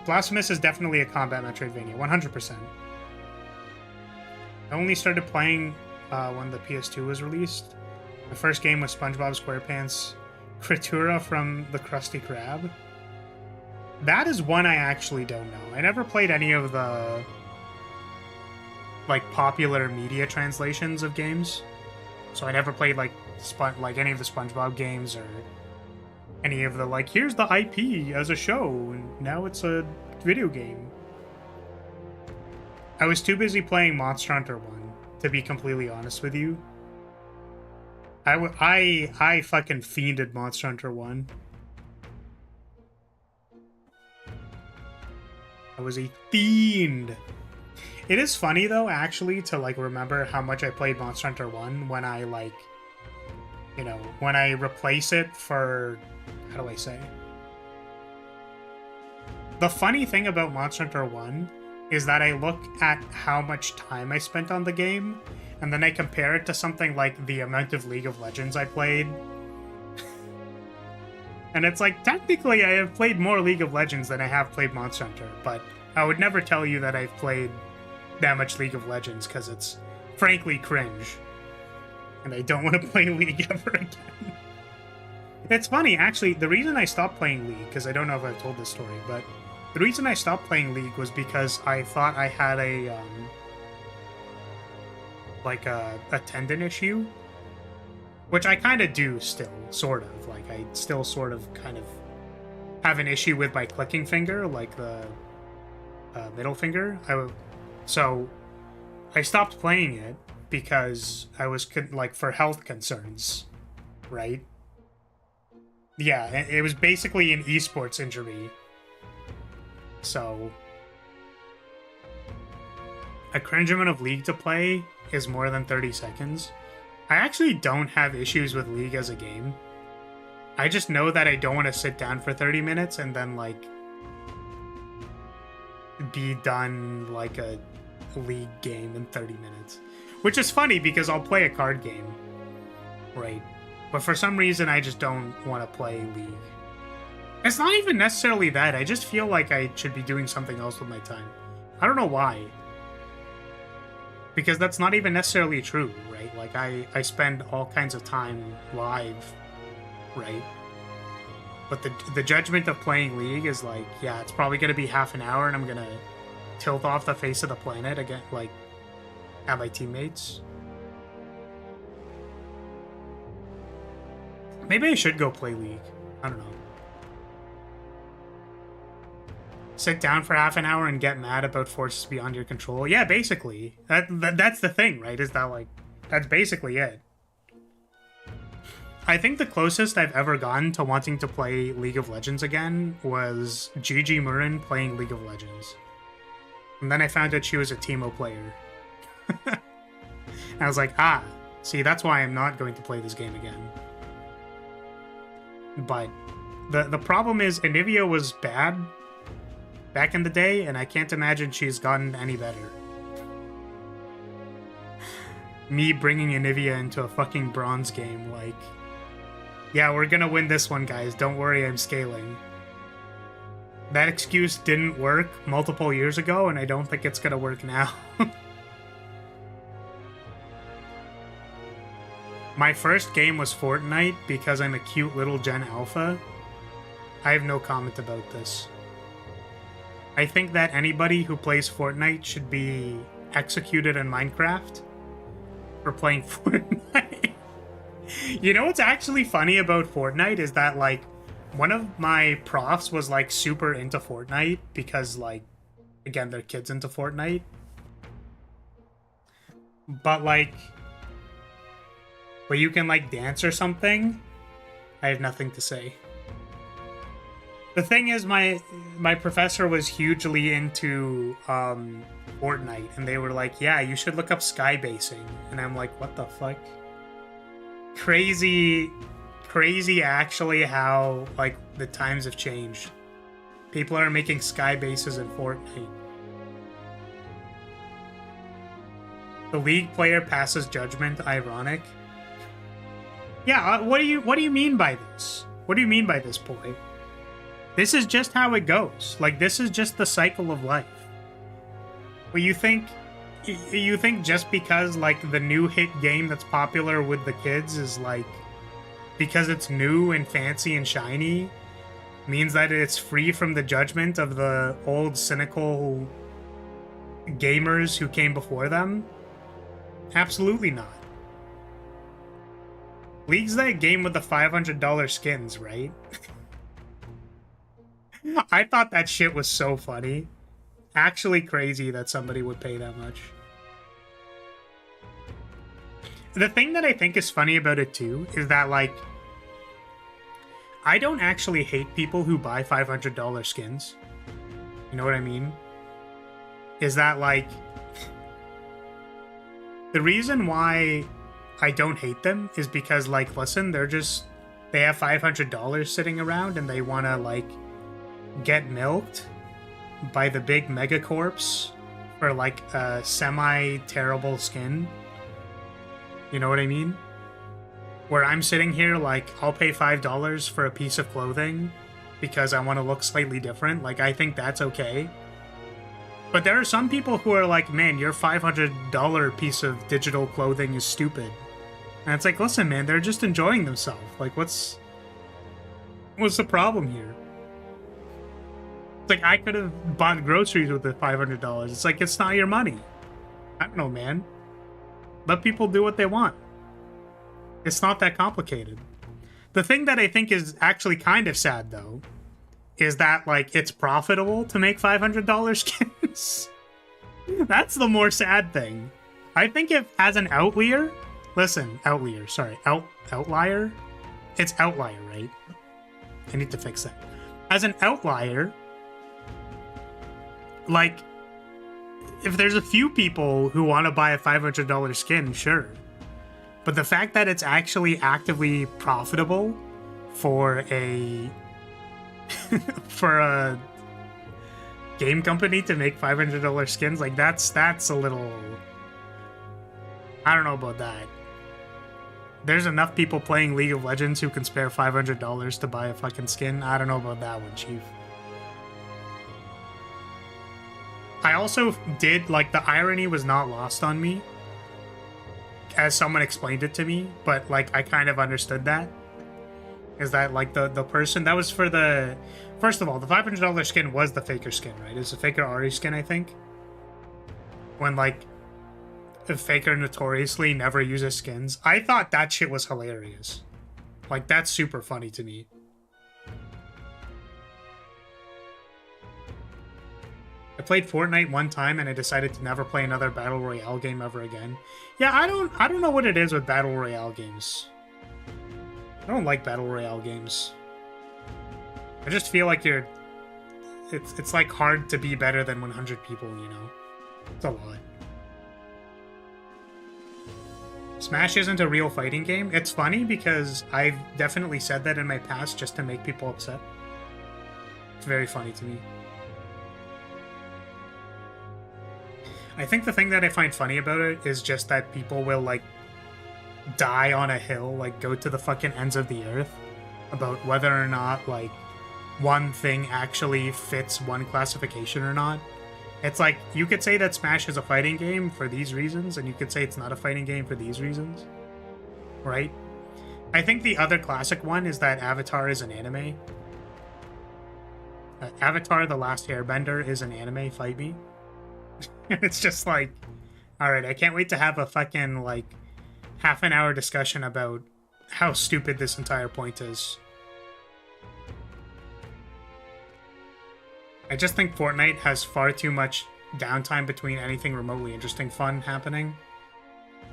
Blasphemous is definitely a combat Metroidvania, 100%. I only started playing when the PS2 was released. The first game was SpongeBob SquarePants Kritura from the Krusty Krab. That is one I actually don't know. I never played any of the like popular media translations of games, so I never played like any of the SpongeBob games or any of the like here's the IP as a show and now it's a video game. I was too busy playing Monster Hunter 1 to be completely honest with you. I fucking fiended Monster Hunter 1. I was a fiend. It is funny though, actually, to like remember how much I played Monster Hunter 1 when I like, you know, when I replace it for, how do I say? The funny thing about Monster Hunter 1 is that I look at how much time I spent on the game, and then I compare it to something like the amount of League of Legends I played. And it's like, technically I have played more League of Legends than I have played Monster Hunter, but I would never tell you that I've played that much League of Legends, because it's frankly cringe. And I don't want to play League ever again. It's funny, actually, the reason I stopped playing League, because I don't know if I've told this story, but the reason I stopped playing League was because I thought I had a tendon issue, which I kind of do still, sort of. Like, I still sort of kind of have an issue with my clicking finger, like the middle finger. So I stopped playing it because I was, like, for health concerns, right? Yeah, it was basically an esports injury. So a cringe amount of League to play is more than 30 seconds. I actually don't have issues with League as a game. I just know that I don't want to sit down for 30 minutes and then, like, be done like a League game in 30 minutes. Which is funny because I'll play a card game, right? But for some reason, I just don't want to play League. It's not even necessarily that. I just feel like I should be doing something else with my time. I don't know why. Because that's not even necessarily true, right? Like, I spend all kinds of time live, right? But the judgment of playing League is like, yeah, it's probably going to be half an hour and I'm going to tilt off the face of the planet again, like, at my teammates. Maybe I should go play League. I don't know. Sit down for half an hour and get mad about forces beyond your control. Yeah, basically. That's the thing, right? Is that, like, That's basically it. I think the closest I've ever gotten to wanting to play League of Legends again was Gigi Murin playing League of Legends. And then I found out she was a Teemo player. I was like, ah, see, that's why I'm not going to play this game again. But the problem is Anivia was bad back in the day, and I can't imagine she's gotten any better. Me bringing Anivia into a fucking bronze game, like... Yeah, we're gonna win this one, guys. Don't worry, I'm scaling. That excuse didn't work multiple years ago, and I don't think it's gonna work now. My first game was Fortnite because I'm a cute little Gen Alpha. I have no comment about this. I think that anybody who plays Fortnite should be executed in Minecraft for playing Fortnite. You know what's actually funny about Fortnite is that, like, one of my profs was, like, super into Fortnite because, like, again, they're kids into Fortnite. But, like, where you can, like, dance or something, I have nothing to say. The thing is, my professor was hugely into Fortnite, and they were like, yeah, you should look up skybasing. And I'm like, what the fuck? Crazy actually how, like, the times have changed. People are making sky bases in Fortnite. The League player passes judgment, ironic. Yeah, what do you mean by this? What do you mean by this, boy? This is just how it goes. Like, this is just the cycle of life. Well, you think just because, like, the new hit game that's popular with the kids is, like, because it's new and fancy and shiny, means that it's free from the judgment of the old cynical gamers who came before them? Absolutely not. League's that game with the $500 skins, right? I thought that shit was so funny. Actually crazy that somebody would pay that much. The thing that I think is funny about it too is that, like, I don't actually hate people who buy $500 skins. You know what I mean? Is that, like, the reason why I don't hate them is because, like, listen, they have $500 sitting around and they want to, like, get milked by the big megacorps for, like, a semi-terrible skin. You know what I mean? Where I'm sitting here, like, I'll pay $5 for a piece of clothing because I want to look slightly different. Like, I think that's okay. But there are some people who are like, man, your $500 piece of digital clothing is stupid. And it's like, listen, man, they're just enjoying themselves. Like, what's the problem here? It's like, I could have bought groceries with the $500. It's like, it's not your money. I don't know, man. Let people do what they want. It's not that complicated. The thing that I think is actually kind of sad, though, is that, like, it's profitable to make $500 skins. That's the more sad thing. I think if, as an outlier... Listen, outlier, sorry. Outlier? It's outlier, right? I need to fix that. As an outlier... Like, if there's a few people who want to buy a $500 skin, sure. But the fact that it's actually actively profitable for a game company to make $500 skins, like, that's a little... I don't know about that. There's enough people playing League of Legends who can spare $500 to buy a fucking skin. I don't know about that one, Chief. I also did, like, the irony was not lost on me as someone explained it to me, but, like, I kind of understood that. Is that, like, the person that was for the... First of all, the $500 skin was the Faker skin, right? It's the Faker Ari skin, I think. When, like, the Faker notoriously never uses skins. I thought that shit was hilarious. Like, that's super funny to me. I played Fortnite one time and I decided to never play another Battle Royale game ever again. Yeah, I don't know what it is with Battle Royale games. I don't like Battle Royale games. I just feel like it's like hard to be better than 100 people, you know? It's a lot. Smash isn't a real fighting game. It's funny because I've definitely said that in my past just to make people upset. It's very funny to me. I think the thing that I find funny about it is just that people will, like, die on a hill, like, go to the fucking ends of the earth about whether or not, like, one thing actually fits one classification or not. It's like, you could say that Smash is a fighting game for these reasons, and you could say it's not a fighting game for these reasons. Right? I think the other classic one is that Avatar is an anime. Avatar: The Last Airbender is an anime, fight me. It's just like, alright, I can't wait to have a fucking, like, half an hour discussion about how stupid this entire point is. I just think Fortnite has far too much downtime between anything remotely interesting fun happening.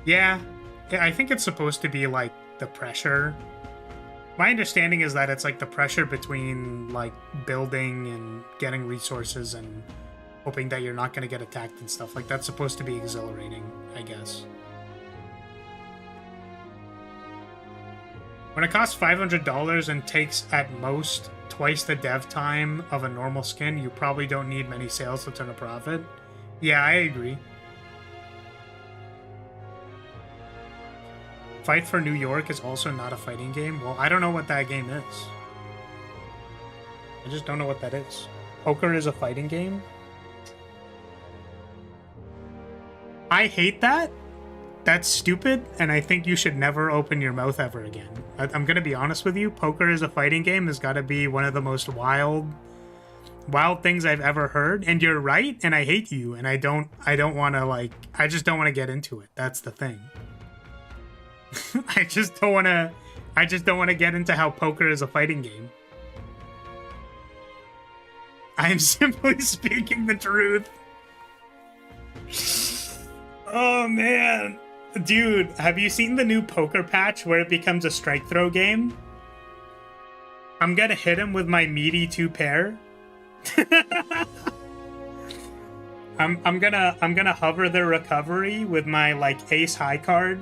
Yeah, I think it's supposed to be, like, the pressure. My understanding is that it's, like, the pressure between, like, building and getting resources and hoping that you're not going to get attacked and stuff. Like, that's supposed to be exhilarating, I guess. When it costs $500 and takes at most twice the dev time of a normal skin, you probably don't need many sales to turn a profit. Yeah, I agree. Fight for New York is also not a fighting game. Well, I don't know what that game is. I just don't know what that is. Poker is a fighting game? I hate that. That's stupid, and I think you should never open your mouth ever again. I'm gonna be honest with you. Poker is a fighting game has got to be one of the most wild things I've ever heard. And you're right, and I hate you, and I don't want to, like, I just don't want to get into it. That's the thing. I just don't want to get into how poker is a fighting game. I am simply speaking the truth. Oh, man. Dude, have you seen the new poker patch where it becomes a strike throw game? I'm gonna hit him with my meaty 2-pair. I'm gonna hover the recovery with my, like, ace high card.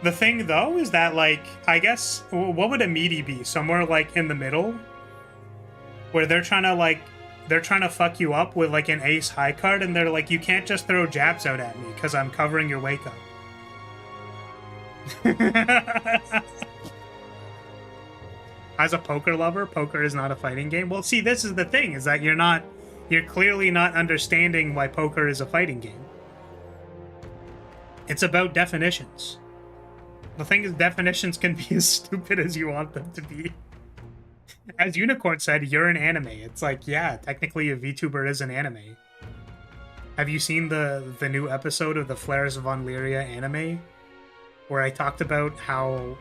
The thing, though, is that, like, I guess, what would a meaty be? Somewhere, like, in the middle? Where they're trying to fuck you up with, like, an ace high card, and they're like, you can't just throw jabs out at me, because I'm covering your wake up. As a poker lover, poker is not a fighting game. Well, see, this is the thing, is that you're clearly not understanding why poker is a fighting game. It's about definitions. The thing is, definitions can be as stupid as you want them to be. As Unicorn said, you're an anime. It's like, yeah, technically a VTuber is an anime. Have you seen the new episode of the Flares von Lyria anime? Where I talked about how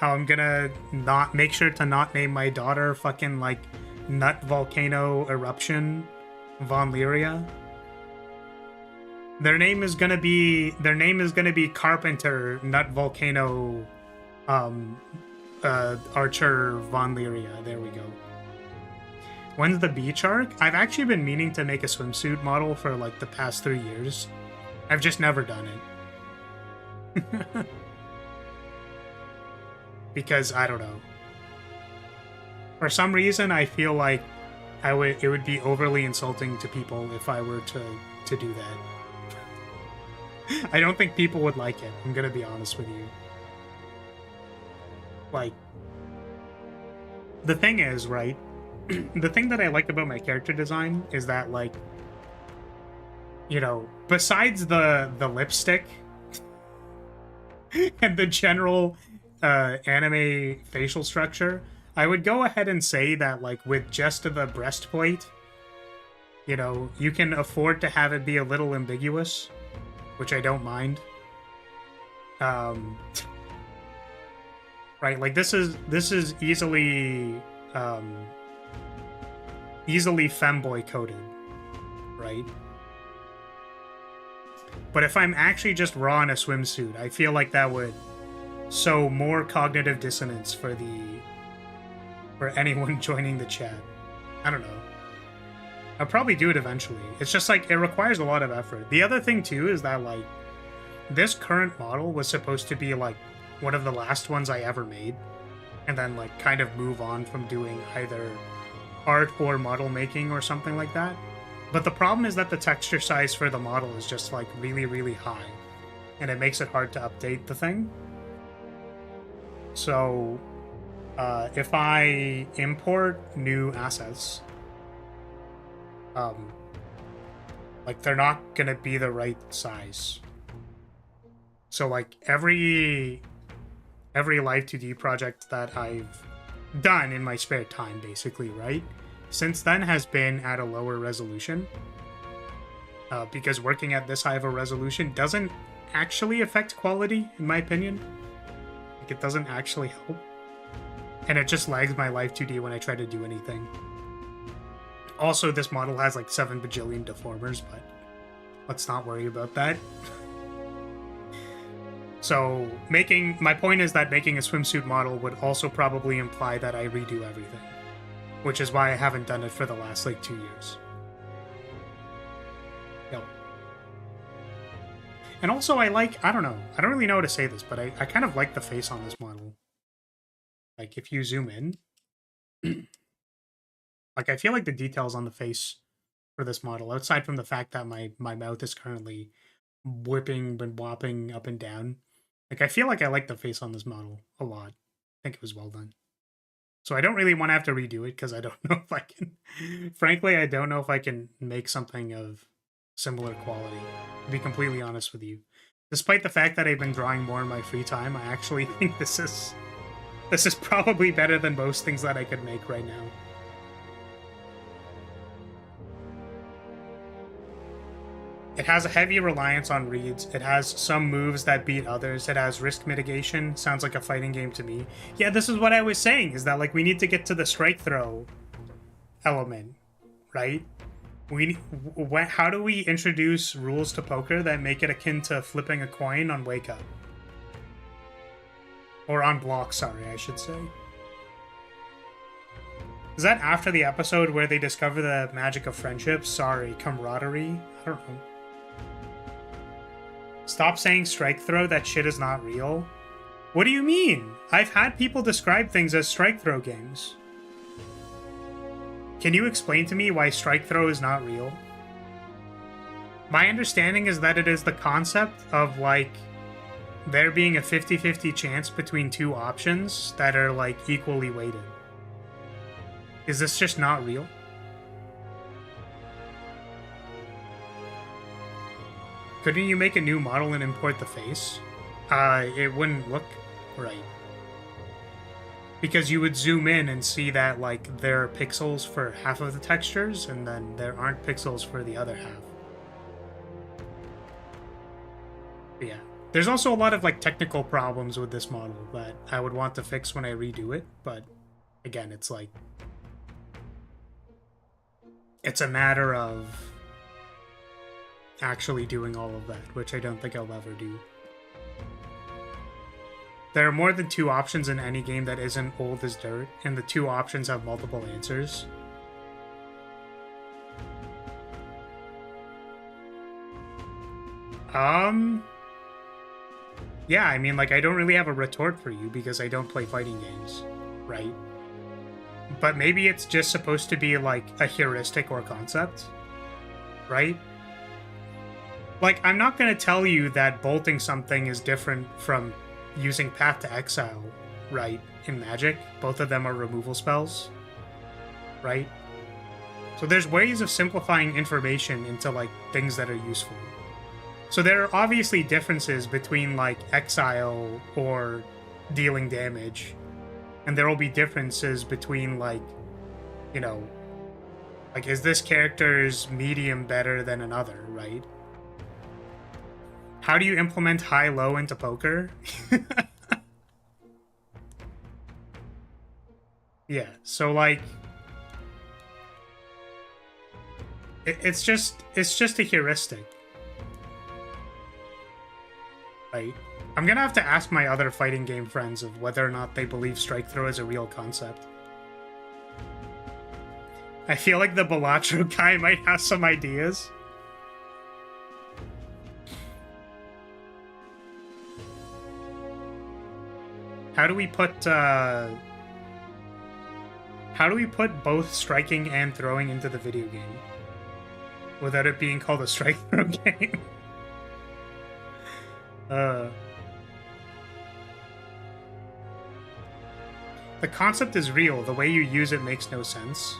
I'm gonna not make sure to not name my daughter fucking, like, Nut Volcano Eruption von Lyria. Their name is gonna be Carpenter Nut Volcano Archer von Lyria. There we go. When's the beach arc? I've actually been meaning to make a swimsuit model for, like, the past 3 years. I've just never done it. Because, I don't know. For some reason, I feel like it would be overly insulting to people if I were to do that. I don't think people would like it. I'm gonna be honest with you. Like, the thing is, right? The thing that I like about my character design is that, like, you know, besides the lipstick and the general anime facial structure, I would go ahead and say that, like, with just the breastplate, you know, you can afford to have it be a little ambiguous, which I don't mind. Right, like, this is easily easily femboy coded, right? But if I'm actually just raw in a swimsuit, I feel like that would sow more cognitive dissonance for anyone joining the chat. I don't know. I'll probably do it eventually. It's just like, it requires a lot of effort. The other thing too is that like, this current model was supposed to be like one of the last ones I ever made, and then like kind of move on from doing either art or model making or something like that. But the problem is that the texture size for the model is just like really, really high, and it makes it hard to update the thing. So if I import new assets, like they're not gonna be the right size. So like every Live 2D project that I've done in my spare time, basically, right? Since then has been at a lower resolution. Because working at this high of a resolution doesn't actually affect quality, in my opinion. Like, it doesn't actually help. And it just lags my Live 2D when I try to do anything. Also, this model has like 7 bajillion deformers, but let's not worry about that. So, my point is that making a swimsuit model would also probably imply that I redo everything. Which is why I haven't done it for the last, like, 2 years. Yep. And also, I don't know. I don't really know how to say this, but I kind of like the face on this model. Like, if you zoom in... like, I feel like the details on the face for this model, outside from the fact that my mouth is currently whipping and whopping up and down, like, I feel like I like the face on this model a lot. I think it was well done. So I don't really want to have to redo it, because I don't know if I can... Frankly, I don't know if I can make something of similar quality, to be completely honest with you. Despite the fact that I've been drawing more in my free time, I actually think this is probably better than most things that I could make right now. It has a heavy reliance on reads. It has some moves that beat others. It has risk mitigation. Sounds like a fighting game to me. Yeah, this is what I was saying, is that like we need to get to the strike throw element, right? How do we introduce rules to poker that make it akin to flipping a coin on Wake Up? Or on Block, sorry, I should say. Is that after the episode where they discover the magic of friendship? Sorry, camaraderie? I don't know. Stop saying strike throw, that shit is not real. What do you mean? I've had people describe things as strike throw games. Can you explain to me why strike throw is not real? My understanding is that it is the concept of, like, there being a 50-50 chance between two options that are, like, equally weighted. Is this just not real? Couldn't you make a new model and import the face? It wouldn't look right. Because you would zoom in and see that, like, there are pixels for half of the textures, and then there aren't pixels for the other half. But yeah. There's also a lot of, like, technical problems with this model that I would want to fix when I redo it, but again, it's like... it's a matter of actually doing all of that, which I don't think I'll ever do. There are more than two options in any game that isn't old as dirt, and the two options have multiple answers. Yeah, I mean, like, I don't really have a retort for you because I don't play fighting games, right? But maybe it's just supposed to be, like, a heuristic or concept, right? Like, I'm not going to tell you that bolting something is different from using Path to Exile, right, in Magic. Both of them are removal spells, right? So there's ways of simplifying information into, like, things that are useful. So there are obviously differences between, like, Exile or dealing damage. And there will be differences between, like, you know, like, is this character's medium better than another, right? How do you implement high-low into poker? Yeah, so, like, It's just a heuristic. Right? I'm gonna have to ask my other fighting game friends of whether or not they believe strike throw is a real concept. I feel like the Balatro guy might have some ideas. How do we put both striking and throwing into the video game without it being called a strike throw game? The concept is real, the way you use it makes no sense.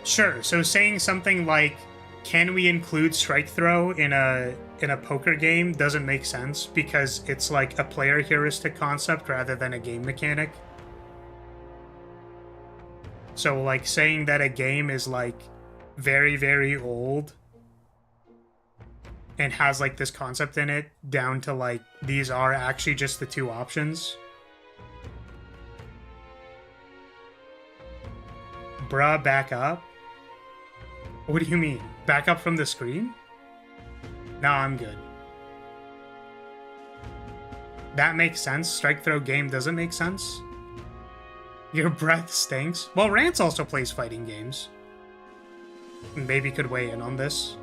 Sure, so saying something like, can we include strike throw in a poker game doesn't make sense because it's like a player heuristic concept rather than a game mechanic. So like saying that a game is like very, very old and has like this concept in it down to like these are actually just the two options. Bruh, back up? What do you mean? Back up from the screen? No, I'm good. That makes sense. Strike throw game doesn't make sense. Your breath stinks. Well, Rance also plays fighting games. Maybe could weigh in on this.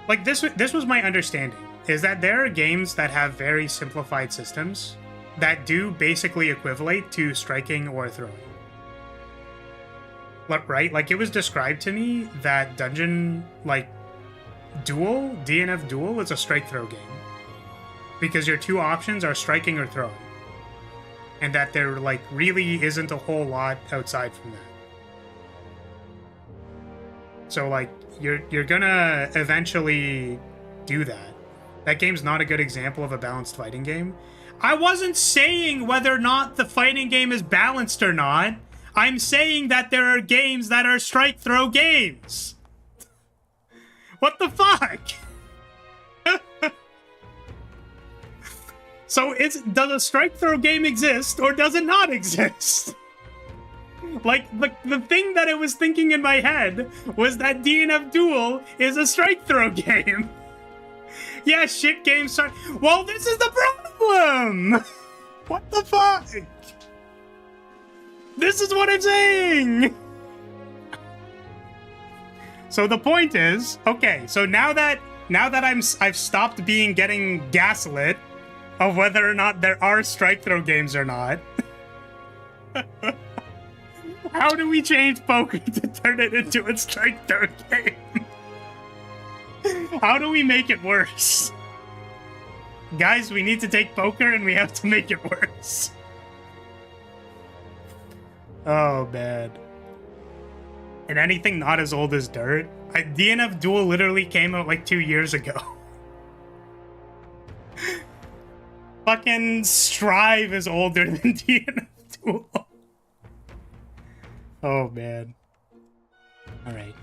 Like this was my understanding, is that there are games that have very simplified systems that do basically equivalent to striking or throwing. Right? Like, it was described to me that Dungeon, like, Duel, DNF Duel, is a strike-throw game. Because your two options are striking or throwing. And that there, like, really isn't a whole lot outside from that. So, like, you're gonna eventually do that. That game's not a good example of a balanced fighting game. I wasn't saying whether or not the fighting game is balanced or not. I'm saying that there are games that are strike-throw games. What the fuck? So does a strike-throw game exist or does it not exist? Like, the thing that I was thinking in my head was that DNF Duel is a strike-throw game. Yeah, shit games are... Well, this is the problem! What the fuck? This is what I'm saying! So the point is, okay, so now that I've stopped getting gaslit of whether or not there are strike throw games or not, how do we change poker to turn it into a strike throw game? How do we make it worse? Guys, we need to take poker and we have to make it worse. Oh, man. And anything not as old as dirt? DNF Duel literally came out like 2 years ago. Fucking Strive is older than DNF Duel. Oh, man. Alright.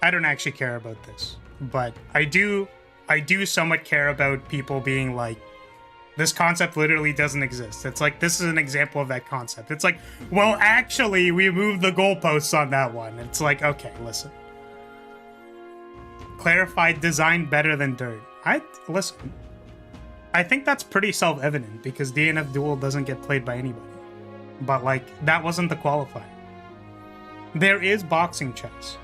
I don't actually care about this. But I do somewhat care about people being like, this concept literally doesn't exist. It's like, this is an example of that concept. It's like, well, actually, we moved the goalposts on that one. It's like, okay, listen. Clarified design better than dirt. Listen. I think that's pretty self-evident because DNF Duel doesn't get played by anybody. But, like, that wasn't the qualifier. There is boxing chess.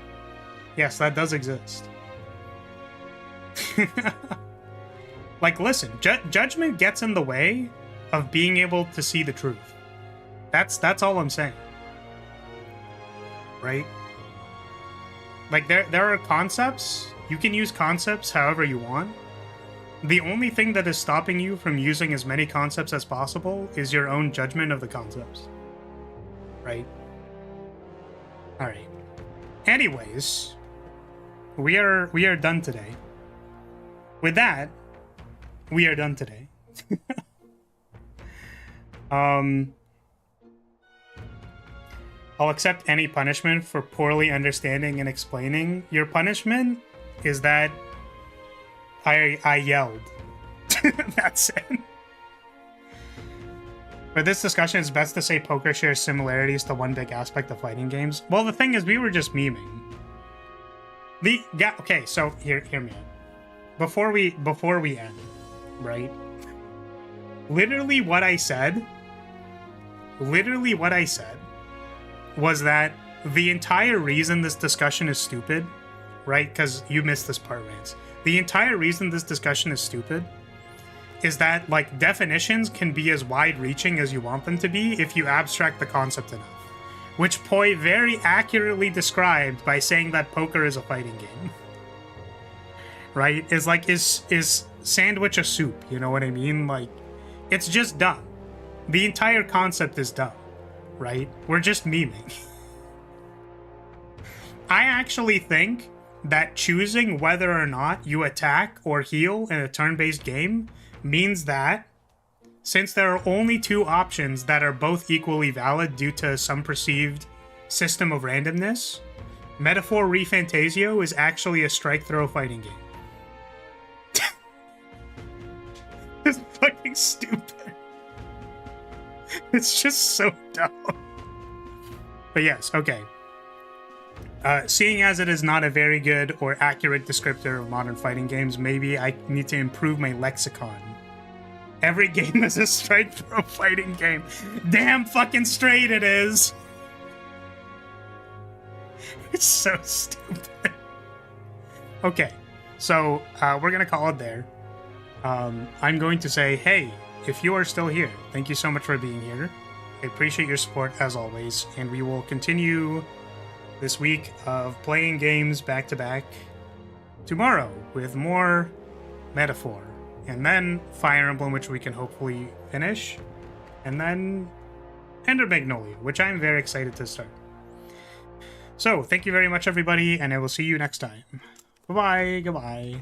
Yes, that does exist. Like, listen, judgment gets in the way of being able to see the truth. That's all I'm saying. Right? Like, there are concepts. You can use concepts however you want. The only thing that is stopping you from using as many concepts as possible is your own judgment of the concepts. Right? Alright. Anyways, we are done today. With that, we are done today. I'll accept any punishment for poorly understanding and explaining. Your punishment is that I yelled. That's it. For this discussion, it's best to say poker shares similarities to one big aspect of fighting games. Well, the thing is, we were just memeing. Okay, so hear me out. Before we end, right? Literally what I said was that the entire reason this discussion is stupid, right? Because you missed this part, Rance. The entire reason this discussion is stupid is that, like, definitions can be as wide-reaching as you want them to be if you abstract the concept enough. Which Poi very accurately described by saying that poker is a fighting game. Right? Is sandwich a soup? You know what I mean? Like, it's just dumb. The entire concept is dumb. Right? We're just memeing. I actually think that choosing whether or not you attack or heal in a turn-based game means that, since there are only two options that are both equally valid due to some perceived system of randomness, Metaphor ReFantazio is actually a strike-throw fighting game. It's fucking stupid. It's just so dumb. But yes, okay. Seeing as it is not a very good or accurate descriptor of modern fighting games, maybe I need to improve my lexicon. Every game is a strike-throw fighting game. Damn fucking straight it is. It's so stupid. Okay, so we're gonna call it there. I'm going to say, hey, if you are still here, thank you so much for being here. I appreciate your support as always, and we will continue this week of playing games back-to-back tomorrow with more Metaphor. And then Fire Emblem, which we can hopefully finish. And then Ender Magnolia, which I'm very excited to start. So, thank you very much, everybody, and I will see you next time. Bye-bye, goodbye.